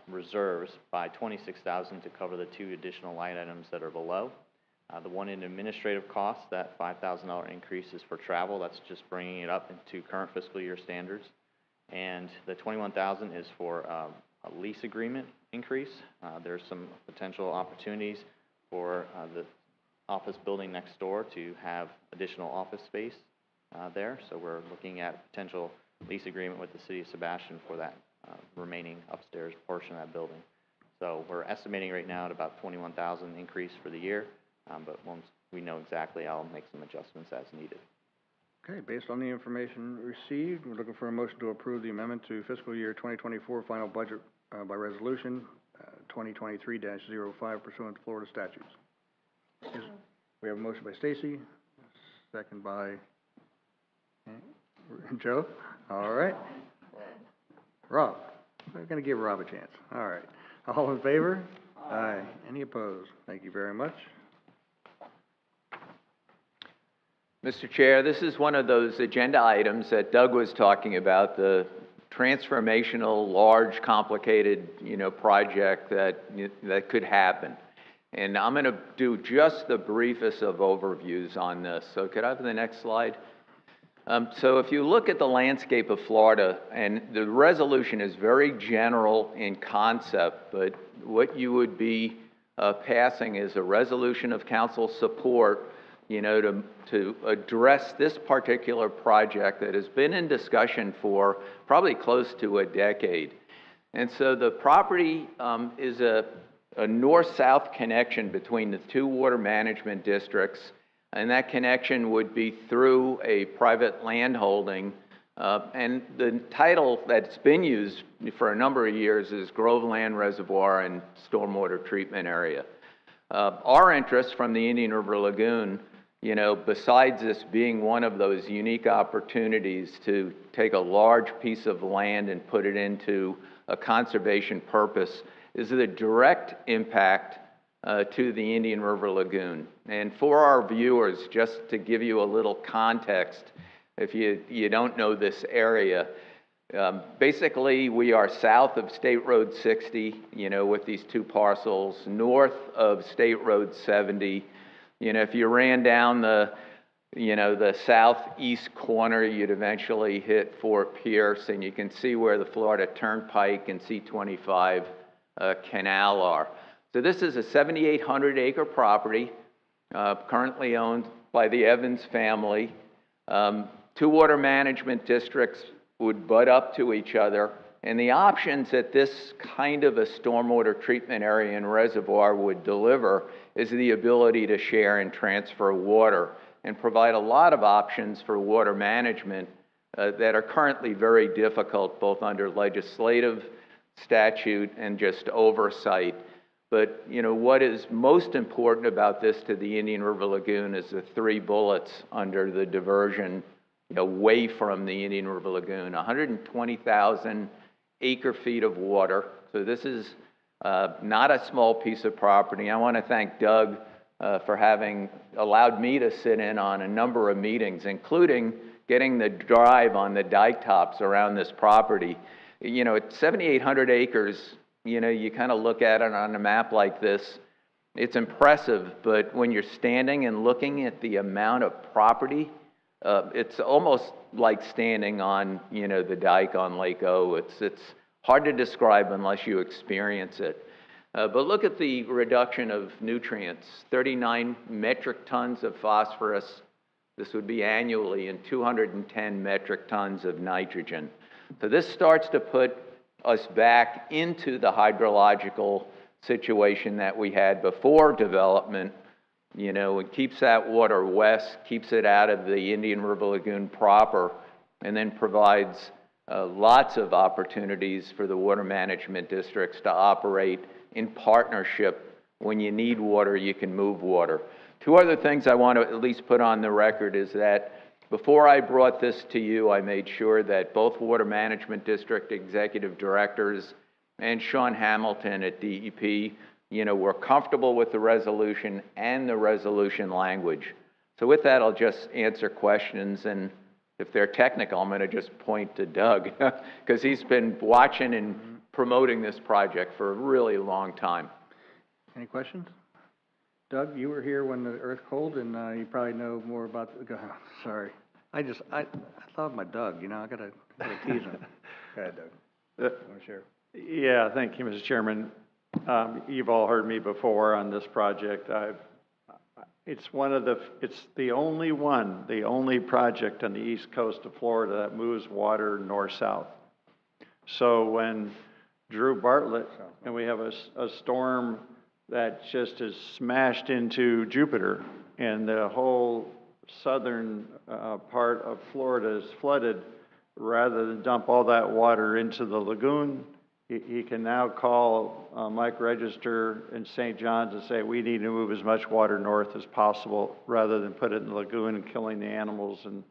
reserves by $26,000 to cover the 2 additional line items that are below. The one in administrative costs, that $5,000 increase is for travel. That's just bringing it up into current fiscal year standards. And the $21,000 is for a lease agreement increase. There's some potential opportunities for the office building next door to have additional office space there. So we're looking at a potential lease agreement with the city of Sebastian for that remaining upstairs portion of that building. So we're estimating right now at about $21,000 increase for the year, but once we know exactly, I'll make some adjustments as needed. Okay, based on the information received, we're looking for a motion to approve the amendment to fiscal year 2024 final budget by resolution 2023-05 pursuant to Florida statutes. We have a motion by Stacy, second by Joe. All right. Rob. We're going to give Rob a chance. All right. All in favor? Aye. Any opposed? Thank you very much. Mr. Chair, this is one of those agenda items that Doug was talking about, the transformational, large, complicated, project that could happen. And I'm going to do just the briefest of overviews on this. So could I have the next slide? So if you look at the landscape of Florida, and the resolution is very general in concept, but what you would be passing is a resolution of council support, to address this particular project that has been in discussion for probably close to a decade. And so the property is a north-south connection between the two water management districts, and that connection would be through a private land holding. And the title that's been used for a number of years is Groveland Reservoir and Stormwater Treatment Area. Our interest from the Indian River Lagoon, besides this being one of those unique opportunities to take a large piece of land and put it into a conservation purpose, is the direct impact to the Indian River Lagoon. And for our viewers, just to give you a little context, if you don't know this area, basically we are south of State Road 60, with these two parcels, north of State Road 70. If you ran down the southeast corner, you'd eventually hit Fort Pierce, and you can see where the Florida Turnpike and C-25 canal are. So this is a 7,800-acre property, currently owned by the Evans family. Two water management districts would butt up to each other, and the options that this kind of a stormwater treatment area and reservoir would deliver is the ability to share and transfer water and provide a lot of options for water management that are currently very difficult, both under legislative statute and just oversight. But, what is most important about this to the Indian River Lagoon is the three bullets under the diversion away from the Indian River Lagoon. 120,000 acre-feet of water. So this is not a small piece of property. I want to thank Doug for having allowed me to sit in on a number of meetings, including getting the drive on the dike tops around this property. At 7,800 acres, you kind of look at it on a map like this, it's impressive, but when you're standing and looking at the amount of property, it's almost like standing on, the dike on Lake O. It's hard to describe unless you experience it. But look at the reduction of nutrients, 39 metric tons of phosphorus. This would be annually, and 210 metric tons of nitrogen. So this starts to put us back into the hydrological situation that we had before development. It keeps that water west, keeps it out of the Indian River Lagoon proper, and then provides lots of opportunities for the water management districts to operate in partnership. When you need water, you can move water. Two other things I want to at least put on the record is that before I brought this to you, I made sure that both water management district executive directors and Sean Hamilton at DEP, were comfortable with the resolution and the resolution language. So with that, I'll just answer questions, and if they're technical, I'm going to just point to Doug, because he's been watching and promoting this project for a really long time. Any questions? Doug, you were here when the earth cooled, and you probably know more about sorry. I love my Doug, I gotta tease him. Go ahead, Doug. Want to share? Yeah, thank you, Mr. Chairman. You've all heard me before on this project. It's the only project on the east coast of Florida that moves water north-south. So when Drew Bartlett, and we have a storm that just is smashed into Jupiter, and the whole southern part of Florida is flooded, rather than dump all that water into the lagoon, he can now call Mike Register in St. John's and say, we need to move as much water north as possible, rather than put it in the lagoon and killing the animals and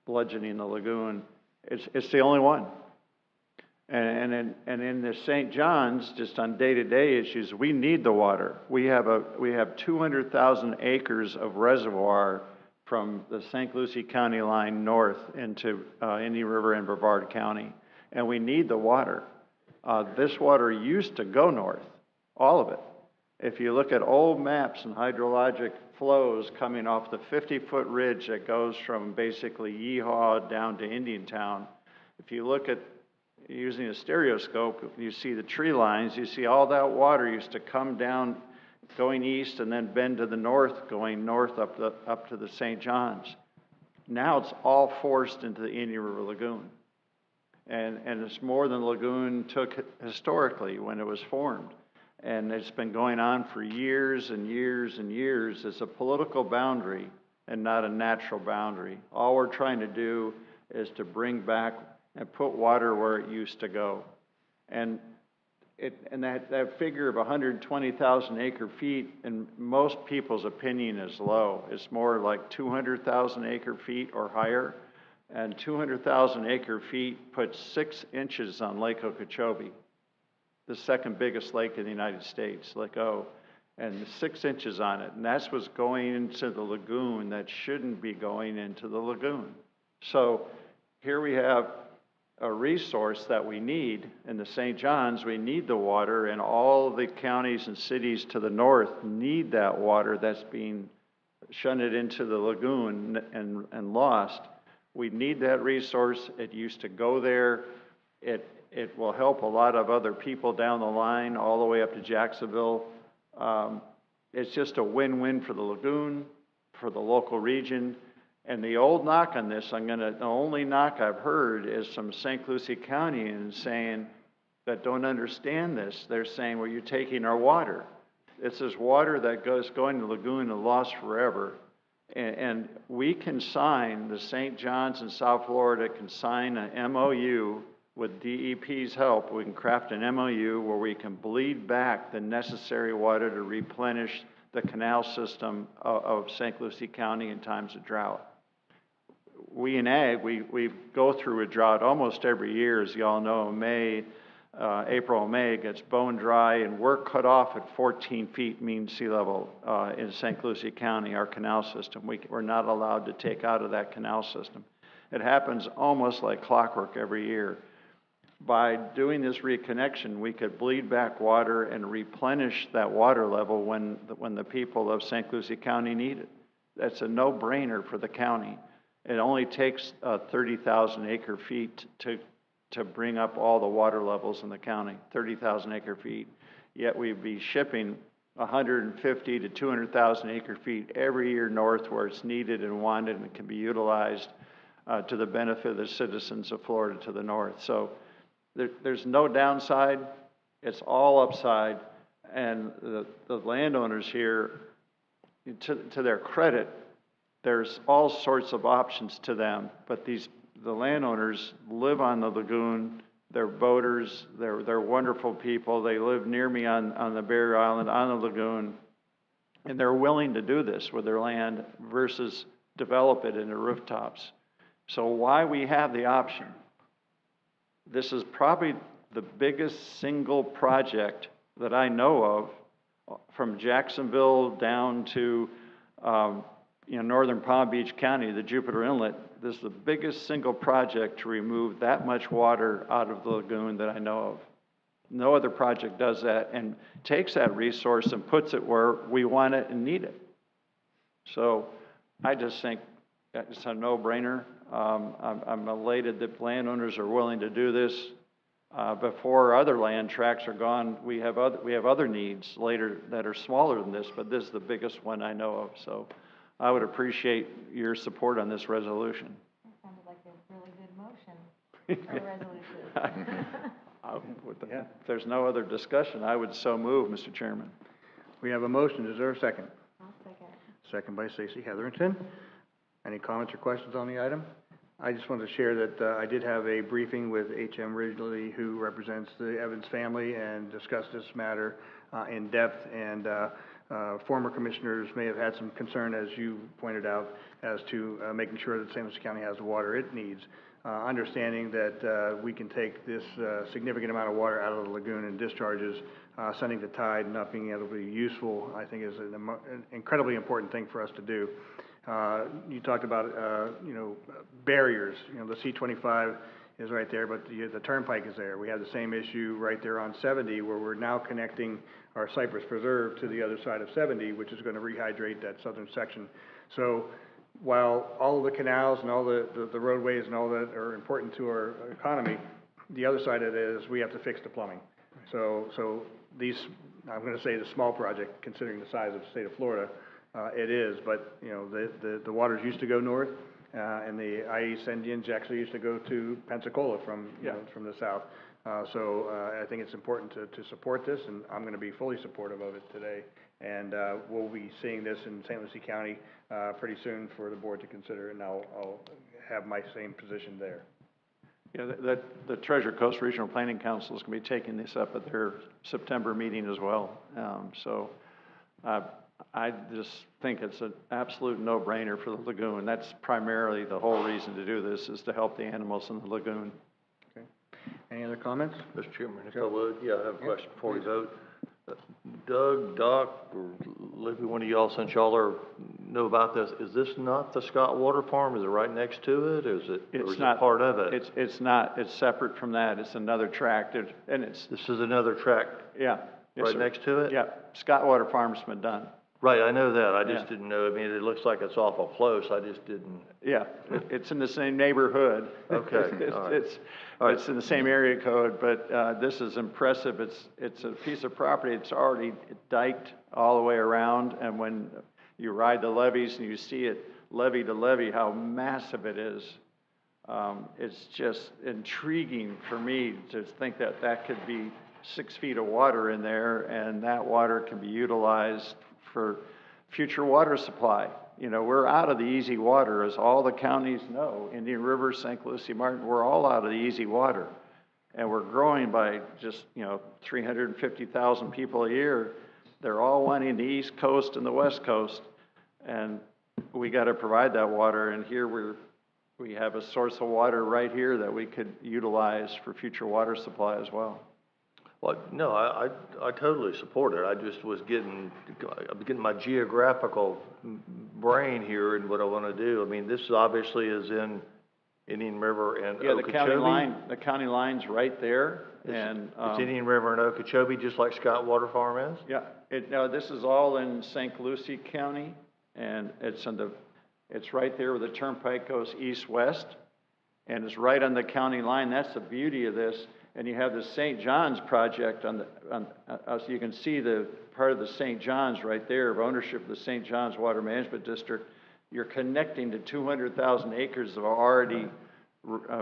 bludgeoning the lagoon. It's the only one. And in the St. John's, just on day-to-day issues, we need the water. We have 200,000 acres of reservoir from the St. Lucie County line north into Indian River and Brevard County, and we need the water. This water used to go north, all of it. If you look at old maps and hydrologic flows coming off the 50-foot ridge that goes from basically Yeehaw down to Indiantown, if you look at using a stereoscope, you see the tree lines, you see all that water used to come down going east and then bend to the north, going north up to the St. John's. Now it's all forced into the Indian River Lagoon. And it's more than the lagoon took historically when it was formed. And it's been going on for years and years and years. It's a political boundary and not a natural boundary. All we're trying to do is to bring back and put water where it used to go. And that figure of 120,000 acre feet, in most people's opinion, is low. It's more like 200,000 acre feet or higher. And 200,000 acre feet puts 6 inches on Lake Okeechobee, the second biggest lake in the United States, Lake O, and 6 inches on it. And that's what's going into the lagoon that shouldn't be going into the lagoon. So here we have a resource that we need in the St. John's. We need the water, and all the counties and cities to the north need that water that's being shunted into the lagoon and lost. We need that resource. It used to go there. It will help a lot of other people down the line, all the way up to Jacksonville. It's just a win-win for the lagoon, for the local region. And the old knock on this, the only knock I've heard is from St. Lucie County and saying that don't understand this. They're saying, well, you're taking our water. This is water that going to the lagoon and lost forever. And we can sign, the St. John's in South Florida can sign an MOU with DEP's help. We can craft an MOU where we can bleed back the necessary water to replenish the canal system of St. Lucie County in times of drought. We in ag, we go through a drought almost every year, as you all know. April and May gets bone dry, and we're cut off at 14 feet mean sea level in St. Lucie County, our canal system. We're not allowed to take out of that canal system. It happens almost like clockwork every year. By doing this reconnection, we could bleed back water and replenish that water level when the people of St. Lucie County need it. That's a no-brainer for the county. It only takes 30,000 acre feet to bring up all the water levels in the county, 30,000 acre feet. Yet we'd be shipping 150 to 200,000 acre feet every year north where it's needed and wanted and can be utilized to the benefit of the citizens of Florida to the north. So there's no downside. It's all upside. And the landowners here, to their credit, there's all sorts of options to them, but the landowners live on the lagoon. They're boaters. They're wonderful people. They live near me on the barrier island on the lagoon, and they're willing to do this with their land versus develop it into rooftops. So why we have the option? This is probably the biggest single project that I know of, from Jacksonville down to northern Palm Beach County, the Jupiter Inlet. This is the biggest single project to remove that much water out of the lagoon that I know of. No other project does that and takes that resource and puts it where we want it and need it. So I just think it's a no-brainer. I'm elated that landowners are willing to do this. Before other land tracts are gone, we have other needs later that are smaller than this, but this is the biggest one I know of. So I would appreciate your support on this resolution. That sounded like a really good motion or resolution. If there's no other discussion, I would so move, Mr. Chairman. We have a motion. Is there a second? I'll second. Second by Stacey Hetherington. Any comments or questions on the item? I just wanted to share that I did have a briefing with H.M. Ridgely, who represents the Evans family, and discussed this matter in depth. And former commissioners may have had some concern, as you pointed out, as to making sure that St. Lucie County has the water it needs. understanding that we can take this significant amount of water out of the lagoon and discharges, sending to tide and not being able to be useful, I think is an incredibly important thing for us to do. You talked about, barriers. The C-25 is right there, but the turnpike is there. We have the same issue right there on 70, where we're now connecting our Cypress Preserve to the other side of 70, which is going to rehydrate that southern section. So while all of the canals and all the roadways and all that are important to our economy, the other side of it is we have to fix the plumbing. So these, I'm going to say the small project, considering the size of the state of Florida, it is, but the waters used to go north, and the IE's Indians actually used to go to Pensacola from from the south. So I think it's important to support this, and I'm going to be fully supportive of it today. And we'll be seeing this in St. Lucie County pretty soon for the board to consider, and I'll have my same position there. Yeah, the Treasure Coast Regional Planning Council is going to be taking this up at their September meeting as well. So I just think it's an absolute no-brainer for the lagoon. That's primarily the whole reason to do this, is to help the animals in the lagoon. Okay. Any other comments? Mr. Chairman, if I would, I have a question before we vote. Doug, Doc, or Libby, one of y'all, since y'all know about this, is this not the Scott Water Farm? Is it right next to it? Is it, or is it part of it? It's not. It's separate from that. It's another tract, and it's. This is another tract. Yeah. Yes, right sir. next to it? Yeah. Scott Water Farm's been done. Right, I know that. I just didn't know. I mean, it looks like it's awful close. I just didn't. Yeah, it's in the same neighborhood. Okay, all right. It's in the same area code, but this is impressive. It's a piece of property. It's already diked all the way around, and when you ride the levees and you see it levee to levee, how massive it is, it's just intriguing for me to think that that could be 6 feet of water in there, and that water can be utilized for future water supply. We're out of the easy water, as all the counties know. Indian River, St. Lucie, Martin, we're all out of the easy water. And we're growing by just, 350,000 people a year. They're all wanting the East Coast and the West Coast. And we got to provide that water. And here we have a source of water right here that we could utilize for future water supply as well. Well, no, I totally support it. I just was I'm getting my geographical brain here and what I want to do. I mean, this obviously is in Indian River and Okeechobee. The county line's right there. It's Indian River and Okeechobee, just like Scott Water Farm is? Yeah. This is all in St. Lucie County, and it's right there where the turnpike goes east-west, and it's right on the county line. That's the beauty of this. And you have the St. John's project so you can see the part of the St. John's right there of ownership of the St. John's Water Management District. You're connecting to 200,000 acres of already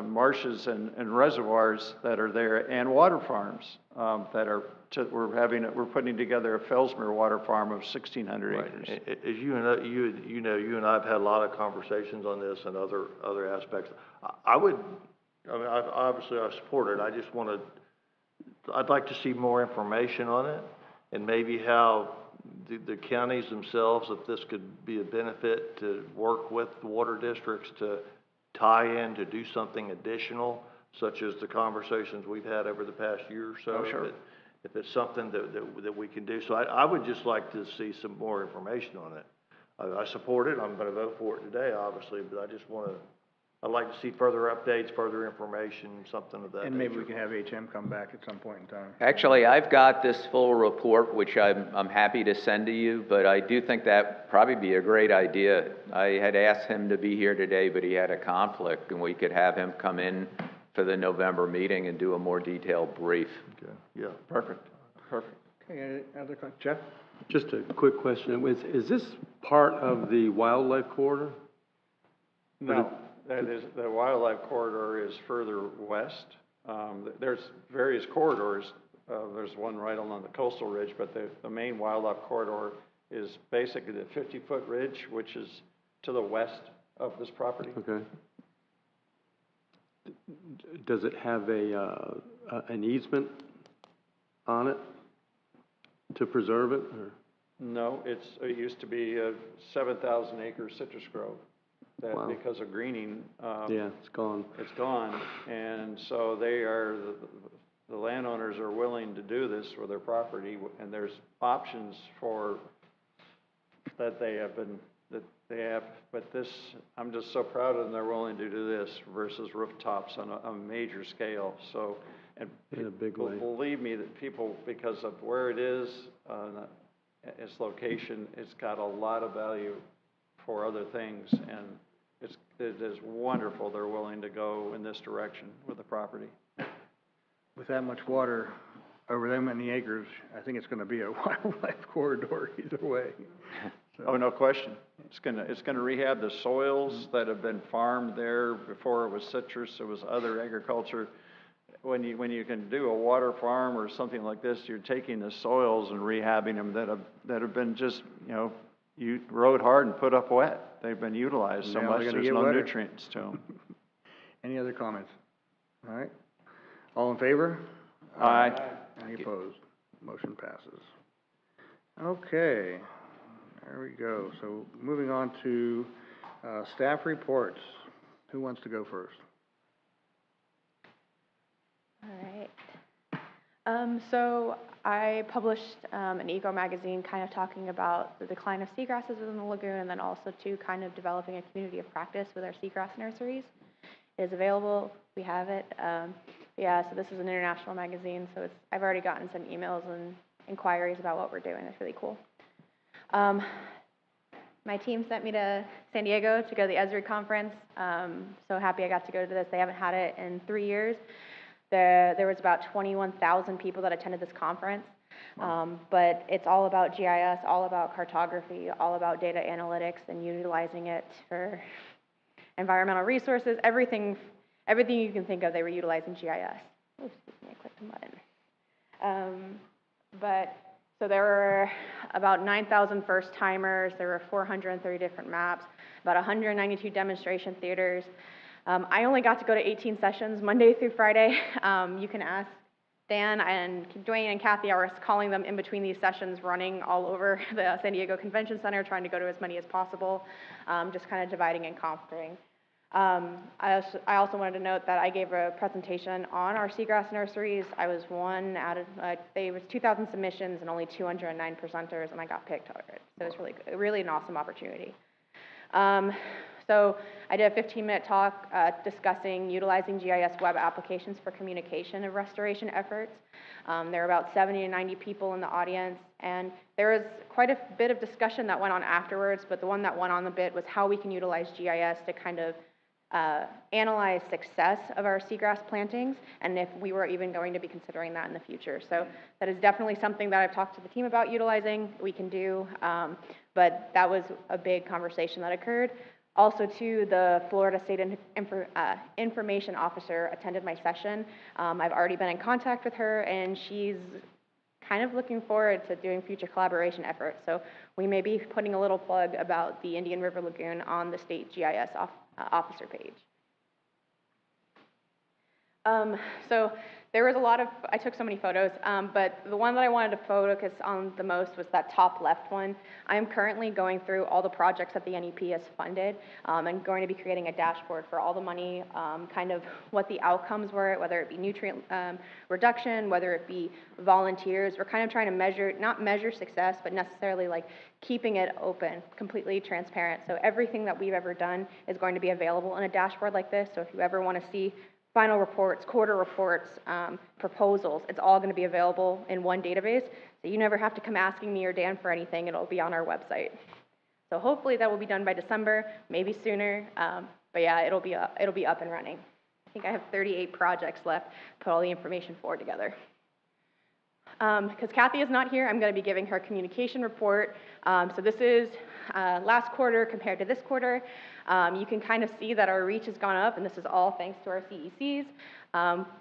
marshes and reservoirs that are there, and water farms that are. We're putting together a Fellsmere water farm of 1,600 acres. As you and I have had a lot of conversations on this and other aspects. Obviously I support it. I just I'd like to see more information on it, and maybe how the counties themselves, if this could be a benefit to work with the water districts to tie in, to do something additional, such as the conversations we've had over the past year or so. Oh, sure. If it's something that we can do. So I would just like to see some more information on it. I support it. I'm going to vote for it today, obviously, but I'd like to see further updates, further information, something of that nature. And maybe we can have HM come back at some point in time. Actually, I've got this full report, which I'm happy to send to you, but I do think that probably be a great idea. I had asked him to be here today, but he had a conflict, and we could have him come in for the November meeting and do a more detailed brief. Okay. Yeah. Perfect. Okay, any other questions? Jeff? Just a quick question. Is this part of the wildlife corridor? No. The wildlife corridor is further west. There's various corridors. There's one right along the coastal ridge, but the main wildlife corridor is basically the 50-foot ridge, which is to the west of this property. Okay. Does it have an easement on it to preserve it? Or? No, it used to be a 7,000 acre citrus grove. that Wow. because of greening, Yeah, it's gone. it's gone. And so the landowners are willing to do this for their property, and there's options that they have, but this, I'm just so proud of them, they're willing to do this versus rooftops on a major scale, so. And In a big way. believe me, that people, because of where it is, its location, it's got a lot of value for other things, and it is wonderful they're willing to go in this direction with the property. With that much water over that many acres, I think it's gonna be a wildlife corridor either way. Oh, no question. It's gonna rehab the soils that have been farmed there. Before it was citrus, it was other agriculture. When you can do a water farm or something like this, you're taking the soils and rehabbing them that have been just, you rode hard and put up wet. They've been utilized so Now much, they're gonna there's get no wetter. nutrients to them. Any other comments? All right. All in favor? Aye. Any opposed? Motion passes. Okay, there we go. So moving on to staff reports. Who wants to go first? All right. So I published an eco magazine kind of talking about the decline of seagrasses within the lagoon, and then also to kind of developing a community of practice with our seagrass nurseries. It is available. We have it. Yeah, so this is an international magazine, so I've already gotten some emails and inquiries about what we're doing. It's really cool. My team sent me to San Diego to go to the Esri conference. So happy I got to go to this. They haven't had it in 3 years. There was about 21,000 people that attended this conference. But it's all about GIS, all about cartography, all about data analytics and utilizing it for environmental resources, everything you can think of, they were utilizing GIS. Oops, excuse me, I clicked the button. So there were about 9,000 first-timers, there were 430 different maps, about 192 demonstration theaters. I only got to go to 18 sessions, Monday through Friday. You can ask Dan and Dwayne and Kathy. I was calling them in between these sessions, running all over the San Diego Convention Center, trying to go to as many as possible, just kind of dividing and conquering. I also wanted to note that I gave a presentation on our seagrass nurseries. I was one out of, there was 2,000 submissions and only 209 presenters, and I got picked over it. So it was really an awesome opportunity. So I did a 15-minute talk discussing utilizing GIS web applications for communication of restoration efforts. There were about 70 to 90 people in the audience, and there was quite a bit of discussion that went on afterwards, but the one that went on the bit was how we can utilize GIS to kind of analyze success of our seagrass plantings, and if we were even going to be considering that in the future. So that is definitely something that I've talked to the team about utilizing, we can do, but that was a big conversation that occurred. Also, too, the Florida State Information Officer attended my session. I've already been in contact with her, and she's kind of looking forward to doing future collaboration efforts. So we may be putting a little plug about the Indian River Lagoon on the state GIS officer page. So there was a lot of, I took so many photos, but the one that I wanted to focus on the most was that top left one. I am currently going through all the projects that the NEP has funded and going to be creating a dashboard for all the money, kind of what the outcomes were, whether it be nutrient reduction, whether it be volunteers. We're kind of trying to measure, not measure success, but necessarily like keeping it open, completely transparent. So everything that we've ever done is going to be available in a dashboard like this. So if you ever want to see final reports, quarter reports, proposals, it's all going to be available in one database. So you never have to come asking me or Dan for anything. It'll be on our website. So hopefully that will be done by December, maybe sooner. But yeah, it'll be up and running. I think I have 38 projects left, put all the information forward together. Because Kathy is not here, I'm going to be giving her communication report. So this is last quarter compared to this quarter. You can kind of see that our reach has gone up, and this is all thanks to our CECs.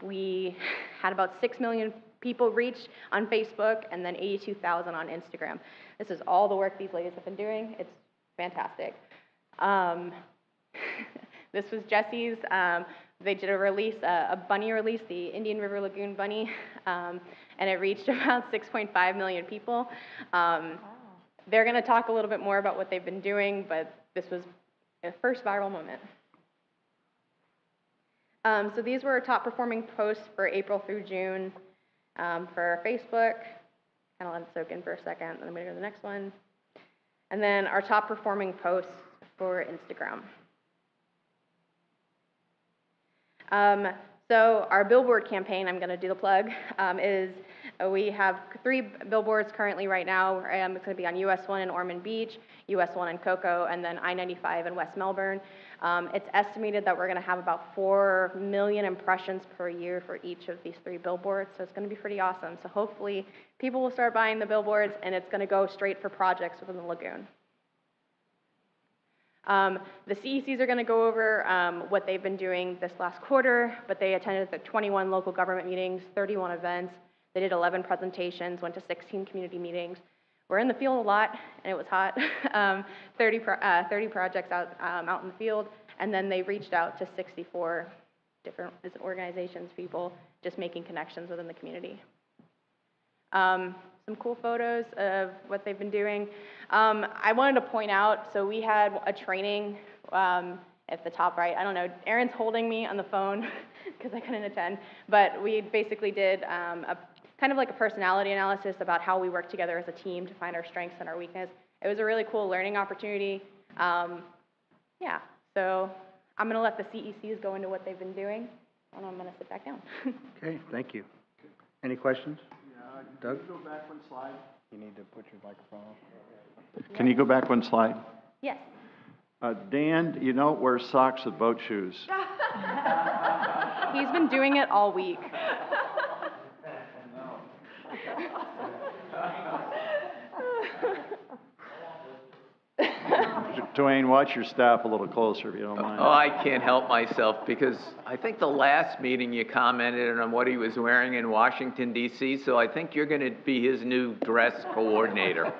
We had about 6 million people reach on Facebook, and then 82,000 on Instagram. This is all the work these ladies have been doing. It's fantastic. This was Jesse's. They did a release, a bunny release, the Indian River Lagoon bunny, and it reached about 6.5 million people. They're going to talk a little bit more about what they've been doing, but this was first viral moment. So these were our top performing posts for April through June for Facebook. Kind of let it soak in for a second, then I'm gonna go to the next one. And then our top performing posts for Instagram. So our billboard campaign, I'm gonna do the plug, is we have 3 billboards currently right now. It's gonna be on US 1 in Ormond Beach, US 1 in Cocoa, and then I-95 in West Melbourne. It's estimated that we're gonna have about 4 million impressions per year for each of these 3 billboards, so it's gonna be pretty awesome. So hopefully people will start buying the billboards and it's gonna go straight for projects within the lagoon. The CECs are going to go over what they've been doing this last quarter, but they attended the 21 local government meetings, 31 events. They did 11 presentations, went to 16 community meetings. We're in the field a lot, and it was hot. 30 projects out in the field, and then they reached out to 64 different organizations, people, just making connections within the community. Some cool photos of what they've been doing. I wanted to point out, so we had a training at the top right. I don't know, Aaron's holding me on the phone because I couldn't attend, but we basically did a kind of like a personality analysis about how we work together as a team to find our strengths and our weakness. It was a really cool learning opportunity. Yeah, so I'm gonna let the CECs go into what they've been doing, and I'm gonna sit back down. Okay, thank you. Any questions? Doug? Can you go back one slide? You need to put your microphone on. Can you go back one slide? Yes. Dan, you don't wear socks with boat shoes. He's been doing it all week. Dwayne, watch your staff a little closer if you don't mind. Oh, I can't help myself because I think the last meeting you commented on what he was wearing in Washington, D.C., so I think you're going to be his new dress coordinator.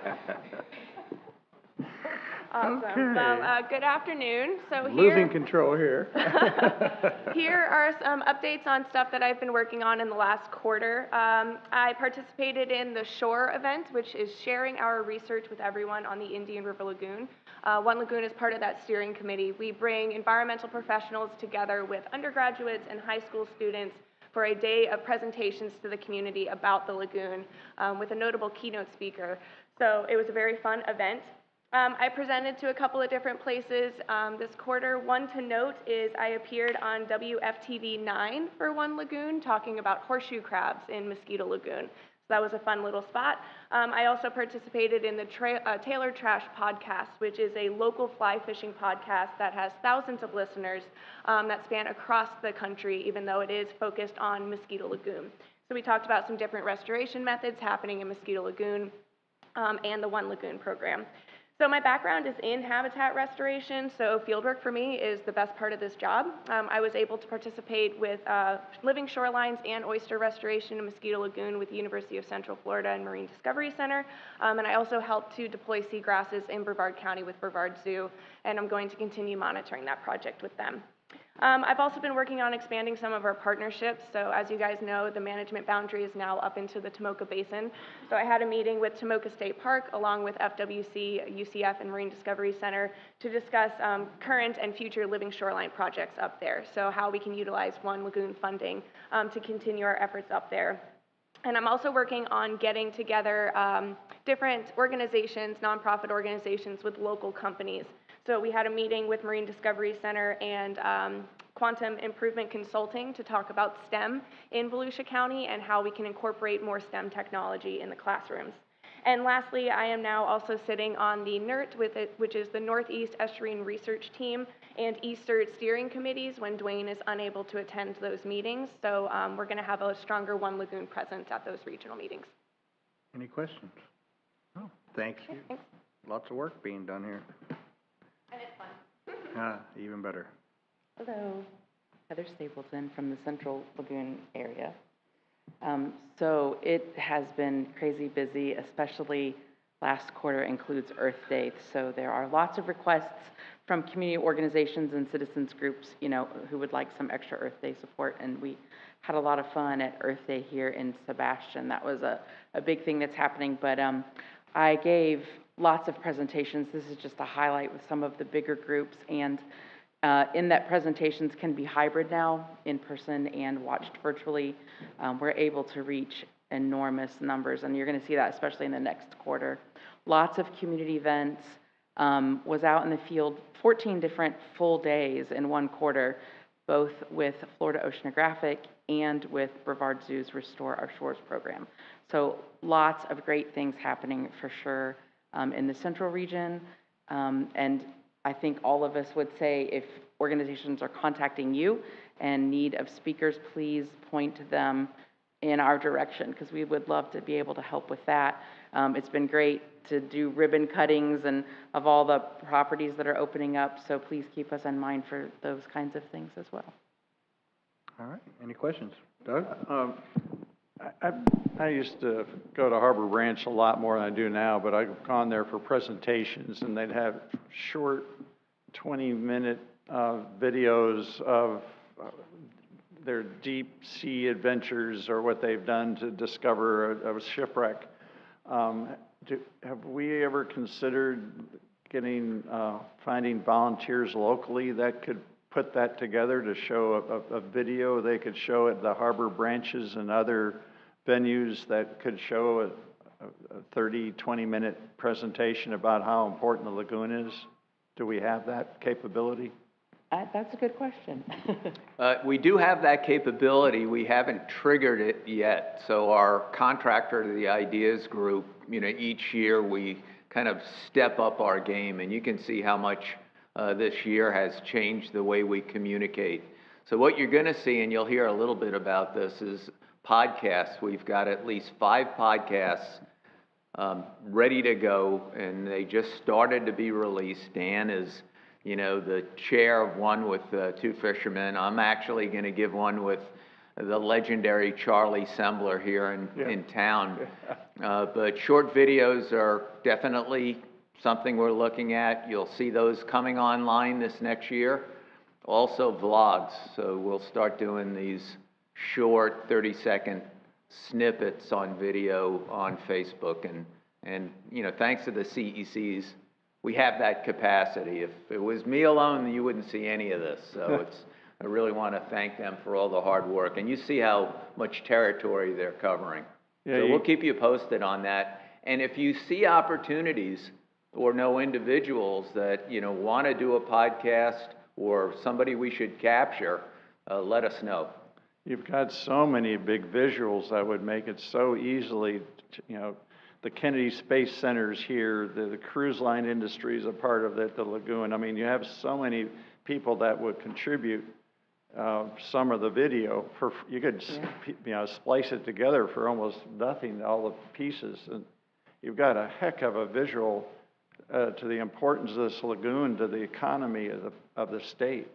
Awesome. Okay. Well, good afternoon. So Losing control here. here are some updates on stuff that I've been working on in the last quarter. I participated in the SHORE event, which is sharing our research with everyone on the Indian River Lagoon. One Lagoon is part of that steering committee. We bring environmental professionals together with undergraduates and high school students for a day of presentations to the community about the lagoon with a notable keynote speaker. So it was a very fun event. I presented to a couple of different places this quarter. One to note is I appeared on WFTV 9 for One Lagoon talking about horseshoe crabs in Mosquito Lagoon. So that was a fun little spot. I also participated in the Taylor Trash podcast, which is a local fly fishing podcast that has thousands of listeners that span across the country, even though it is focused on Mosquito Lagoon. So we talked about some different restoration methods happening in Mosquito Lagoon and the One Lagoon program. So my background is in habitat restoration, so fieldwork for me is the best part of this job. I was able to participate with living shorelines and oyster restoration in Mosquito Lagoon with the University of Central Florida and Marine Discovery Center, and I also helped to deploy seagrasses in Brevard County with Brevard Zoo, and I'm going to continue monitoring that project with them. I've also been working on expanding some of our partnerships. So as you guys know, the management boundary is now up into the Tomoka Basin. So I had a meeting with Tomoka State Park along with FWC, UCF, and Marine Discovery Center to discuss current and future living shoreline projects up there. So how we can utilize One Lagoon funding to continue our efforts up there. And I'm also working on getting together different organizations, nonprofit organizations with local companies. So we had a meeting with Marine Discovery Center and Quantum Improvement Consulting to talk about STEM in Volusia County and how we can incorporate more STEM technology in the classrooms. And lastly, I am now also sitting on the NERT, which is the Northeast Estuarine Research Team and Eastern Steering Committees when Dwayne is unable to attend those meetings. So we're going to have a stronger One Lagoon presence at those regional meetings. Any questions? No, thanks. Okay, thanks. Lots of work being done here. And it's fun. Even better. Hello, Heather Stapleton from the Central Lagoon area. So it has been crazy busy, especially last quarter includes Earth Day. So there are lots of requests from community organizations and citizens groups, you know, who would like some extra Earth Day support. And we had a lot of fun at Earth Day here in Sebastian. That was a big thing that's happening. But I gave lots of presentations. This is just a highlight with some of the bigger groups, and in that presentations can be hybrid now, in person and watched virtually. We're able to reach enormous numbers, and you're going to see that especially in the next quarter. Lots of community events. Was out in the field 14 different full days in one quarter, both with Florida Oceanographic and with Brevard Zoo's Restore Our Shores program. So lots of great things happening for sure in the central region. And I think all of us would say if organizations are contacting you and need of speakers, please point them in our direction, because we would love to be able to help with that. It's been great to do ribbon cuttings and of all the properties that are opening up, so please keep us in mind for those kinds of things as well. All right, any questions? Doug? I used to go to Harbor Branch a lot more than I do now, but I've gone there for presentations, and they'd have short 20-minute videos of their deep sea adventures or what they've done to discover a shipwreck. Have we ever considered finding volunteers locally that could put that together to show a video they could show at the harbor branches and other venues that could show a 30, 20-minute presentation about how important the lagoon is? Do we have that capability? That's a good question. We do have that capability. We haven't triggered it yet. So our contractor, the Ideas Group, each year we kind of step up our game, and you can see how much this year has changed the way we communicate. So what you're going to see, and you'll hear a little bit about this, is podcasts. We've got at least 5 podcasts ready to go, and they just started to be released. Dan is the chair of one with 2 fishermen. I'm actually going to give one with the legendary Charlie Sembler here in town. But short videos are definitely something we're looking at. You'll see those coming online this next year. Also vlogs. So we'll start doing these short 30-second snippets on video on Facebook. And thanks to the CECs, we have that capacity. If it was me alone, you wouldn't see any of this. So I really want to thank them for all the hard work. And you see how much territory they're covering. Yeah, so we'll keep you posted on that. And if you see opportunities or know individuals that, want to do a podcast or somebody we should capture, let us know. You've got so many big visuals that would make it so easily, the Kennedy Space Center's here, the cruise line industry is a part of it, the lagoon. I mean, you have so many people that would contribute some of the video. You could splice it together for almost nothing, all the pieces. And you've got a heck of a visual to the importance of this lagoon to the economy of the state.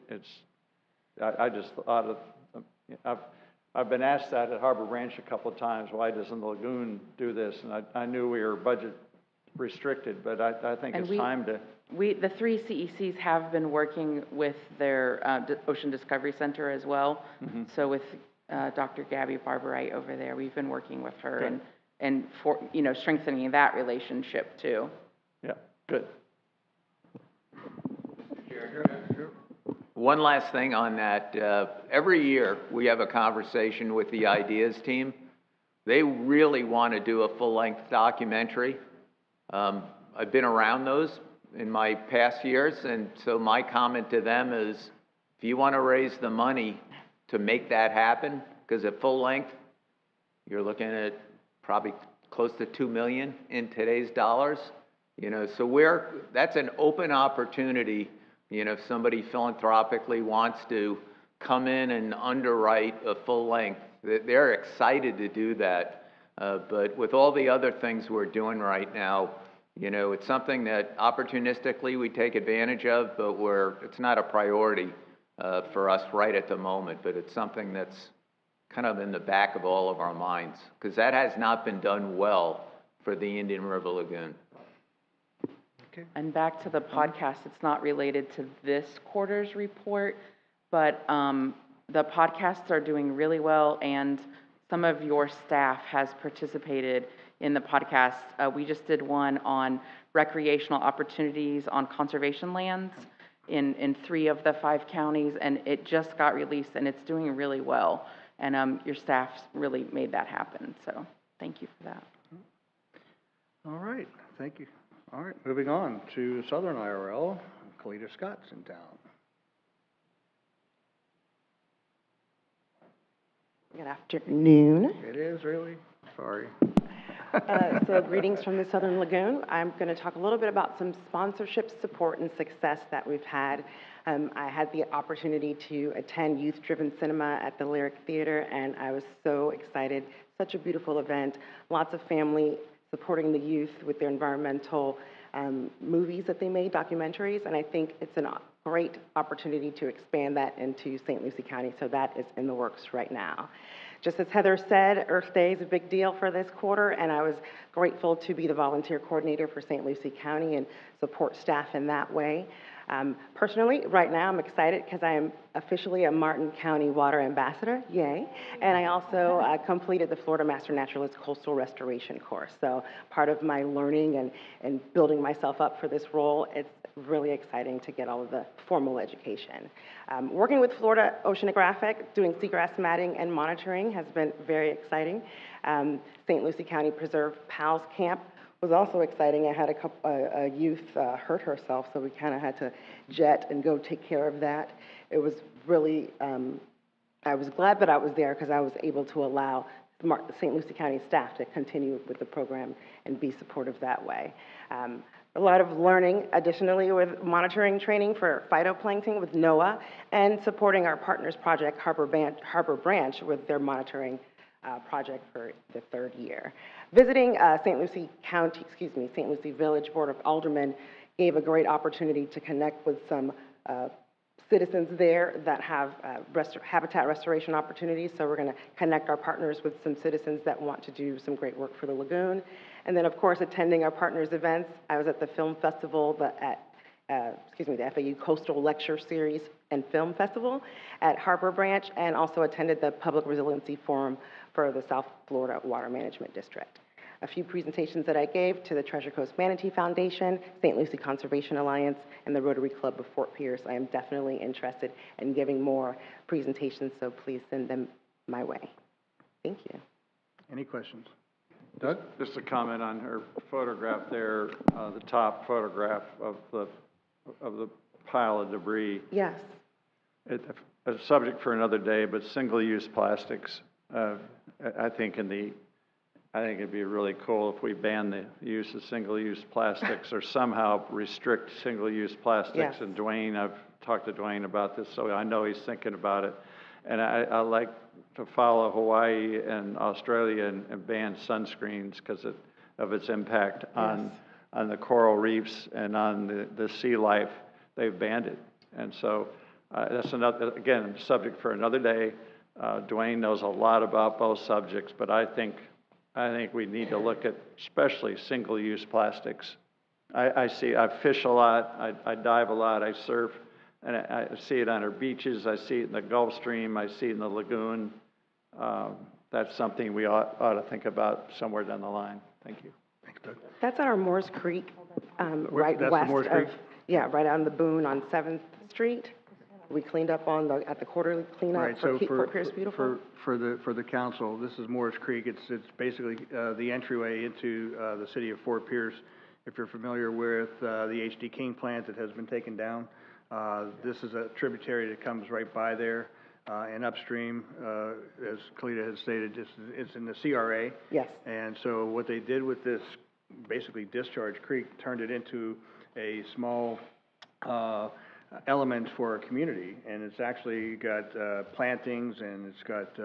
I just thought I've been asked that at Harbor Ranch a couple of times, why doesn't the lagoon do this? And I knew we were budget restricted, but I think it's time to... The 3 CECs have been working with their Ocean Discovery Center as well. Mm-hmm. So with Dr. Gabby Barbarite over there, we've been working with her and for, strengthening that relationship too. Yeah, good. One last thing on that. Every year we have a conversation with the Ideas team. They really want to do a full-length documentary. I've been around those in my past years, and so my comment to them is, if you want to raise the money to make that happen, because at full length, you're looking at probably close to $2 million in today's dollars. So that's an open opportunity. If somebody philanthropically wants to come in and underwrite a full length, they're excited to do that. But with all the other things we're doing right now, it's something that opportunistically we take advantage of, but it's not a priority for us right at the moment. But it's something that's kind of in the back of all of our minds, because that has not been done well for the Indian River Lagoon. Okay. And back to the podcast, it's not related to this quarter's report, but the podcasts are doing really well, and some of your staff has participated in the podcast. We just did one on recreational opportunities on conservation lands in 3 of the 5 counties, and it just got released, and it's doing really well. And your staff's really made that happen, so thank you for that. All right, thank you. All right, moving on to Southern IRL, Kalita Scott's in town. Good afternoon. It is really? Sorry. So greetings from the Southern Lagoon. I'm going to talk a little bit about some sponsorship support and success that we've had. I had the opportunity to attend Youth-Driven Cinema at the Lyric Theater, and I was so excited. Such a beautiful event. Lots of family supporting the youth with their environmental movies that they made, documentaries, and I think it's a great opportunity to expand that into St. Lucie County, so that is in the works right now. Just as Heather said, Earth Day is a big deal for this quarter, and I was grateful to be the volunteer coordinator for St. Lucie County and support staff in that way. Personally, right now, I'm excited because I am officially a Martin County Water Ambassador, yay, and I also completed the Florida Master Naturalist Coastal Restoration course. So part of my learning and building myself up for this role, it's really exciting to get all of the formal education. Working with Florida Oceanographic, doing seagrass matting and monitoring has been very exciting. St. Lucie County Preserve PALS Camp was also exciting. I had a youth hurt herself, so we kind of had to jet and go take care of that. It was really, I was glad that I was there because I was able to allow St. Lucie County staff to continue with the program and be supportive that way. A lot of learning, additionally, with monitoring training for phytoplankton with NOAA and supporting our partners project, Harbor Branch, with their monitoring project for the 3rd year. Visiting St. Lucie Village Board of Aldermen gave a great opportunity to connect with some citizens there that have habitat restoration opportunities. So we're going to connect our partners with some citizens that want to do some great work for the lagoon. And then, of course, attending our partners' events. I was at the film festival, the FAU Coastal Lecture Series and Film Festival at Harbor Branch, and also attended the Public Resiliency Forum for the South Florida Water Management District. A few presentations that I gave to the Treasure Coast Manatee Foundation, St. Lucie Conservation Alliance, and the Rotary Club of Fort Pierce. I am definitely interested in giving more presentations, so please send them my way. Thank you. Any questions? Doug? Just a comment on her photograph there, the top photograph of the pile of debris. Yes. It's a subject for another day, but single-use plastics, I think it'd be really cool if we ban the use of single-use plastics or somehow restrict single-use plastics. Yes. And Dwayne, I've talked to Dwayne about this, so I know he's thinking about it. And I like to follow Hawaii and Australia and ban sunscreens because of its impact on the coral reefs and on the sea life. They've banned it. And so that's another, again, subject for another day. Dwayne knows a lot about both subjects, but I think we need to look at especially single-use plastics. I fish a lot, I dive a lot, I surf, and I see it on our beaches, I see it in the Gulf Stream, I see it in the lagoon. That's something we ought to think about somewhere down the line. Thank you. Thanks, Doug. That's at our Moores Creek, right that's west Moores of, Creek? yeah, right on the Boone on 7th Street. We cleaned up at the quarterly cleanup Right, for so Fort Pierce Beautiful. for the council, this is Morris Creek. It's basically the entryway into the city of Fort Pierce. If you're familiar with the H.D. King plant that has been taken down, this is a tributary that comes right by there and upstream. As Kalita has stated, it's in the CRA. Yes. And so what they did with this, basically Discharge Creek, turned it into a small element for our community, and it's actually got plantings, and it's got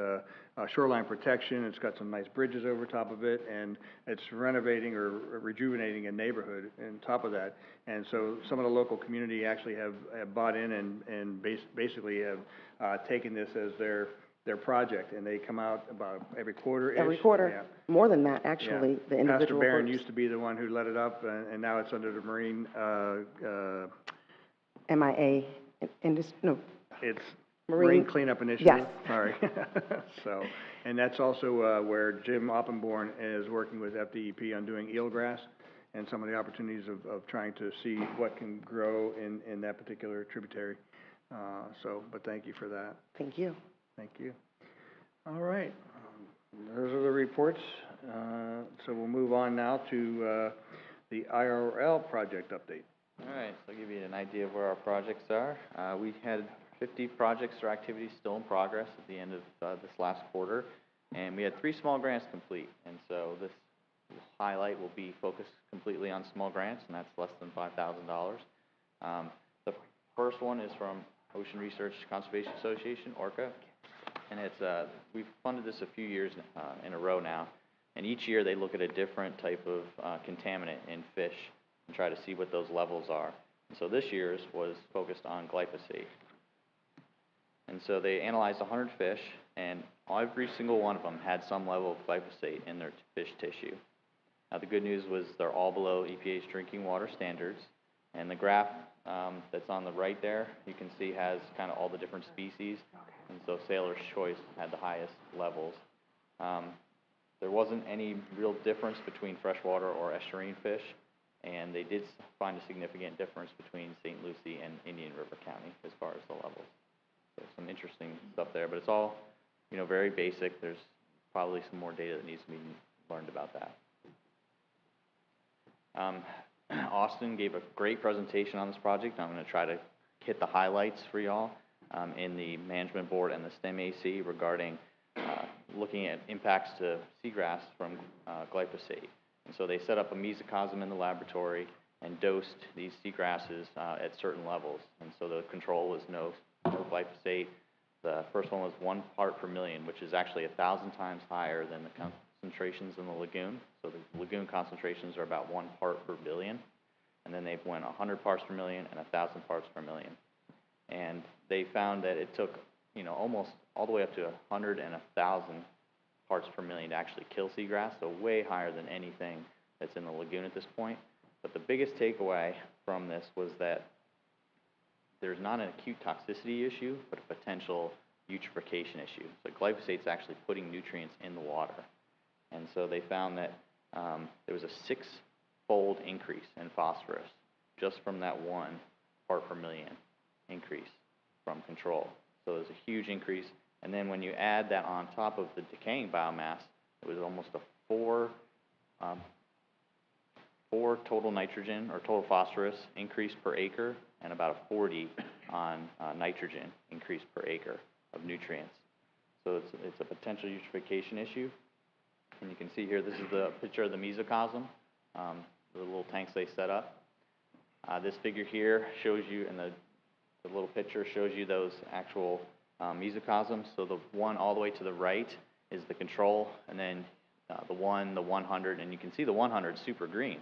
shoreline protection, it's got some nice bridges over top of it, and it's renovating or rejuvenating a neighborhood on top of that. And so some of the local community actually have bought in and basically have taken this as their project, and they come out about every quarter-ish. Every quarter. Yeah. More than that, actually, Yeah. the individual Pastor Barron groups. used to be the one who let it up, and now it's under the Marine MIA, no, it's Marine Cleanup Initiative. Yes. Sorry. So, and that's also where Jim Oppenborn is working with FDEP on doing eelgrass and some of the opportunities of trying to see what can grow in that particular tributary. But thank you for that. Thank you. Thank you. All right. Those are the reports. So we'll move on now to the IRL project update. All right, so I'll give you an idea of where our projects are. We had 50 projects or activities still in progress at the end of this last quarter, and we had 3 small grants complete. And so this highlight will be focused completely on small grants, and that's less than $5,000. The first one is from Ocean Research Conservation Association, ORCA, and it's we've funded this a few years in a row now, and each year they look at a different type of contaminant in fish and try to see what those levels are. And so this year's was focused on glyphosate. And so they analyzed 100 fish, and every single one of them had some level of glyphosate in their fish tissue. Now the good news was they're all below EPA's drinking water standards, and the graph that's on the right there, you can see has kind of all the different species, and so Sailor's Choice had the highest levels. There wasn't any real difference between freshwater or estuarine fish, and they did find a significant difference between St. Lucie and Indian River County as far as the levels. So some interesting stuff there, but it's all, you know, very basic. There's probably some more data that needs to be learned about that. Austin gave a great presentation on this project. I'm going to try to hit the highlights for y'all in the management board and the STEM AC regarding looking at impacts to seagrass from glyphosate. And so they set up a mesocosm in the laboratory and dosed these seagrasses at certain levels. And so the control was no glyphosate. The first one was 1 part per million, which is actually 1,000 times higher than the concentrations in the lagoon. So the lagoon concentrations are about 1 part per billion. And then they went 100 parts per million and 1,000 parts per million. And they found that it took, you know, almost all the way up to 100 and 1,000 parts per million to actually kill seagrass, so way higher than anything that's in the lagoon at this point. But the biggest takeaway from this was that there's not an acute toxicity issue, but a potential eutrophication issue. So glyphosate's actually putting nutrients in the water. And so they found that there was a 6-fold increase in phosphorus just from that 1 part per million increase from control. So there's a huge increase. And then when you add that on top of the decaying biomass, it was almost a 4 total nitrogen or total phosphorus increase per acre and about a 40 on nitrogen increase per acre of nutrients. So it's a potential eutrophication issue. And you can see here, this is the picture of the mesocosm, the little tanks they set up. This figure here shows you, and the little picture shows you those actual mesocosms. So the one all the way to the right is the control, and then the 100, and you can see the 100 is super green.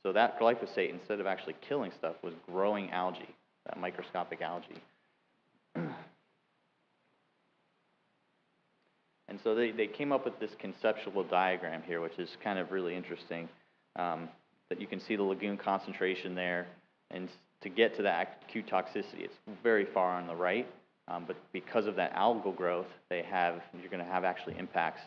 So that glyphosate, instead of actually killing stuff, was growing algae, that microscopic algae. And so they came up with this conceptual diagram here, which is kind of really interesting, that you can see the lagoon concentration there, and to get to that acute toxicity, it's very far on the right. But because of that algal growth, you're going to have actually impacts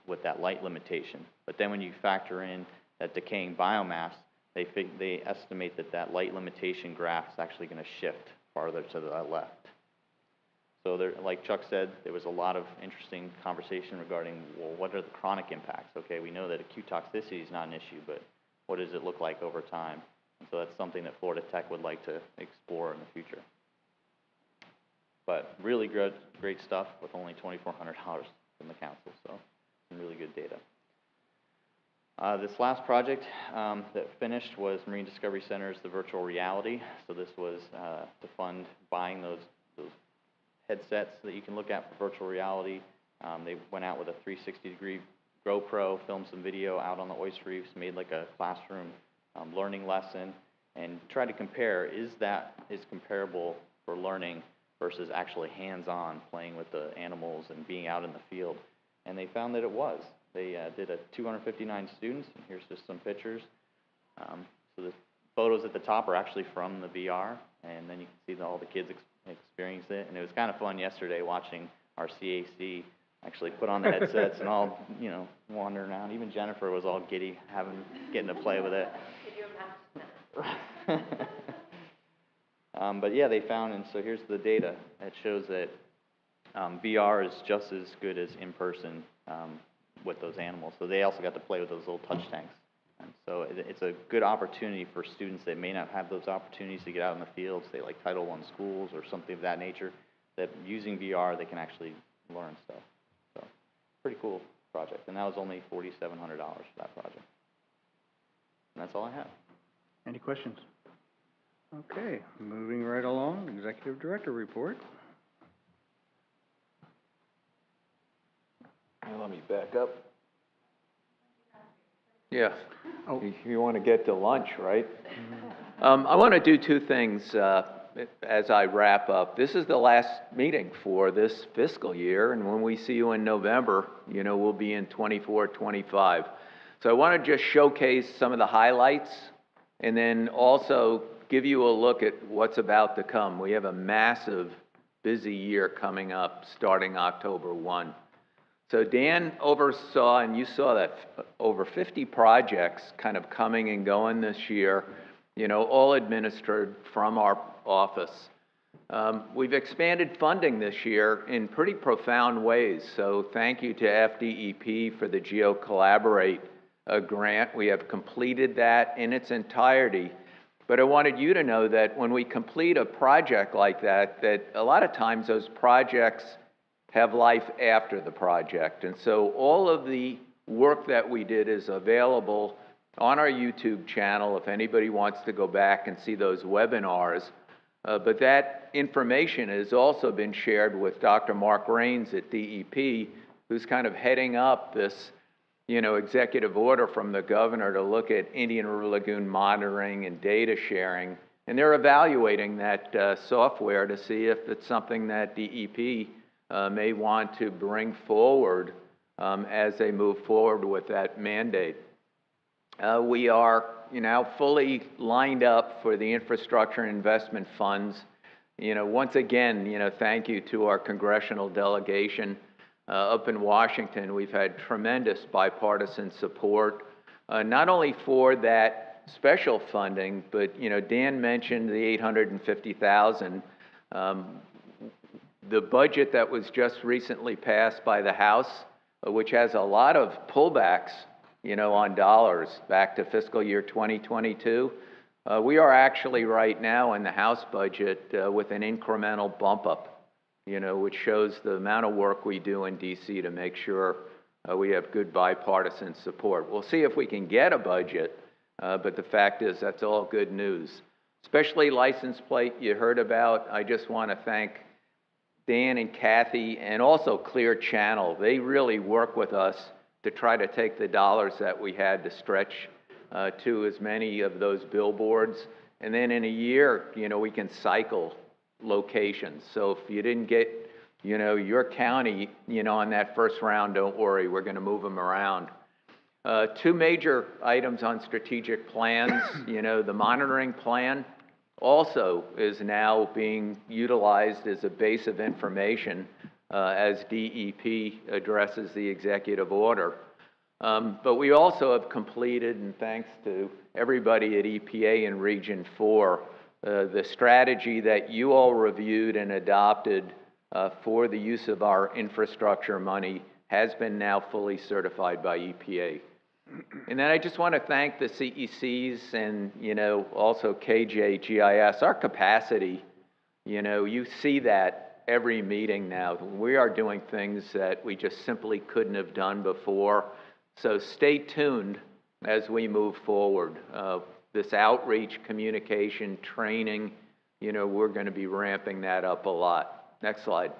with that light limitation. But then when you factor in that decaying biomass, they estimate that light limitation graph is actually going to shift farther to the left. So there, like Chuck said, there was a lot of interesting conversation regarding, well, what are the chronic impacts? Okay, we know that acute toxicity is not an issue, but what does it look like over time? And so that's something that Florida Tech would like to explore in the future. But really great stuff with only $2,400 from the council, so some really good data. This last project that finished was Marine Discovery Center's the virtual reality. So this was to fund buying those headsets that you can look at for virtual reality. They went out with a 360-degree GoPro, filmed some video out on the oyster reefs, made like a classroom learning lesson, and tried to compare, is comparable for learning versus actually hands-on playing with the animals and being out in the field. And they found that it was. They did 259 students, and here's just some pictures. So the photos at the top are actually from the VR, and then you can see all the kids experience it. And it was kind of fun yesterday watching our CAC actually put on the headsets and all, wandering around. Even Jennifer was all giddy, getting to play with it. But yeah, they found, and so here's the data. It shows that VR is just as good as in person with those animals. So they also got to play with those little touch tanks. And so it's a good opportunity for students that may not have those opportunities to get out in the fields, say like Title I schools or something of that nature, that using VR they can actually learn stuff. So pretty cool project. And that was only $4,700 for that project. And that's all I have. Any questions? Okay, moving right along, Executive Director report. Let me back up. Yeah. Oh. You want to get to lunch, right? I want to do two things as I wrap up. This is the last meeting for this fiscal year, and when we see you in November, we'll be in 24, 25. So I want to just showcase some of the highlights and then also give you a look at what's about to come. We have a massive, busy year coming up starting October 1. So Dan oversaw, and you saw that, over 50 projects kind of coming and going this year, all administered from our office. We've expanded funding this year in pretty profound ways. So thank you to FDEP for the GeoCollaborate grant. We have completed that in its entirety. But I wanted you to know that when we complete a project like that, that a lot of times those projects have life after the project. And so all of the work that we did is available on our YouTube channel if anybody wants to go back and see those webinars. But that information has also been shared with Dr. Mark Raines at DEP, who's kind of heading up this executive order from the governor to look at Indian River Lagoon monitoring and data sharing. And they're evaluating that software to see if it's something that DEP may want to bring forward as they move forward with that mandate. We are now fully lined up for the infrastructure and investment funds. Once again, thank you to our congressional delegation up in Washington. We've had tremendous bipartisan support, not only for that special funding, but Dan mentioned the $850,000. The budget that was just recently passed by the House, which has a lot of pullbacks, on dollars back to fiscal year 2022. We are actually right now in the House budget with an incremental bump up, which shows the amount of work we do in DC to make sure we have good bipartisan support. We'll see if we can get a budget, but the fact is that's all good news. Especially license plate you heard about. I just want to thank Dan and Kathy and also Clear Channel. They really work with us to try to take the dollars that we had to stretch to as many of those billboards. And then in a year, we can cycle locations. So if you didn't get, your county, on that first round, don't worry, we're going to move them around. Two major items on strategic plans, the monitoring plan also is now being utilized as a base of information as DEP addresses the executive order. But we also have completed, and thanks to everybody at EPA in Region 4, the strategy that you all reviewed and adopted for the use of our infrastructure money has been now fully certified by EPA. And then I just want to thank the CECs and, also KJGIS. Our capacity, you see that every meeting now. We are doing things that we just simply couldn't have done before. So stay tuned as we move forward. This outreach, communication, training, we're going to be ramping that up a lot. Next slide.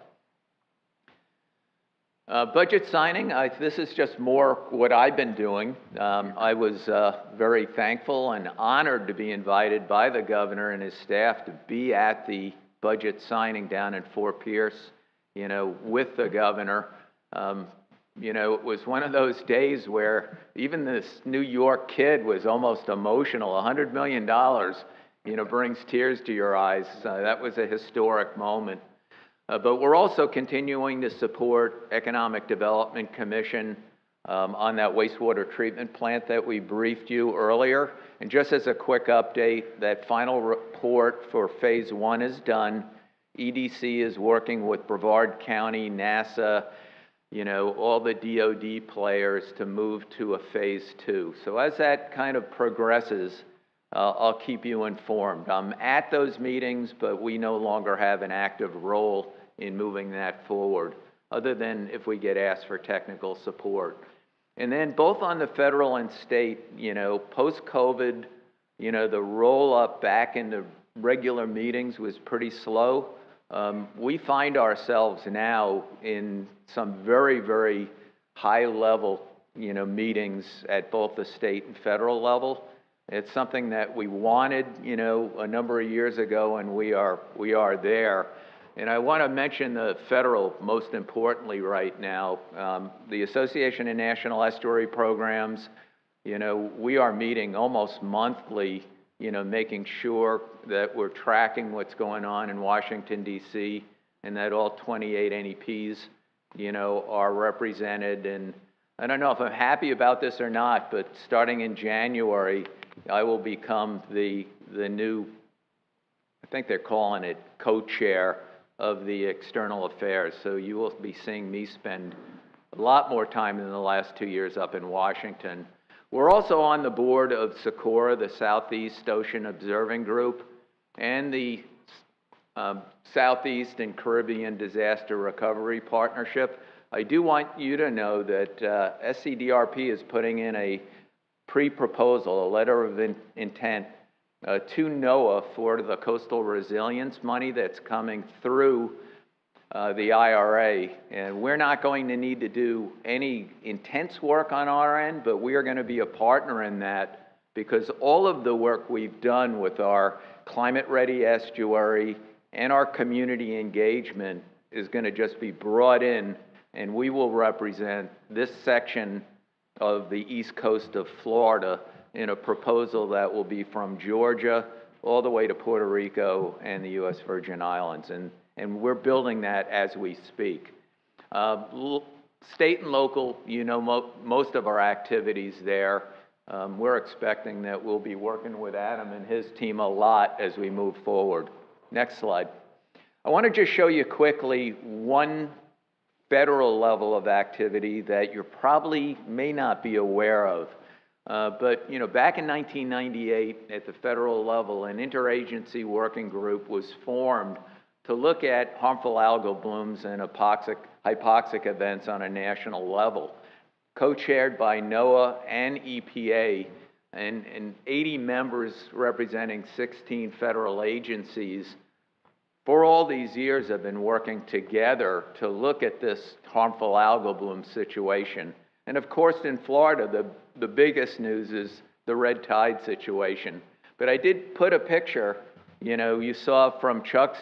Budget signing, this is just more what I've been doing. I was very thankful and honored to be invited by the governor and his staff to be at the budget signing down in Fort Pierce, with the governor. It was one of those days where even this New York kid was almost emotional. $100 million brings tears to your eyes. That was a historic moment. But we're also continuing to support Economic Development Commission on that wastewater treatment plant that we briefed you earlier. And just as a quick update, that final report for phase 1 is done. EDC is working with Brevard County, NASA, all the DOD players to move to a phase 2. So as that kind of progresses, I'll keep you informed. I'm at those meetings, but we no longer have an active role in moving that forward, other than if we get asked for technical support. And then both on the federal and state, post-COVID, the roll-up back into regular meetings was pretty slow. We find ourselves now in some very, very high-level, meetings at both the state and federal level. It's something that we wanted, a number of years ago, and we are there. And I want to mention the federal, most importantly right now, the Association of National Estuary Programs. We are meeting almost monthly, making sure that we're tracking what's going on in Washington, D.C., and that all 28 NEPs, are represented. And I don't know if I'm happy about this or not, but starting in January, I will become the new, I think they're calling it co-chair of the external affairs. So you will be seeing me spend a lot more time in the last 2 years up in Washington. We're also on the board of SOCORA, the Southeast Ocean Observing Group, and the Southeast and Caribbean Disaster Recovery Partnership. I do want you to know that SCDRP is putting in a pre-proposal, a letter of intent, to NOAA for the coastal resilience money that's coming through the IRA. And we're not going to need to do any intense work on our end, but we are going to be a partner in that, because all of the work we've done with our climate-ready estuary and our community engagement is going to just be brought in, and we will represent this section of the east coast of Florida in a proposal that will be from Georgia all the way to Puerto Rico and the U.S. Virgin Islands. And we're building that as we speak. State and local, most of our activities there. We're expecting that we'll be working with Adam and his team a lot as we move forward. Next slide. I want to just show you quickly one federal level of activity that you probably may not be aware of. But back in 1998, at the federal level, an interagency working group was formed to look at harmful algal blooms and hypoxic events on a national level, co-chaired by NOAA and EPA, and 80 members representing 16 federal agencies. For all these years, have been working together to look at this harmful algal bloom situation. And of course, in Florida, the biggest news is the red tide situation. But I did put a picture, you saw from Chuck's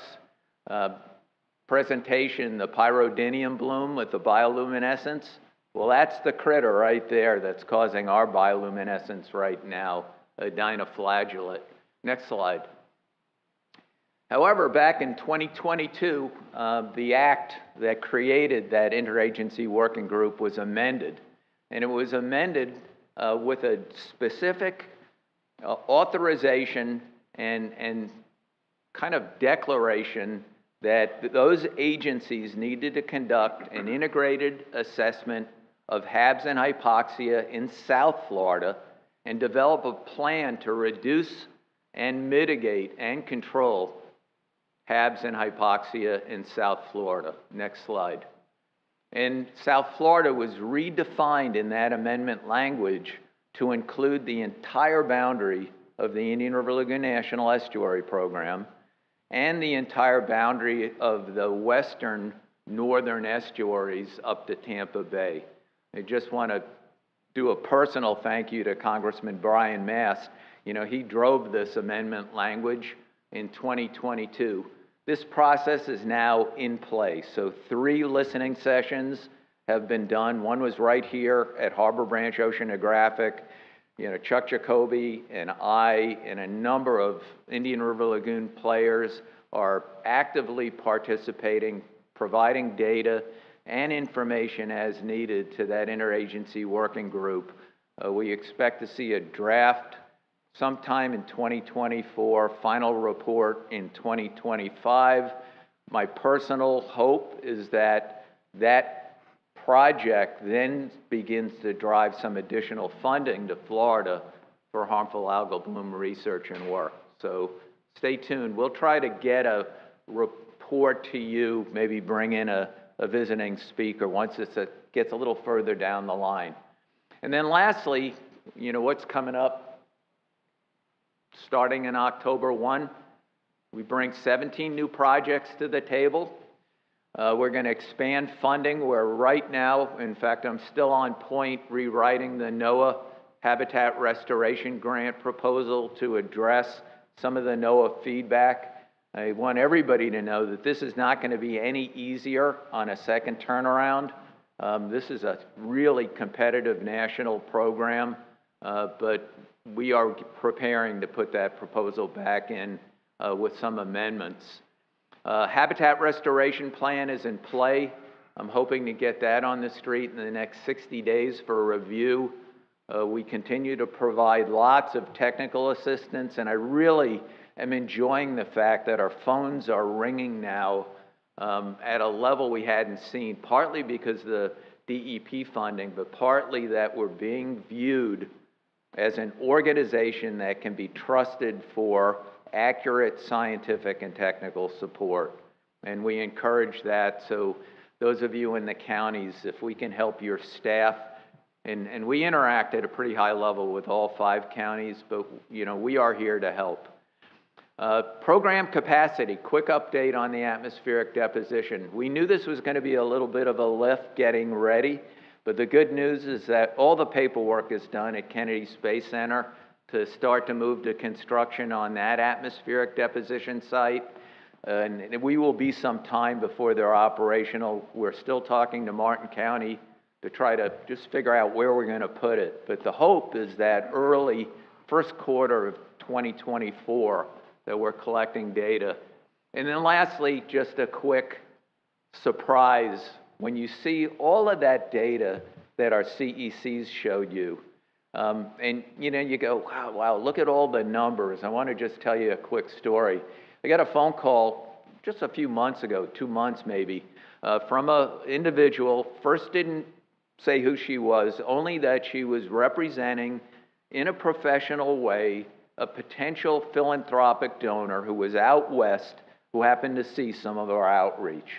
presentation, the pyrodinium bloom with the bioluminescence. Well, that's the critter right there that's causing our bioluminescence right now, a dinoflagellate. Next slide. However, back in 2022, the act that created that interagency working group was amended. And it was amended with a specific authorization and kind of declaration that those agencies needed to conduct an integrated assessment of HABs and hypoxia in South Florida and develop a plan to reduce and mitigate and control HABs and hypoxia in South Florida. Next slide. And South Florida was redefined in that amendment language to include the entire boundary of the Indian River Lagoon National Estuary Program and the entire boundary of the western northern estuaries up to Tampa Bay. I just want to do a personal thank you to Congressman Brian Mast. He drove this amendment language in 2022. This process is now in place. So 3 listening sessions have been done. One was right here at Harbor Branch Oceanographic. Chuck Jacoby and I and a number of Indian River Lagoon players are actively participating, providing data and information as needed to that interagency working group. We expect to see a draft sometime in 2024, final report in 2025. My personal hope is that that project then begins to drive some additional funding to Florida for harmful algal bloom research and work. So stay tuned. We'll try to get a report to you, maybe bring in a visiting speaker once it gets a little further down the line. And then lastly, what's coming up starting in October 1, we bring 17 new projects to the table. We're going to expand funding. We're right now, in fact, I'm still on point rewriting the NOAA Habitat Restoration Grant proposal to address some of the NOAA feedback. I want everybody to know that this is not going to be any easier on a second turnaround. This is a really competitive national program, but we are preparing to put that proposal back in with some amendments. Habitat restoration plan is in play. I'm hoping to get that on the street in the next 60 days for review. We continue to provide lots of technical assistance, and I really am enjoying the fact that our phones are ringing now at a level we hadn't seen, partly because of the DEP funding, but partly that we're being viewed as an organization that can be trusted for accurate scientific and technical support. And we encourage that. So those of you in the counties, if we can help your staff, and we interact at a pretty high level with all 5 counties, but we are here to help. Program capacity, quick update on the atmospheric deposition. We knew this was going to be a little bit of a lift getting ready, but the good news is that all the paperwork is done at Kennedy Space Center to start to move to construction on that atmospheric deposition site. And we will be some time before they're operational. We're still talking to Martin County to try to just figure out where we're going to put it. But the hope is that early first quarter of 2024 that we're collecting data. And then lastly, just a quick surprise. When you see all of that data that our CECs showed you, and you go, wow, look at all the numbers. I want to just tell you a quick story. I got a phone call just a few months ago, 2 months maybe, from an individual, first didn't say who she was, only that she was representing in a professional way a potential philanthropic donor who was out west who happened to see some of our outreach.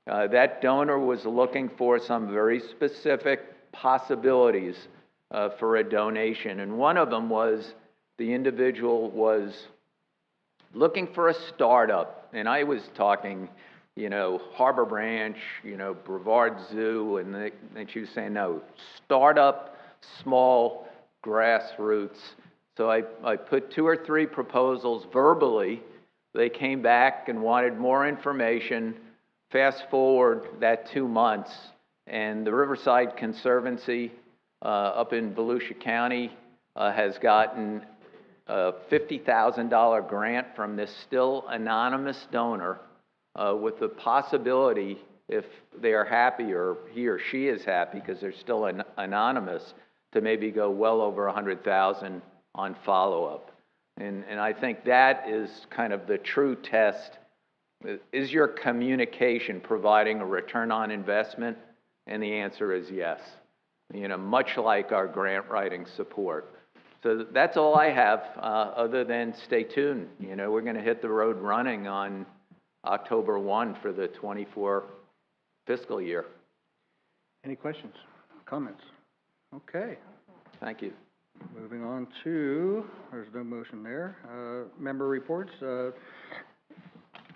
That donor was looking for some very specific possibilities for a donation. And one of them was the individual was looking for a startup. And I was talking, Harbor Branch, Brevard Zoo, and she was saying, no, startup, small, grassroots. So I put 2 or 3 proposals verbally. They came back and wanted more information. Fast forward that 2 months, and the Riverside Conservancy up in Volusia County has gotten a $50,000 grant from this still anonymous donor with the possibility, if they are happy or he or she is happy because they're still anonymous, to maybe go well over $100,000 on follow-up. And I think that is kind of the true test. Is your communication providing a return on investment? And the answer is yes. Much like our grant writing support. So that's all I have, other than stay tuned. We're going to hit the road running on October 1 for the 24 fiscal year. Any questions, comments? Okay. Thank you. Moving on to, there's no motion there. Member reports.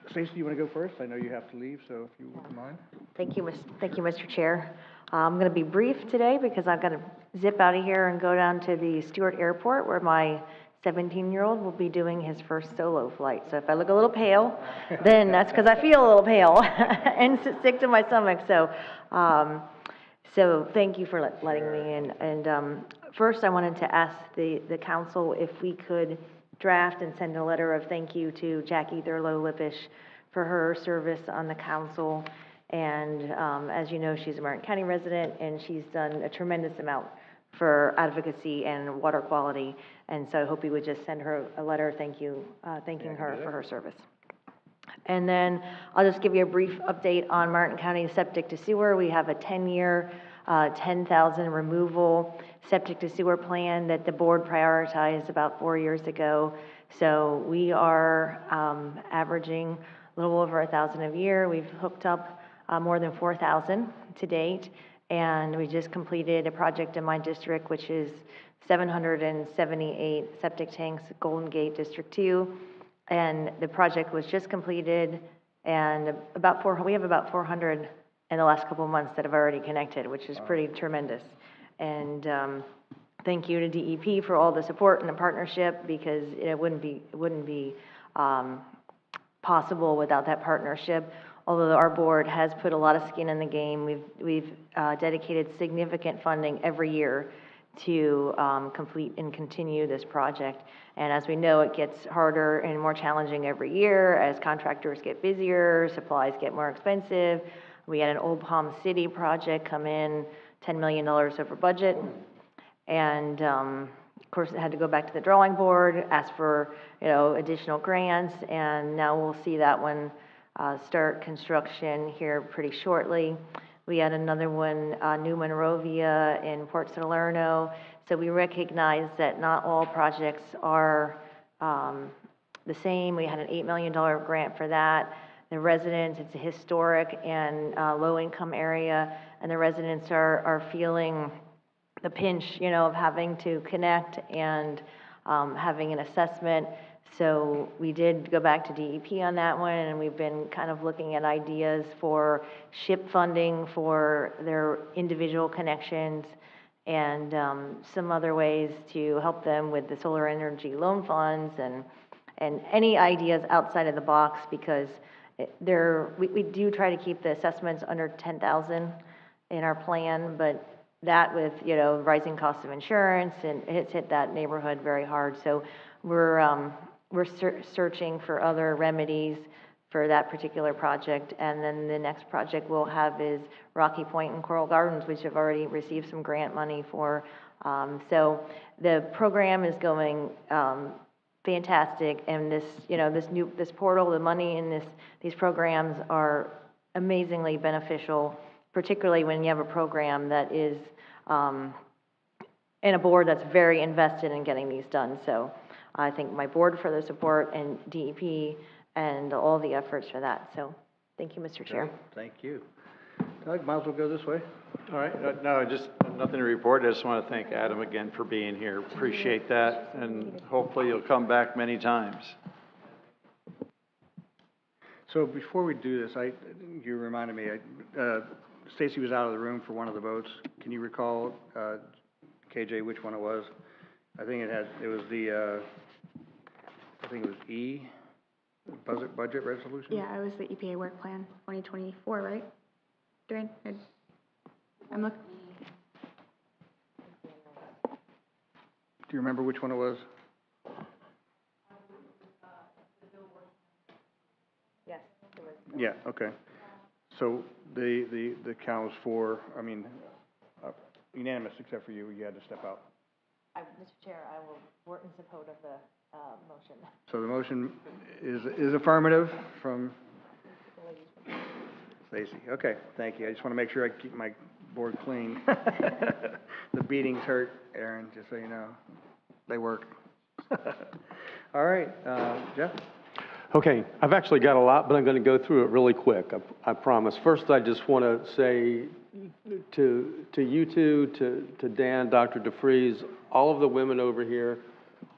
Stacey, you want to go first? I know you have to leave, so if you wouldn't mind. Thank you, Mr. Chair. I'm going to be brief today because I've got to zip out of here and go down to the Stewart Airport where my 17-year-old will be doing his first solo flight. So if I look a little pale, then that's because I feel a little pale and sick to my stomach. So thank you for letting me in. And First, I wanted to ask the council if we could draft and send a letter of thank you to Jackie Thurlow-Lippisch for her service on the council. And as you know, she's a Martin County resident, and she's done a tremendous amount for advocacy and water quality. And so I hope you would just send her a letter thanking her for her service. And then I'll just give you a brief update on Martin County septic to sewer. We have a 10-year, 10,000 removal septic to sewer plan that the board prioritized about 4 years ago. So we are averaging a little over 1,000 a year. We've hooked up more than 4,000 to date, and we just completed a project in my district, which is 778 septic tanks, Golden Gate District 2, and the project was just completed, and we have about 400 in the last couple of months that have already connected, which is pretty tremendous. And thank you to DEP for all the support and the partnership, because it wouldn't be possible without that partnership. Although our board has put a lot of skin in the game, we've dedicated significant funding every year to complete and continue this project. And as we know, it gets harder and more challenging every year as contractors get busier, supplies get more expensive. We had an Old Palm City project come in $10 million over budget. And of course, it had to go back to the drawing board, ask for additional grants, and now we'll see that one start construction here pretty shortly. We had another one, New Monrovia in Port Salerno. So we recognize that not all projects are the same. We had an $8 million grant for that. The residents, it's a historic and low-income area, and the residents are feeling the pinch, of having to connect and having an assessment. So we did go back to DEP on that one, and we've been kind of looking at ideas for SHIP funding for their individual connections and some other ways to help them with the solar energy loan funds and any ideas outside of the box, because we do try to keep the assessments under 10,000 in our plan, but that with, rising costs of insurance, and it's hit that neighborhood very hard. So we're searching for other remedies for that particular project. And then the next project we'll have is Rocky Point and Coral Gardens, which have already received some grant money for. So the program is going fantastic. And this portal, the money in these programs are amazingly beneficial, particularly when you have a program that is and a board that's very invested in getting these done. So I thank my board for the support and DEP and all the efforts for that. So thank you, Mr. Chair. Thank you. Doug, might as well go this way. All right, no, just nothing to report. I just want to thank Adam again for being here. Appreciate that, and hopefully you'll come back many times. So before we do this, you reminded me, Stacy was out of the room for one of the votes. Can you recall, KJ, which one it was? I think it was E, budget resolution? Yeah, it was the EPA work plan, 2024, right? Dwayne, I'm looking. Do you remember which one it was? Yes, it was. Yeah, okay. So the count was for, unanimous except for you, you had to step out. Mr. Chair, I will vote in support of the motion. So the motion is affirmative from Stacy. Okay, thank you. I just want to make sure I keep my board clean. The beatings hurt, Aaron, just so you know. They work. All right, Jeff? Okay, I've actually got a lot, but I'm going to go through it really quick, I promise. First, I just want to say to you two, to Dan, Dr. DeFries, all of the women over here,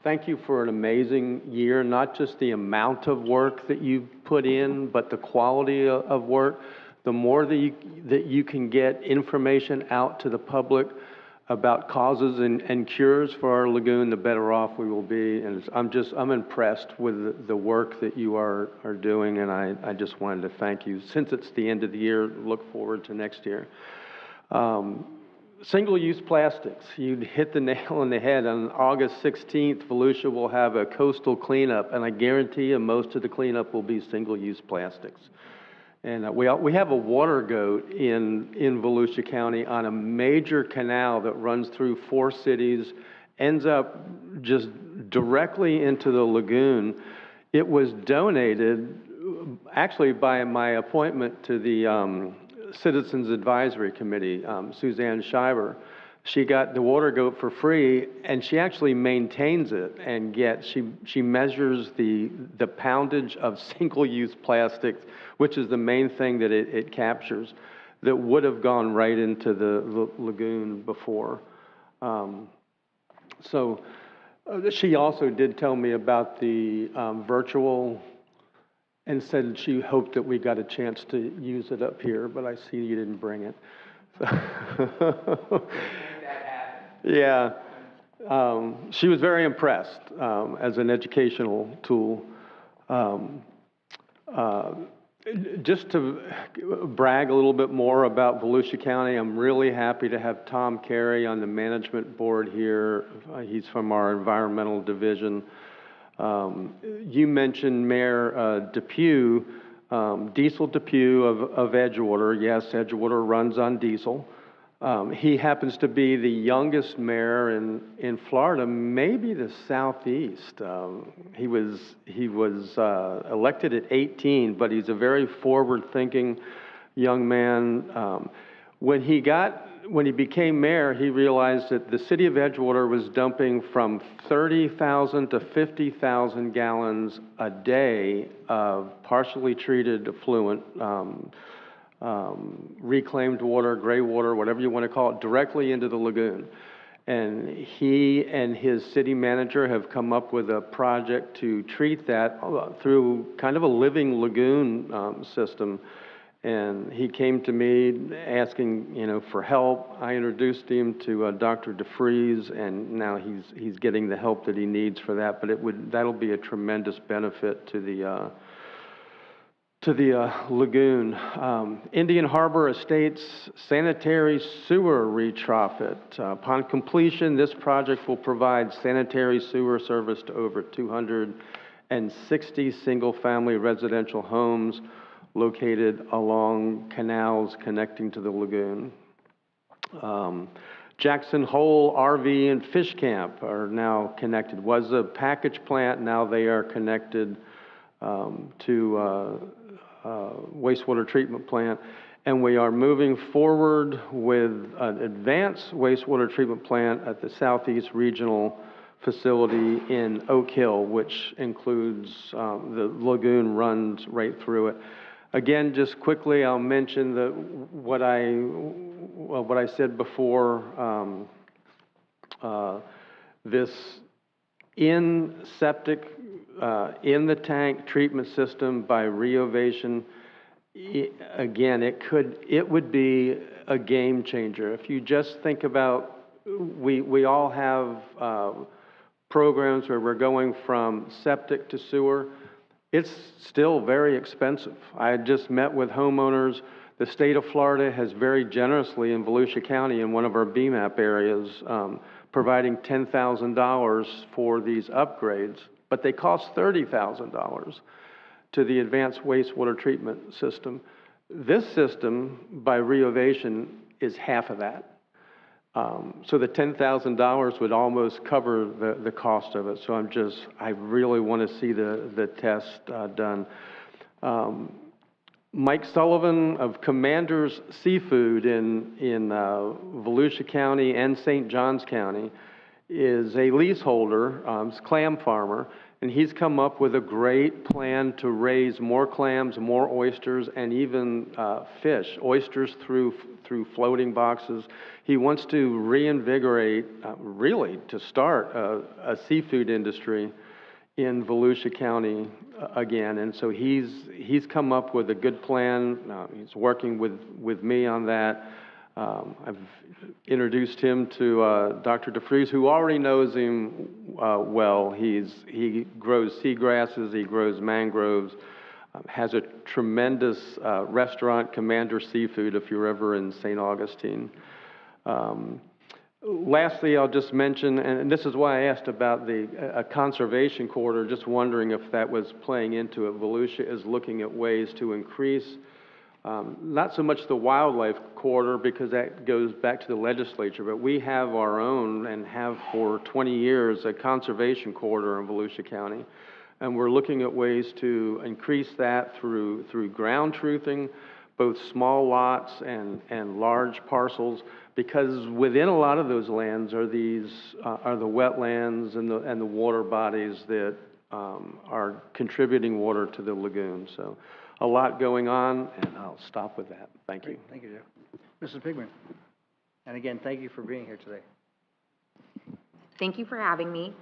thank you for an amazing year, not just the amount of work that you put in, but the quality of work. The more that you can get information out to the public about causes and cures for our lagoon, the better off we will be. And I'm impressed with the work that you are doing, and I just wanted to thank you. Since it's the end of the year, look forward to next year. single-use plastics. You hit the nail on the head. On August 16th, Volusia will have a coastal cleanup, and I guarantee you most of the cleanup will be single-use plastics. And we have a water goat in Volusia County on a major canal that runs through 4 cities, ends up just directly into the lagoon. It was donated actually by my appointment to the Citizens Advisory Committee, Suzanne Schreiber. She got the water goat for free, and she actually maintains it and she measures the poundage of single-use plastics, which is the main thing that it captures, that would have gone right into the lagoon before. She also did tell me about the virtual, and said she hoped that we got a chance to use it up here, but I see you didn't bring it. Yeah. She was very impressed as an educational tool. Just to brag a little bit more about Volusia County, I'm really happy to have Tom Carey on the management board here. He's from our environmental division. You mentioned Mayor Depew, Diesel Depew of Edgewater. Yes, Edgewater runs on diesel. He happens to be the youngest mayor in Florida, maybe the Southeast. He was elected at 18, but he's a very forward-thinking young man. When he became mayor, he realized that the city of Edgewater was dumping from 30,000 to 50,000 gallons a day of partially treated effluent, reclaimed water, gray water, whatever you want to call it, directly into the lagoon. And he and his city manager have come up with a project to treat that through kind of a living lagoon system. And he came to me asking, for help. I introduced him to Dr. DeFries, and now he's getting the help that he needs for that. But that'll be a tremendous benefit to the lagoon. Indian Harbor Estates sanitary sewer retrofit. Upon completion, this project will provide sanitary sewer service to over 260 single-family residential homes located along canals connecting to the lagoon. Jackson Hole RV and Fish Camp are now connected. Was a package plant, now they are connected to wastewater treatment plant, and we are moving forward with an advanced wastewater treatment plant at the Southeast Regional Facility in Oak Hill, which includes the lagoon runs right through it. Again, just quickly, I'll mention that what I said before. This in septic, in the tank treatment system by Reovation, again, it would be a game changer. If you just think about, we all have programs where we're going from septic to sewer. It's still very expensive. I just met with homeowners. The state of Florida has very generously in Volusia County in one of our BMAP areas providing $10,000 for these upgrades, but they cost $30,000 to the advanced wastewater treatment system. This system by Reovation is half of that. So the $10,000 would almost cover the cost of it. So I really want to see the test done. Mike Sullivan of Commander's Seafood in Volusia County and St. Johns County is a leaseholder, clam farmer, and he's come up with a great plan to raise more clams, more oysters, and even fish, oysters through floating boxes. He wants to reinvigorate, really, to start a seafood industry in Volusia County again. And so he's come up with a good plan. He's working with me on that. I've introduced him to Dr. DeFries, who already knows him well. He grows seagrasses, he grows mangroves, has a tremendous restaurant, Commander Seafood, if you're ever in St. Augustine. Lastly, I'll just mention, and this is why I asked about a conservation corridor, just wondering if that was playing into it. Volusia is looking at ways to increase, not so much the wildlife corridor, because that goes back to the legislature, but we have our own and have for 20 years a conservation corridor in Volusia County. And we're looking at ways to increase that through ground truthing, both small lots and large parcels, because within a lot of those lands are the wetlands and the water bodies that are contributing water to the lagoon. So a lot going on, and I'll stop with that. Thank you. Thank you, Joe. Mrs. Pigman. And again, thank you for being here today. Thank you for having me.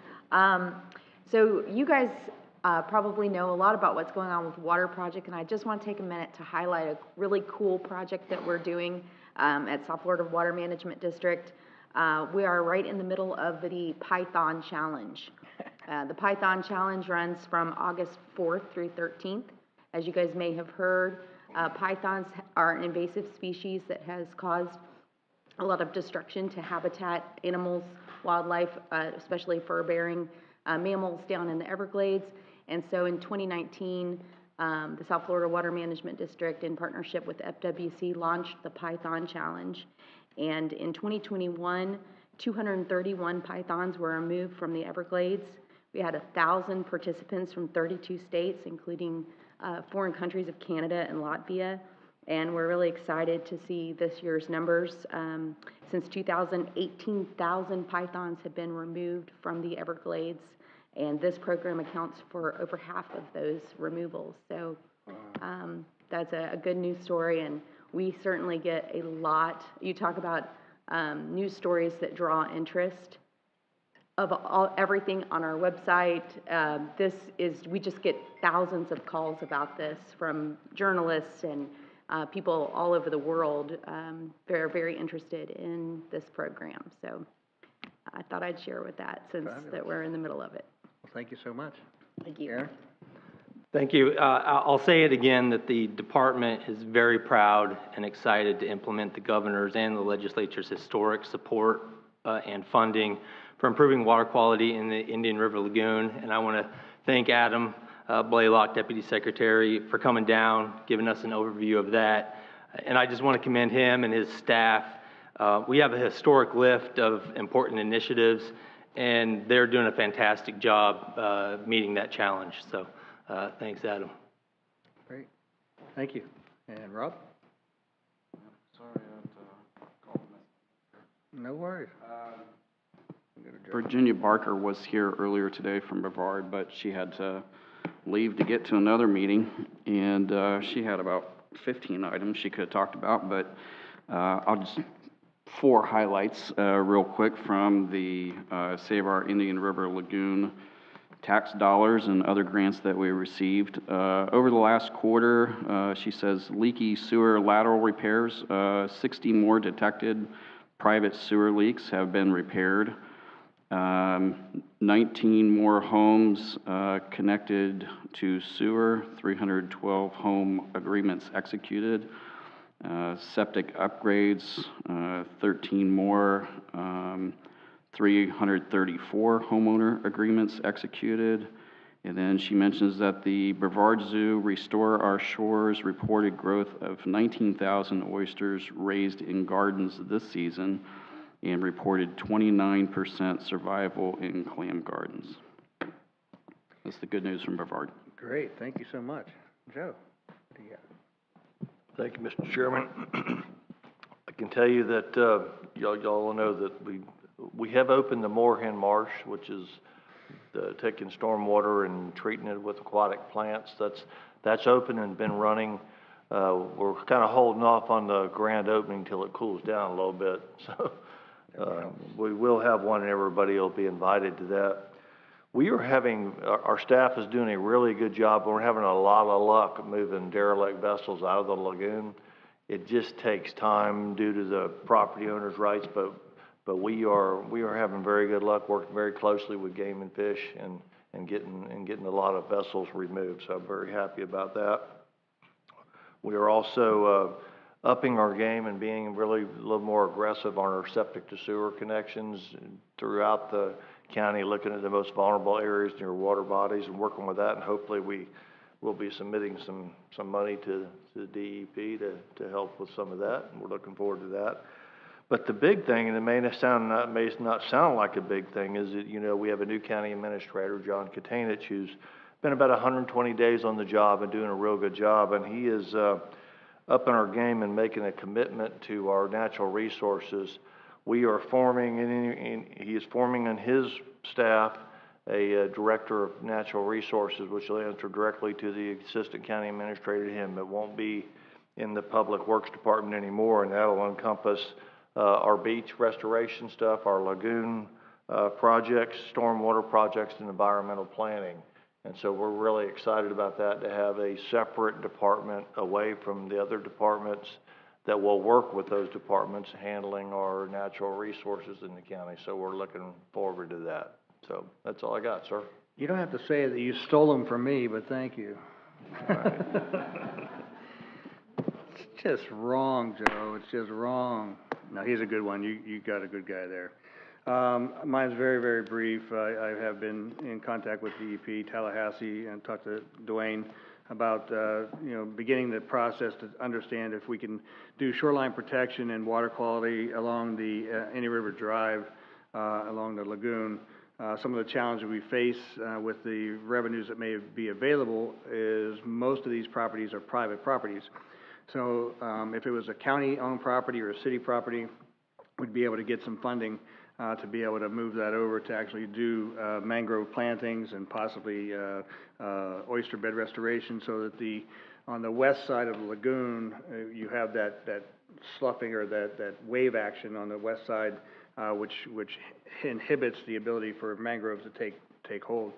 So you guys probably know a lot about what's going on with the water project, and I just want to take a minute to highlight a really cool project that we're doing at South Florida Water Management District. We are right in the middle of the Python Challenge. The Python Challenge runs from August 4th through 13th. As you guys may have heard, pythons are an invasive species that has caused a lot of destruction to habitat, animals, wildlife, especially fur-bearing mammals down in the Everglades. And so in 2019, the South Florida Water Management District, in partnership with FWC, launched the Python Challenge. And in 2021, 231 pythons were removed from the Everglades. We had 1,000 participants from 32 states, including foreign countries of Canada and Latvia. And we're really excited to see this year's numbers. Since 2000, 18,000 pythons have been removed from the Everglades, and this program accounts for over half of those removals. So that's a good news story, and we certainly get a lot. You talk about news stories that draw interest of everything on our website. We just get thousands of calls about this from journalists and people all over the world. They're very interested in this program. So I thought I'd share with that since that we're in the middle of it. Well, thank you so much. Thank you. Aaron? Thank you. I'll say it again that the department is very proud and excited to implement the governor's and the legislature's historic support and funding for improving water quality in the Indian River Lagoon. And I want to thank Adam Blaylock, Deputy Secretary, for coming down, giving us an overview of that. And I just want to commend him and his staff. We have a historic list of important initiatives, and they're doing a fantastic job meeting that challenge. So thanks, Adam. Great. Thank you. And Rob? Sorry, I called No worries. Virginia Barker was here earlier today from Brevard, but she had to leave to get to another meeting, and she had about 15 items she could have talked about, but I'll just 4 highlights real quick from the Save Our Indian River Lagoon tax dollars and other grants that we received. Over the last quarter, she says leaky sewer lateral repairs, 60 more detected private sewer leaks have been repaired. 19 more homes connected to sewer, 312 home agreements executed. Septic upgrades, 13 more, 334 homeowner agreements executed. And then she mentions that the Brevard Zoo Restore Our Shores reported growth of 19,000 oysters raised in gardens this season, and reported 29% survival in clam gardens. That's the good news from Brevard. Great, thank you so much. Joe, what do you got? Thank you, Mr. Chairman. I can tell you that y'all know that we have opened the Moorhen Marsh, which is taking stormwater and treating it with aquatic plants. That's open and been running. We're kind of holding off on the grand opening till it cools down a little bit. So we will have one, and everybody will be invited to that. Our staff is doing a really good job. We're having a lot of luck moving derelict vessels out of the lagoon. It just takes time due to the property owner's rights, but we are having very good luck, working very closely with Game and Fish and getting a lot of vessels removed. So I'm very happy about that. We are also upping our game and being really a little more aggressive on our septic to sewer connections throughout the county, looking at the most vulnerable areas near water bodies and working with that. And hopefully we will be submitting some money to the DEP to help with some of that. And we're looking forward to that. But the big thing, and it may not sound like a big thing, is that, you know, we have a new county administrator, John Katanich, who's been about 120 days on the job and doing a real good job. And he is upping our game and making a commitment to our natural resources. We are forming, and he is forming in his staff a director of natural resources, which will answer directly to the assistant county administrator to him. It won't be in the public works department anymore, and that'll encompass our beach restoration stuff, our lagoon projects, stormwater projects, and environmental planning. And so we're really excited about that, to have a separate department away from the other departments that will work with those departments handling our natural resources in the county. So we're looking forward to that. So that's all I got, sir. You don't have to say that you stole them from me, but thank you. It's just wrong, Joe. It's just wrong. No, he's a good one. You got a good guy there. Mine's very, very brief. I have been in contact with DEP, Tallahassee, and talked to Dwayne about, you know, beginning the process to understand if we can do shoreline protection and water quality along the Indian River Drive, along the lagoon. Some of the challenges we face with the revenues that may be available is most of these properties are private properties. So if it was a county-owned property or a city property, we'd be able to get some funding to be able to move that over to actually do mangrove plantings and possibly oyster bed restoration, so that on the west side of the lagoon, you have that sloughing or that wave action on the west side, which inhibits the ability for mangroves to take hold.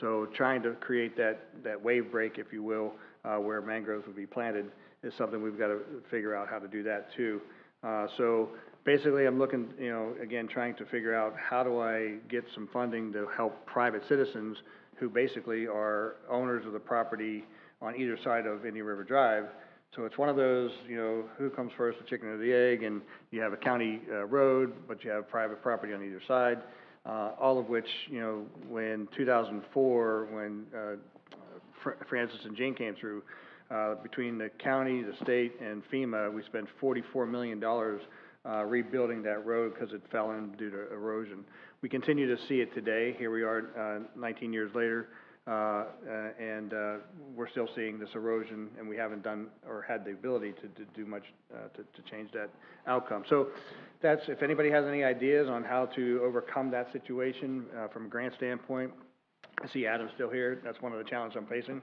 So trying to create that wave break, if you will, where mangroves would be planted, is something we've got to figure out how to do that too. So basically, I'm looking, you know, again, trying to figure out how do I get some funding to help private citizens who basically are owners of the property on either side of Indian River Drive. So it's one of those, you know, who comes first, the chicken or the egg, and you have a county road, but you have private property on either side, all of which, you know, when 2004, when Francis and Jane came through, between the county, the state, and FEMA, we spent $44 million rebuilding that road because it fell in due to erosion. We continue to see it today. Here we are 19 years later, and we're still seeing this erosion, and we haven't done or had the ability to do much to change that outcome. So that's, if anybody has any ideas on how to overcome that situation from a grant standpoint. I see Adam's still here. That's one of the challenges I'm facing.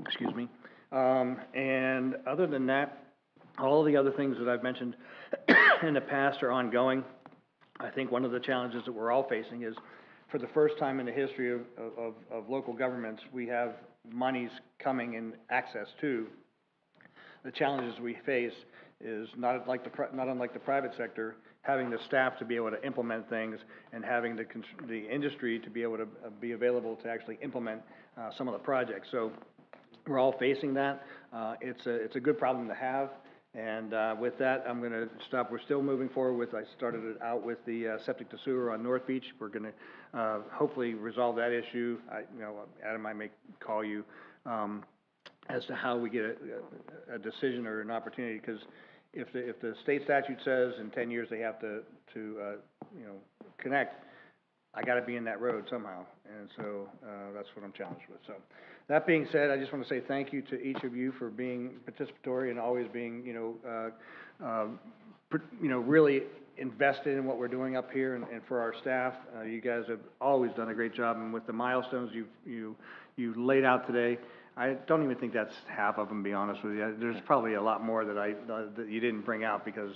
Excuse me. And other than that, all the other things that I've mentioned in the past are ongoing. I think one of the challenges that we're all facing is, for the first time in the history of local governments, we have monies coming in access to. The challenges we face is not unlike the private sector, having the staff to be able to implement things and having the industry to be able to be available to actually implement some of the projects. So we're all facing that. It's a good problem to have. And with that, I'm going to stop. We're still moving forward with, I started it out with the septic to sewer on North Beach. We're going to hopefully resolve that issue. Adam, I may call you as to how we get a decision or an opportunity, because if the state statute says in 10 years they have to connect, I got to be in that road somehow, and so that's what I'm challenged with. So that being said, I just want to say thank you to each of you for being participatory and always being, really invested in what we're doing up here, and for our staff. You guys have always done a great job, and with the milestones you laid out today, I don't even think that's half of them, to be honest with you. There's probably a lot more that you didn't bring out because,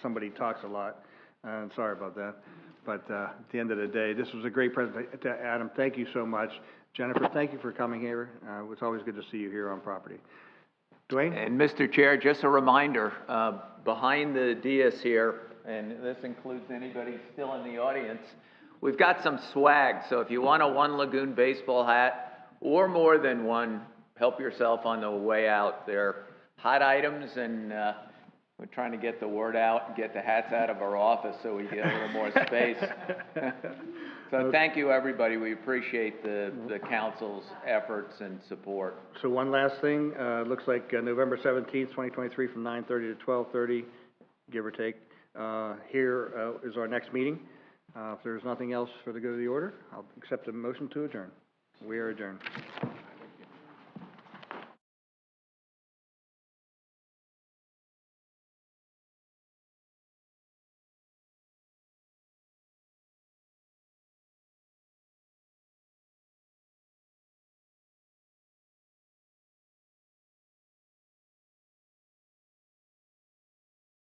somebody talks a lot, and sorry about that. But at the end of the day, this was a great presentation. Adam, thank you so much. Jennifer, thank you for coming here. It's always good to see you here on property. Dwayne? And Mr. Chair, just a reminder, behind the dais here, and this includes anybody still in the audience, we've got some swag. So if you want a One Lagoon baseball hat or more than one, help yourself on the way out. They're hot items, and we're trying to get the word out and get the hats out of our office so we get a little more space. So thank you, everybody. We appreciate the council's efforts and support. So one last thing, looks like November 17th, 2023, from 9:30 to 12:30, give or take. Here is our next meeting. If there's nothing else for the good of the order, I'll accept a motion to adjourn. We are adjourned.